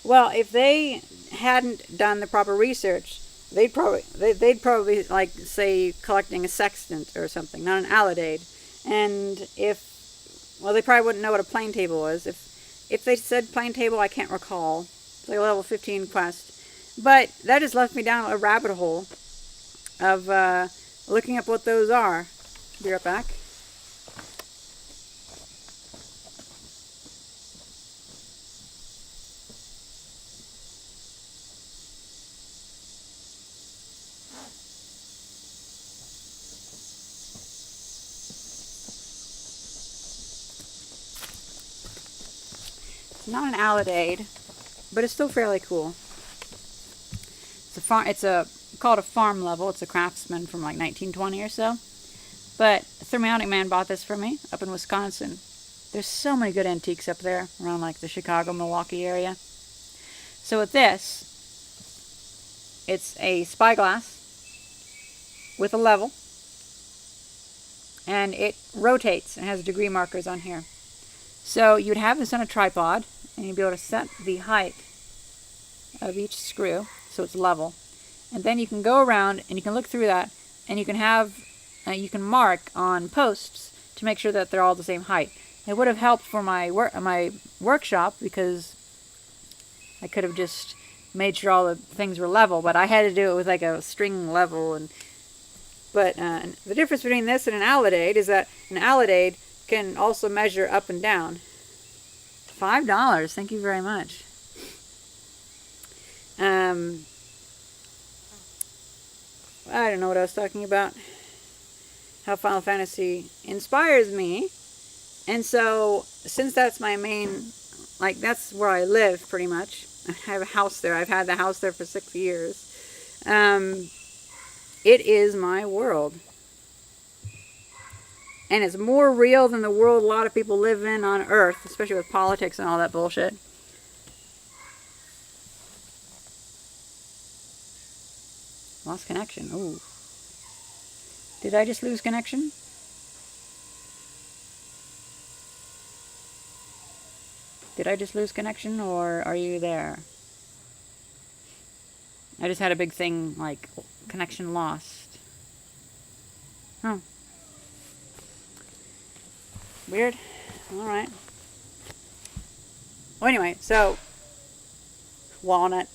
Well, if they hadn't done the proper research, they'd probably like, say, collecting a sextant or something, not an alidade. And they probably wouldn't know what a plane table was. If they said plane table, I can't recall. It's like a level 15 quest. But that just left me down a rabbit hole of looking up what those are. Be right back. Not an alidade, but it's still fairly cool. It's called a farm level. It's a craftsman from like 1920 or so. But Thermionic Man bought this for me up in Wisconsin. There's so many good antiques up there around like the Chicago, Milwaukee area. So with this, it's a spyglass with a level, and it rotates and has degree markers on here. So you'd have this on a tripod, and you'd be able to set the height of each screw so it's level. And then you can go around and you can look through that, and you can mark on posts to make sure that they're all the same height. It would have helped for my workshop, because I could have just made sure all the things were level, but I had to do it with like a string level. But the difference between this and an alidade is that an alidade can also measure up and down. $5. Thank you very much. I don't know what I was talking about. How Final Fantasy inspires me. And so, since that's my main, like, that's where I live pretty much. I have a house there. I've had the house there for 6 years. It is my world. And it's more real than the world a lot of people live in on Earth, especially with politics and all that bullshit. Lost connection. Ooh. Did I just lose connection? Did I just lose connection, or are you there? I just had a big thing like connection lost. Oh. Weird. Alright. Well, anyway, so Walnut.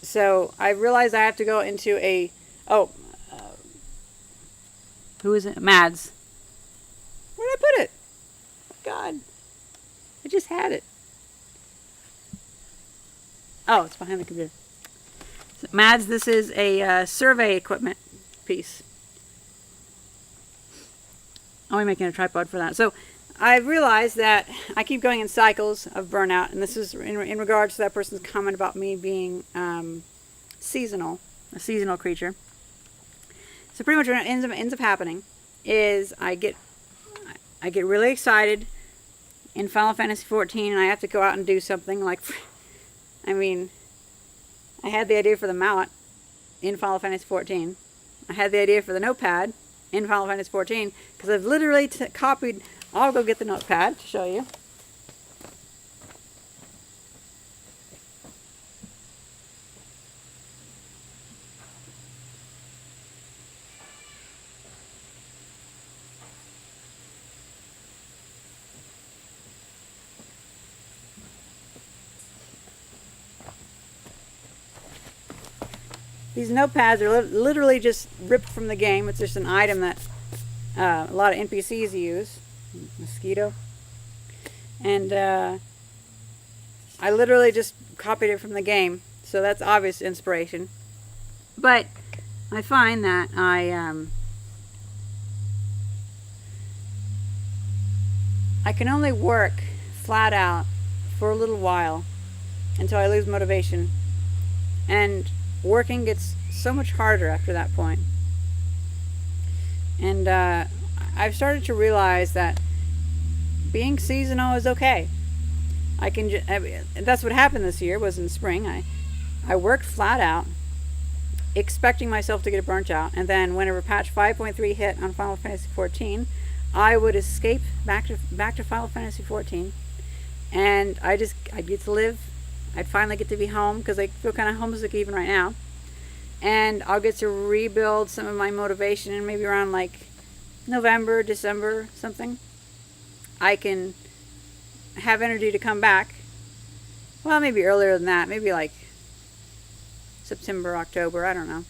So I realized I have to go into a... Oh. Who is it? Mads. Where did I put it? Oh, God. I just had it. Oh, it's behind the computer. So, Mads, this is a survey equipment piece. I'm making a tripod for that. So I realized that I keep going in cycles of burnout, and this is in regards to that person's comment about me being seasonal, a seasonal creature. So pretty much what ends up happening is I get really excited in Final Fantasy XIV, and I have to go out and do something like, I mean, I had the idea for the mallet in Final Fantasy XIV. I had the idea for the notepad in Final Fantasy XIV, because I've literally copied. I'll go get the notepad to show you. These notepads are literally just ripped from the game. It's just an item that a lot of NPCs use. Mosquito. And I literally just copied it from the game. So that's obvious inspiration. But I find that I can only work flat out for a little while until I lose motivation. And working gets so much harder after that point. And I've started to realize that being seasonal is okay. That's what happened this year, was in spring. I worked flat out, expecting myself to get burnt out, and then whenever patch 5.3 hit on Final Fantasy XIV, I would escape back to Final Fantasy XIV, and I'd get to live. I'd finally get to be home, because I feel kind of homesick even right now. And I'll get to rebuild some of my motivation, and maybe around like November, December, something, I can have energy to come back. Well, maybe earlier than that. Maybe like September, October, I don't know.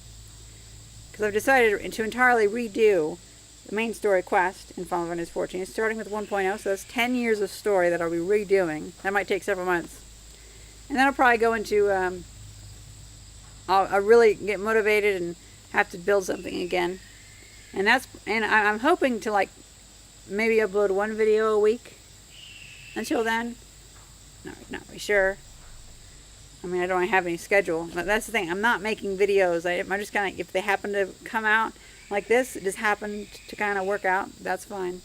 Because I've decided to entirely redo the main story quest in Final Fantasy XIV, starting with 1.0, so that's 10 years of story that I'll be redoing. That might take several months. And then I'll probably go into, I'll really get motivated and have to build something again. And I'm hoping to like maybe upload one video a week until then. Not really sure. I mean, I don't have any schedule, but that's the thing. I'm not making videos. I'm just kind of, if they happen to come out like this, it just happened to kind of work out, that's fine.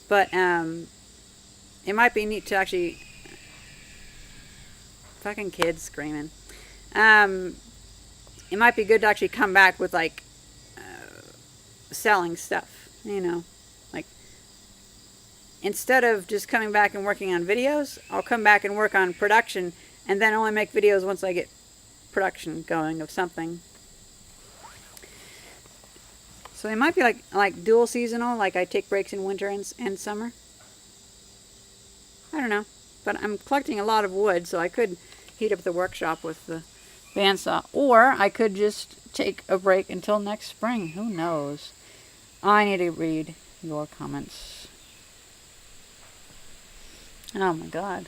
But it might be neat to actually, fucking kids screaming. It might be good to actually come back with like selling stuff, you know, like instead of just coming back and working on videos, I'll come back and work on production, and then only make videos once I get production going of something. So they might be like dual seasonal, like I take breaks in winter and summer. I don't know, but I'm collecting a lot of wood, so I could heat up the workshop with the bandsaw, or I could just take a break until next spring. Who knows? I need to read your comments. Oh my God.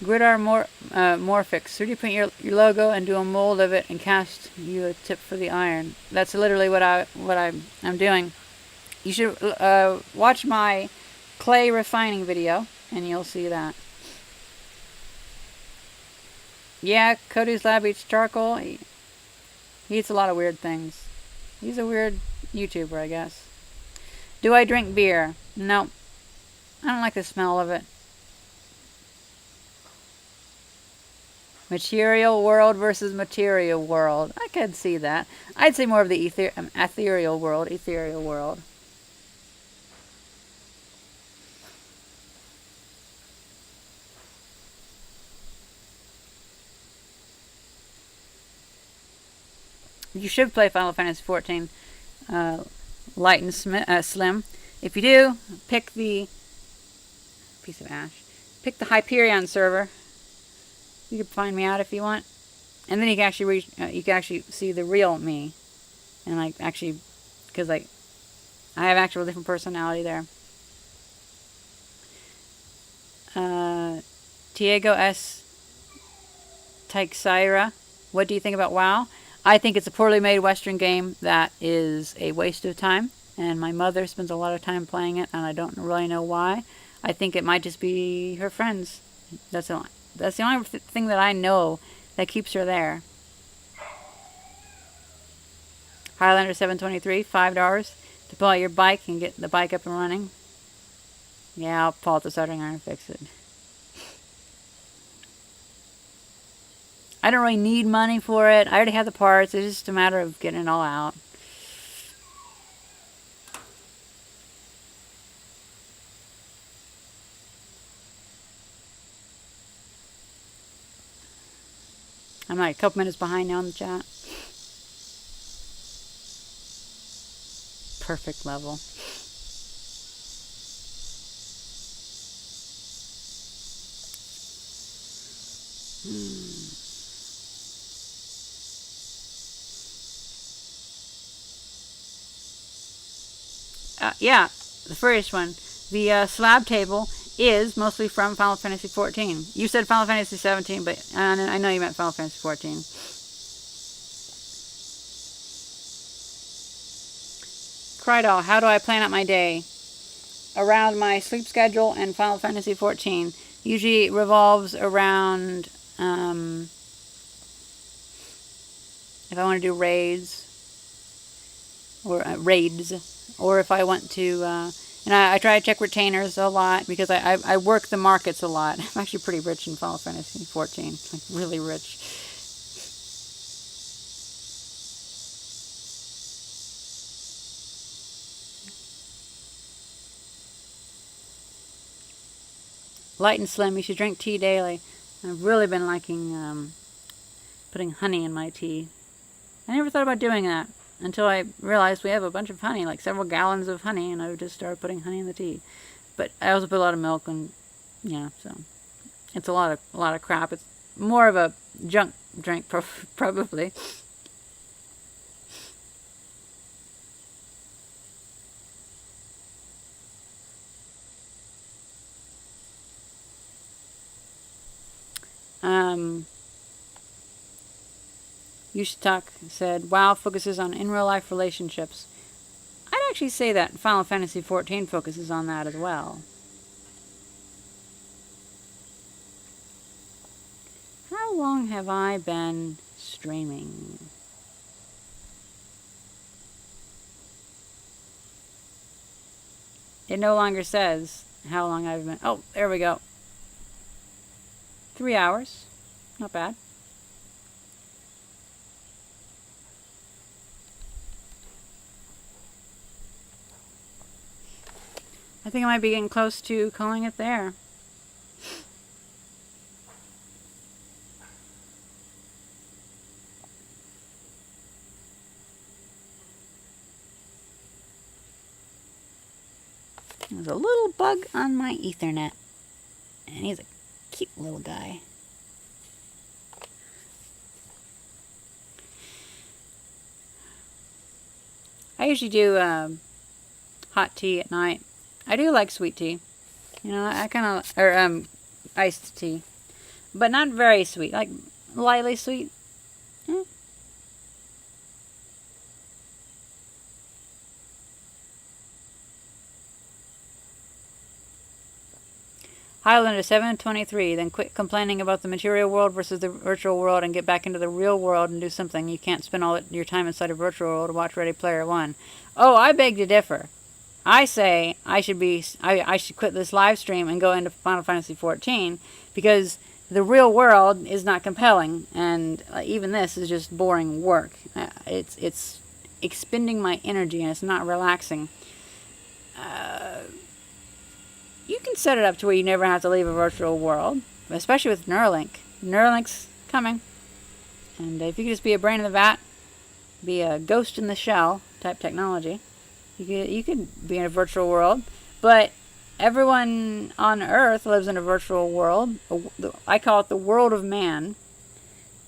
Gridar Morphix. 3D print your logo and do a mold of it and cast you a tip for the iron. That's literally what I'm doing. You should watch my clay refining video, and you'll see that. Yeah, Cody's Lab eats charcoal. He eats a lot of weird things. He's a weird YouTuber, I guess. Do I drink beer? No, I don't like the smell of it. Material world versus material world. I could see that. I'd say more of the ethereal world. Ethereal world. You should play Final Fantasy XIV light and slim. If you do, pick the piece of ash. Pick the Hyperion server. You can find me out if you want, and then you can actually see the real me, and like actually, because like I have actual different personality there. Diego S. Teixeira, what do you think about WoW? I think it's a poorly made Western game that is a waste of time, and my mother spends a lot of time playing it, and I don't really know why. I think it might just be her friends. That's the only thing that I know that keeps her there. Highlander 723, $5 to pull out your bike and get the bike up and running. Yeah, I'll pull out the soldering iron and fix it. I don't really need money for it. I already have the parts. It's just a matter of getting it all out. I'm like a couple minutes behind now in the chat. Perfect level. Yeah, the first one. The slab table is mostly from Final Fantasy XIV. You said Final Fantasy XVII, but I know you meant Final Fantasy XIV. Crydal, how do I plan out my day? Around my sleep schedule and Final Fantasy XIV. Usually it revolves around if I want to do raids, or if I want to, and I try to check retainers a lot because I work the markets a lot. I'm actually pretty rich in Final Fantasy XIV, like really rich. Light and slim, you should drink tea daily. I've really been liking putting honey in my tea. I never thought about doing that until I realized we have a bunch of honey, like several gallons of honey, and I would just start putting honey in the tea. But I also put a lot of milk, and yeah, so it's a lot of crap. It's more of a junk drink, probably. Yushtak said, WoW focuses on in real life relationships. I'd actually say that Final Fantasy XIV focuses on that as well. How long have I been streaming? It no longer says how long I've been. Oh, there we go. 3 hours. Not bad. I think I might be getting close to calling it there. There's a little bug on my Ethernet, and he's a cute little guy. I usually do hot tea at night. I do like sweet tea. You know, I kind of, or iced tea. But not very sweet, like lightly sweet. Highlander 723, then quit complaining about the material world versus the virtual world and get back into the real world and do something. You can't spend all your time inside a virtual world to watch Ready Player One. Oh, I beg to differ. I say I should quit this live stream and go into Final Fantasy XIV because the real world is not compelling, and even this is just boring work. It's expending my energy and it's not relaxing. You can set it up to where you never have to leave a virtual world, especially with Neuralink. Neuralink's coming, and if you could just be a brain in the vat, be a ghost in the shell type technology, you could be in a virtual world. But everyone on Earth lives in a virtual world. I call it the world of man.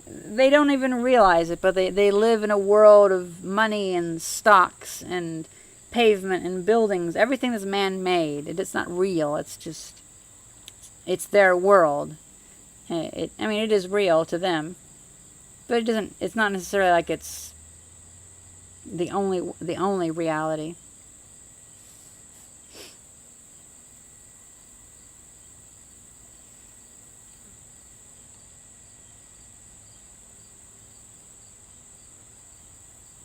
They don't even realize it, but they live in a world of money and stocks and pavement and buildings. Everything is man-made. It's not real. It's their world. I mean, it is real to them, but it's not necessarily like it's the only reality.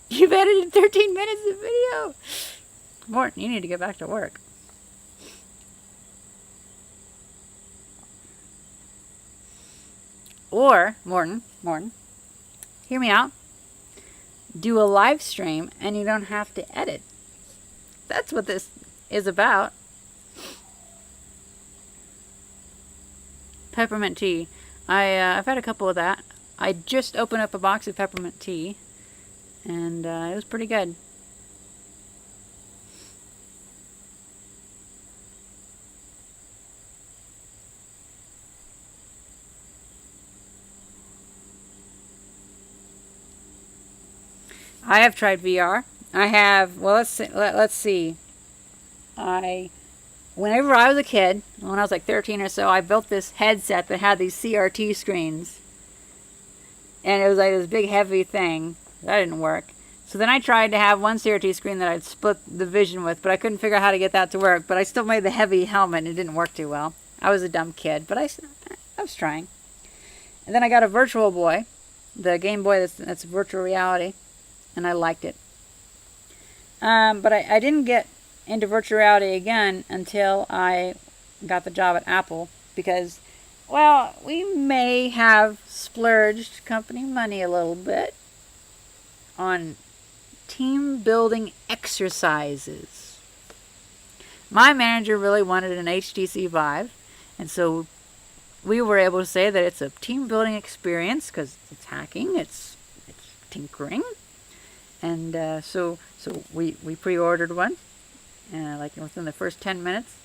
You've edited 13 minutes of video. Morton, you need to get back to work. Or, Morton, hear me out. Do a live stream and you don't have to edit. That's what this is about. Peppermint tea. I've had a couple of that. I just opened up a box of peppermint tea, and it was pretty good. I have tried VR. I have, well, let's see. Whenever I was a kid, when I was like 13 or so, I built this headset that had these CRT screens. And it was like this big heavy thing. That didn't work. So then I tried to have one CRT screen that I'd split the vision with, but I couldn't figure out how to get that to work. But I still made the heavy helmet and it didn't work too well. I was a dumb kid, but I was trying. And then I got a Virtual Boy, the Game Boy that's virtual reality. And I liked it. But I didn't get into virtual reality again until I got the job at Apple because, well, we may have splurged company money a little bit on team building exercises. My manager really wanted an HTC Vive, and so we were able to say that it's a team building experience because it's hacking, it's tinkering. And so we pre-ordered one, like within the first 10 minutes,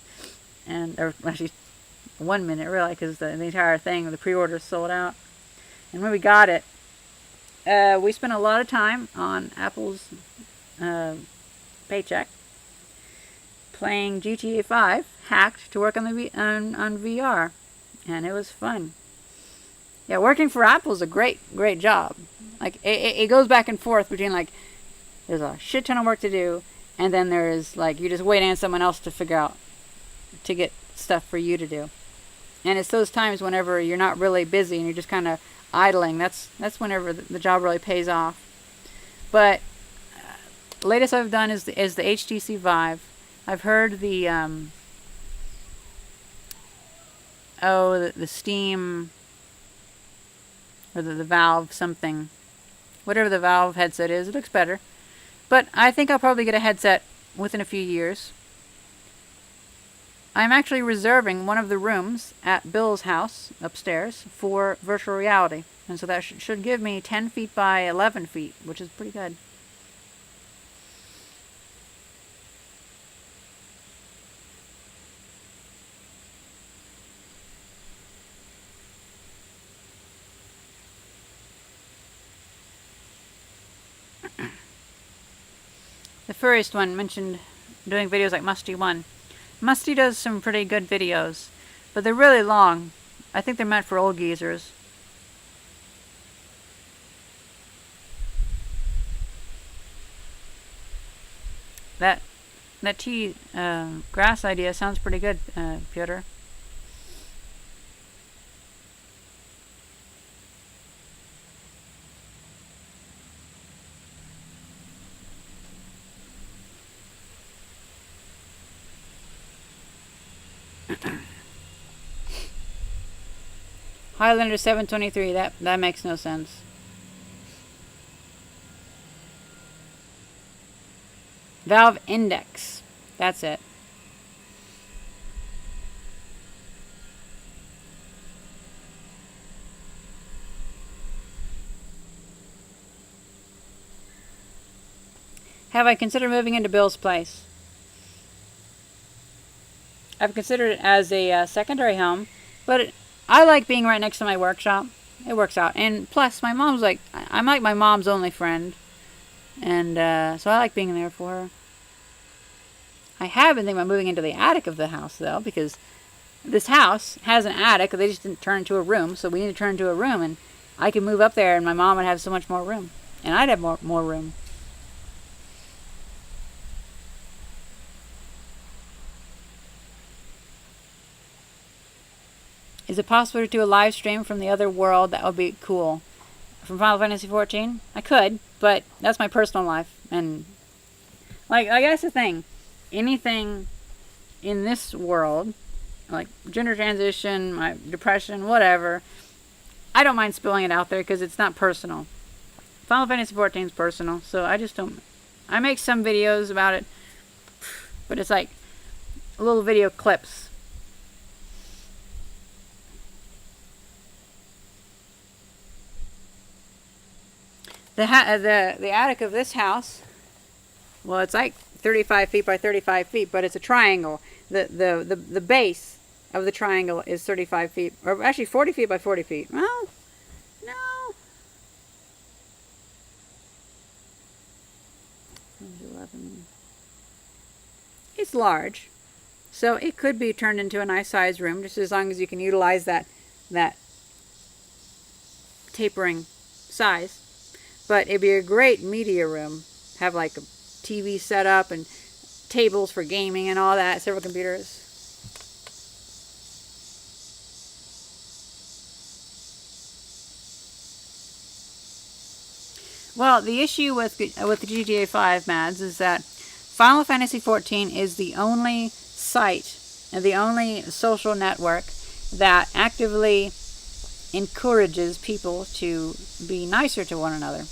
or actually 1 minute really, because the entire thing, the pre-order sold out. And when we got it, we spent a lot of time on Apple's paycheck playing GTA 5, hacked to work on on VR, and it was fun. Yeah, working for Apple is a great job. Like, it goes back and forth between, like, there's a shit ton of work to do, and then there's, like, you're just waiting on someone else to figure out, to get stuff for you to do. And it's those times whenever you're not really busy and you're just kind of idling. That's whenever the job really pays off. But the latest I've done is the HTC Vive. I've heard the Steam, or the Valve something, whatever the Valve headset is, it looks better. But I think I'll probably get a headset within a few years. I'm actually reserving one of the rooms at Bill's house upstairs for virtual reality. And so that should give me 10 feet by 11 feet, which is pretty good. The furriest one mentioned doing videos like Musty One. Musty does some pretty good videos, but they're really long. I think they're meant for old geezers. That tea grass idea sounds pretty good, Piotr. Highlander 723. That makes no sense. Valve Index. That's it. Have I considered moving into Bill's place? I've considered it as a secondary home, but I like being right next to my workshop. It works out. And plus, my mom's like, I'm like my mom's only friend. And so I like being there for her. I have been thinking about moving into the attic of the house, though, because this house has an attic. They just didn't turn into a room, so we need to turn into a room. And I could move up there, and my mom would have so much more room. And I'd have more room. Is it possible to do a live stream from the other world? That would be cool. From Final Fantasy XIV? I could, but that's my personal life. And, like that's the thing. Anything in this world, like gender transition, my depression, whatever, I don't mind spilling it out there because it's not personal. Final Fantasy XIV is personal, so I just don't. I make some videos about it, but it's like little video clips. The attic of this house, well, it's like 35 feet by 35 feet, but it's a triangle. The base of the triangle is 35 feet, or actually 40 feet by 40 feet. Well, no. 11. It's large, so it could be turned into a nice sized room, just as long as you can utilize that tapering size. But it'd be a great media room. Have like a TV set up and tables for gaming and all that. Several computers. Well, the issue with the GTA 5, Mads, is that Final Fantasy XIV is the only site and the only social network that actively encourages people to be nicer to one another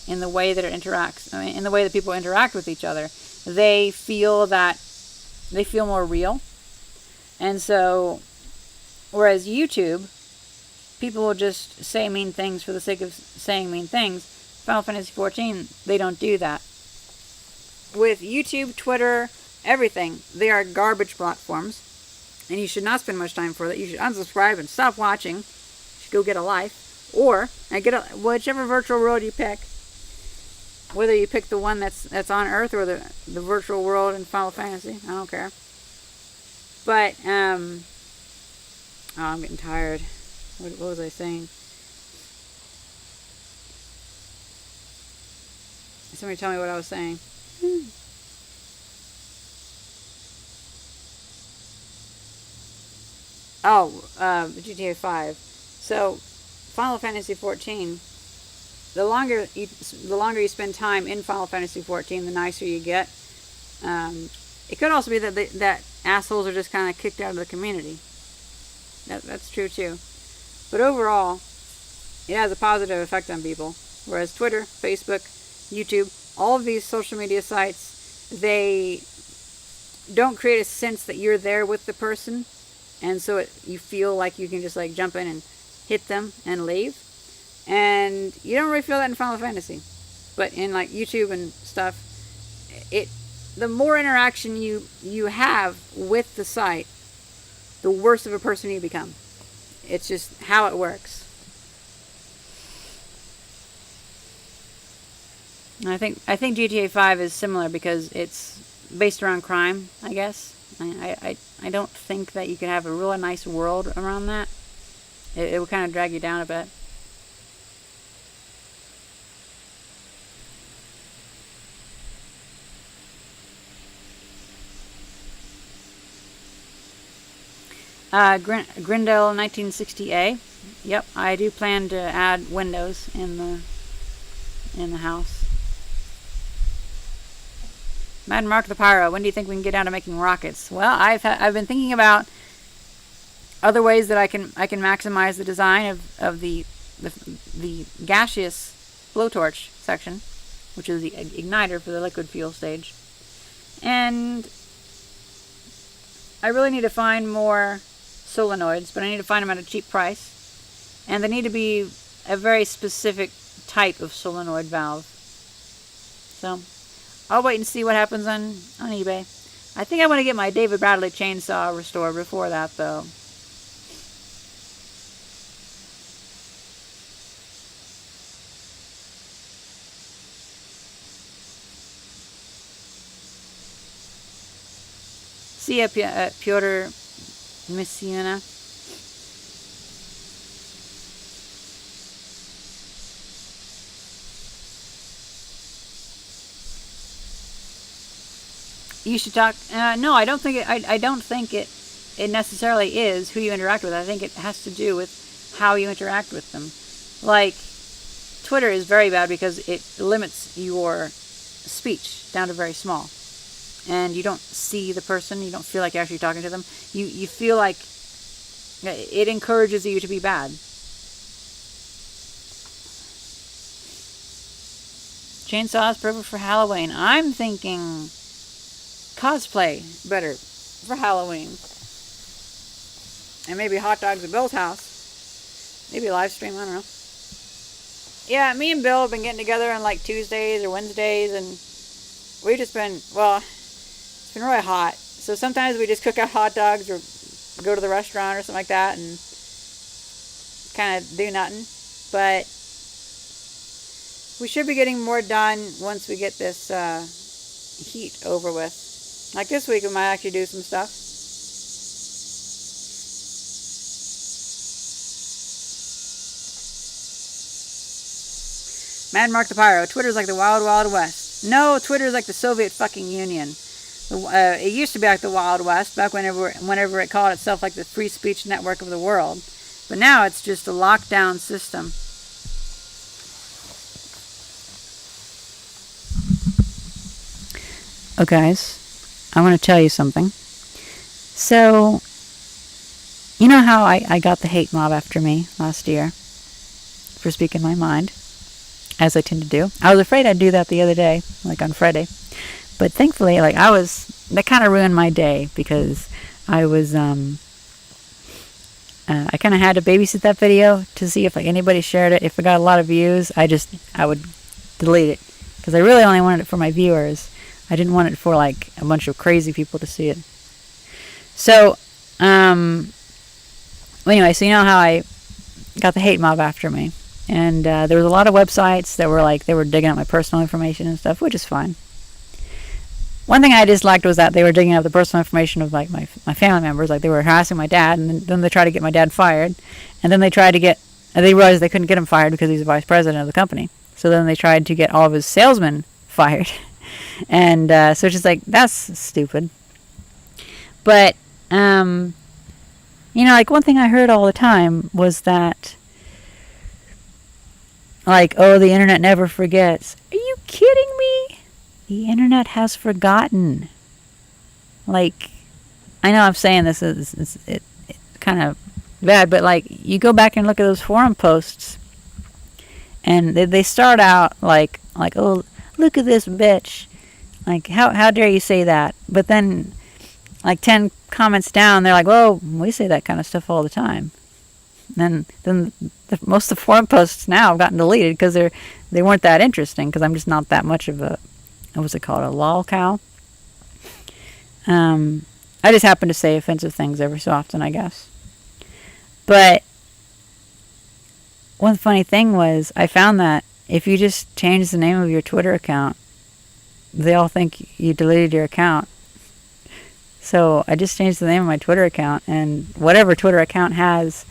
in the way that it interacts. I mean, in the way that people interact with each other. They feel more real. And so, whereas YouTube, people will just say mean things for the sake of saying mean things. Final Fantasy XIV, they don't do that. With YouTube, Twitter, everything, they are garbage platforms. And you should not spend much time for that. You should unsubscribe and stop watching. You should go get a life. Or, whichever virtual world you pick. Whether you pick the one that's on Earth or the virtual world in Final Fantasy. I don't care. But, I'm getting tired. What was I saying? Somebody tell me what I was saying. GTA 5. So, Final Fantasy XIV, the longer you spend time in Final Fantasy XIV, the nicer you get. It could also be that assholes are just kind of kicked out of the community. That's true too. But overall, it has a positive effect on people. Whereas Twitter, Facebook, YouTube, all of these social media sites, they don't create a sense that you're there with the person. And so you feel like you can just like jump in and hit them and leave. And you don't really feel that in Final Fantasy. But in like YouTube and stuff, the more interaction you have with the site, the worse of a person you become. It's just how it works. And I think GTA 5 is similar because it's based around crime, I guess. I don't think that you could have a really nice world around that. It would kind of drag you down a bit. Grindel 1960A. Yep, I do plan to add windows in the house. Mad Mark the Pyro, when do you think we can get down to making rockets? Well, I've been thinking about other ways that I can maximize the design of the gaseous blowtorch section, which is the igniter for the liquid fuel stage. And I really need to find more solenoids, but I need to find them at a cheap price. And they need to be a very specific type of solenoid valve. So I'll wait and see what happens on eBay. I think I want to get my David Bradley chainsaw restored before that, though. See ya, Piotr Messiana. You should talk. No, I don't think it. I don't think it necessarily is who you interact with. I think it has to do with how you interact with them. Like, Twitter is very bad because it limits your speech down to very small, and you don't see the person. You don't feel like you're actually talking to them. You feel like it encourages you to be bad. Chainsaws perfect for Halloween. I'm thinking cosplay better for Halloween. And maybe hot dogs at Bill's house. Maybe a live stream, I don't know. Yeah, me and Bill have been getting together on like Tuesdays or Wednesdays, and we've just been, well, it's been really hot. So sometimes we just cook out hot dogs or go to the restaurant or something like that and kind of do nothing. But we should be getting more done once we get this heat over with. Like this week, we might actually do some stuff. Mad Mark the Pyro. Twitter's like the Wild Wild West. No, Twitter's like the Soviet fucking Union. It used to be like the Wild West, back whenever it called itself like the free speech network of the world. But now it's just a lockdown system. Oh, guys. I want to tell you something. So, you know how I got the hate mob after me last year for speaking my mind, as I tend to do? I was afraid I'd do that the other day, like on Friday. But thankfully, like that kind of ruined my day because I was, I kind of had to babysit that video to see if like anybody shared it. If it got a lot of views, I would delete it because I really only wanted it for my viewers. I didn't want it for like a bunch of crazy people to see it. So, anyway, so you know how I got the hate mob after me. And there was a lot of websites that were like, they were digging up my personal information and stuff, which is fine. One thing I disliked was that they were digging up the personal information of like my family members. Like they were harassing my dad, and then they tried to get my dad fired. And then they realized they couldn't get him fired because he's the vice president of the company. So then they tried to get all of his salesmen fired. And so it's just like, that's stupid. But, like one thing I heard all the time was that, like, oh, the internet never forgets. Are you kidding me? The internet has forgotten. Like, I know I'm saying this is kind of bad, but like, you go back and look at those forum posts, and they start out like, oh, look at this bitch. Like, how dare you say that? But then, like 10 comments down, they're like, whoa, we say that kind of stuff all the time. And then most of the forum posts now have gotten deleted because they weren't that interesting, because I'm just not that much of a, what's it called, a lol cow. I just happen to say offensive things every so often, I guess. But one funny thing was, I found that if you just change the name of your Twitter account, they all think you deleted your account. So I just changed the name of my Twitter account, and whatever Twitter account has,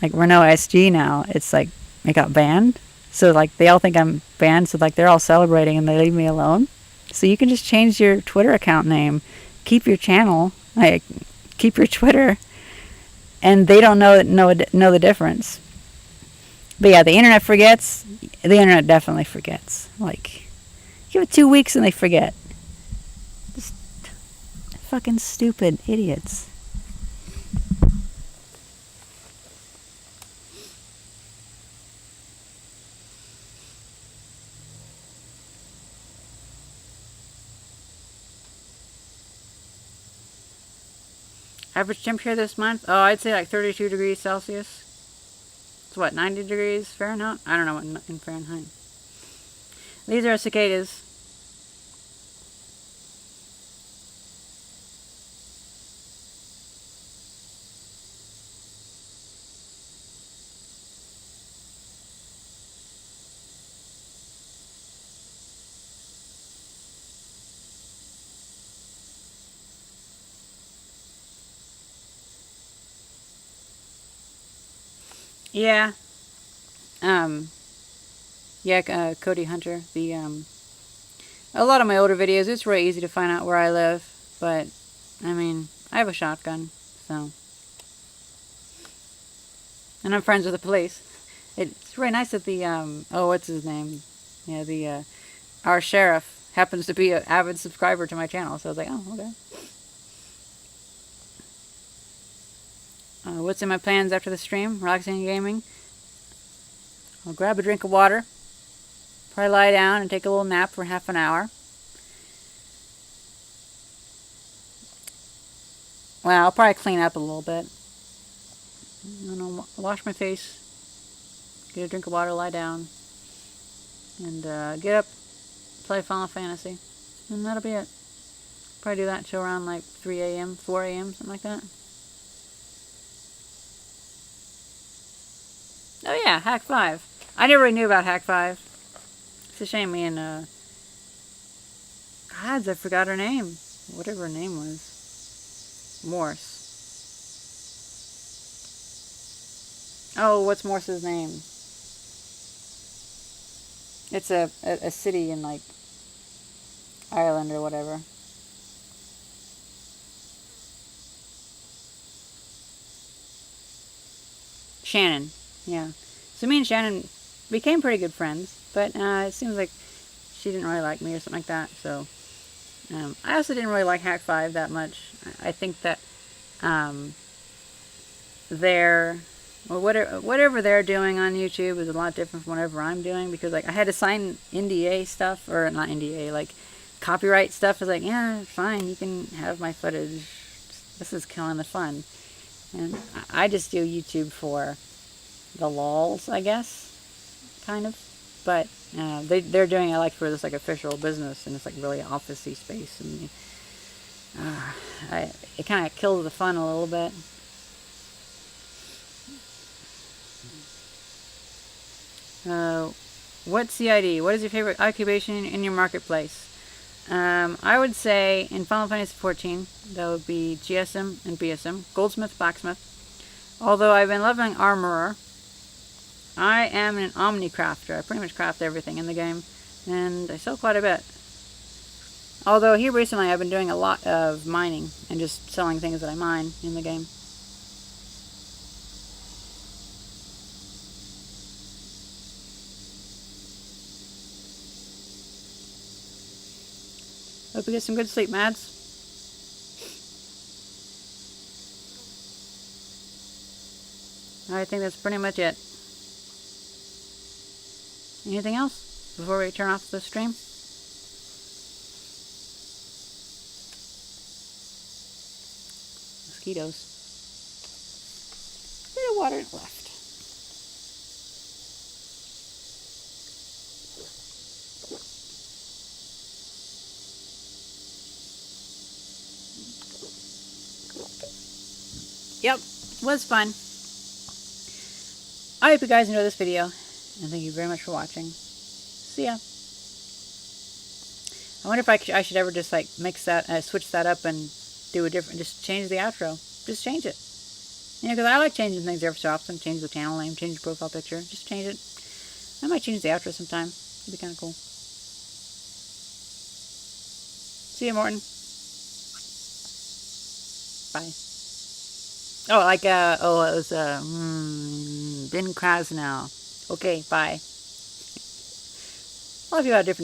like Renault SG now, it's like, it got banned. So like, they all think I'm banned, so like, they're all celebrating and they leave me alone. So you can just change your Twitter account name, keep your channel, like, keep your Twitter, and they don't know the difference. But yeah, the internet forgets. The internet definitely forgets. Like, give it 2 weeks and they forget. Just fucking stupid idiots. Average temperature this month? Oh, I'd say like 32 degrees Celsius. It's what, 90 degrees Fahrenheit? I don't know what in Fahrenheit. These are cicadas. Yeah. Cody Hunter. A lot of my older videos, it's really easy to find out where I live, but, I mean, I have a shotgun, so. And I'm friends with the police. It's really nice that what's his name? Yeah, our sheriff happens to be an avid subscriber to my channel, so I was like, oh, okay. What's in my plans after the stream? Relaxing and gaming. I'll grab a drink of water. Probably lie down and take a little nap for half an hour. Well, I'll probably clean up a little bit. And I'll wash my face. Get a drink of water, lie down. And get up, play Final Fantasy. And that'll be it. Probably do that until around like 3 a.m., 4 a.m., something like that. Oh yeah, Hack 5. I never really knew about Hack 5. It's a shame me and, gods, I forgot her name. Whatever her name was. Morse. Oh, what's Morse's name? It's a city in, like, Ireland or whatever. Shannon. Yeah. So me and Shannon became pretty good friends, but it seems like she didn't really like me or something like that. So I also didn't really like Hack 5 that much. I think that whatever they're doing on YouTube is a lot different from whatever I'm doing, because like I had to sign NDA stuff, or not NDA, like copyright stuff. I was like, yeah, fine, you can have my footage. This is killing the fun. And I just do YouTube for the lols, I guess, kind of. But they're doing it like for this like official business, and it's like really officey space, and it kind of kills the fun a little bit. What's CID? What is your favorite occupation in your marketplace? I would say in Final Fantasy XIV, that would be GSM and BSM, Goldsmith, Blacksmith. Although I've been loving Armorer, I am an omni-crafter. I pretty much craft everything in the game, and I sell quite a bit. Although here recently I've been doing a lot of mining and just selling things that I mine in the game. Hope you get some good sleep, Mads. I think that's pretty much it. Anything else before we turn off the stream? Mosquitoes. A bit of water left. Yep, was fun. I hope you guys enjoyed this video, and thank you very much for watching. See ya. I wonder if I should ever just like mix that, switch that up and do a different, just change the outro. Just change it. You know, because I like changing things every so often. Change the channel name, change the profile picture. Just change it. I might change the outro sometime. It'd be kind of cool. See you, Morton. Bye. Oh, like, it was, Ben Krasnow. Okay, bye. A lot of you have different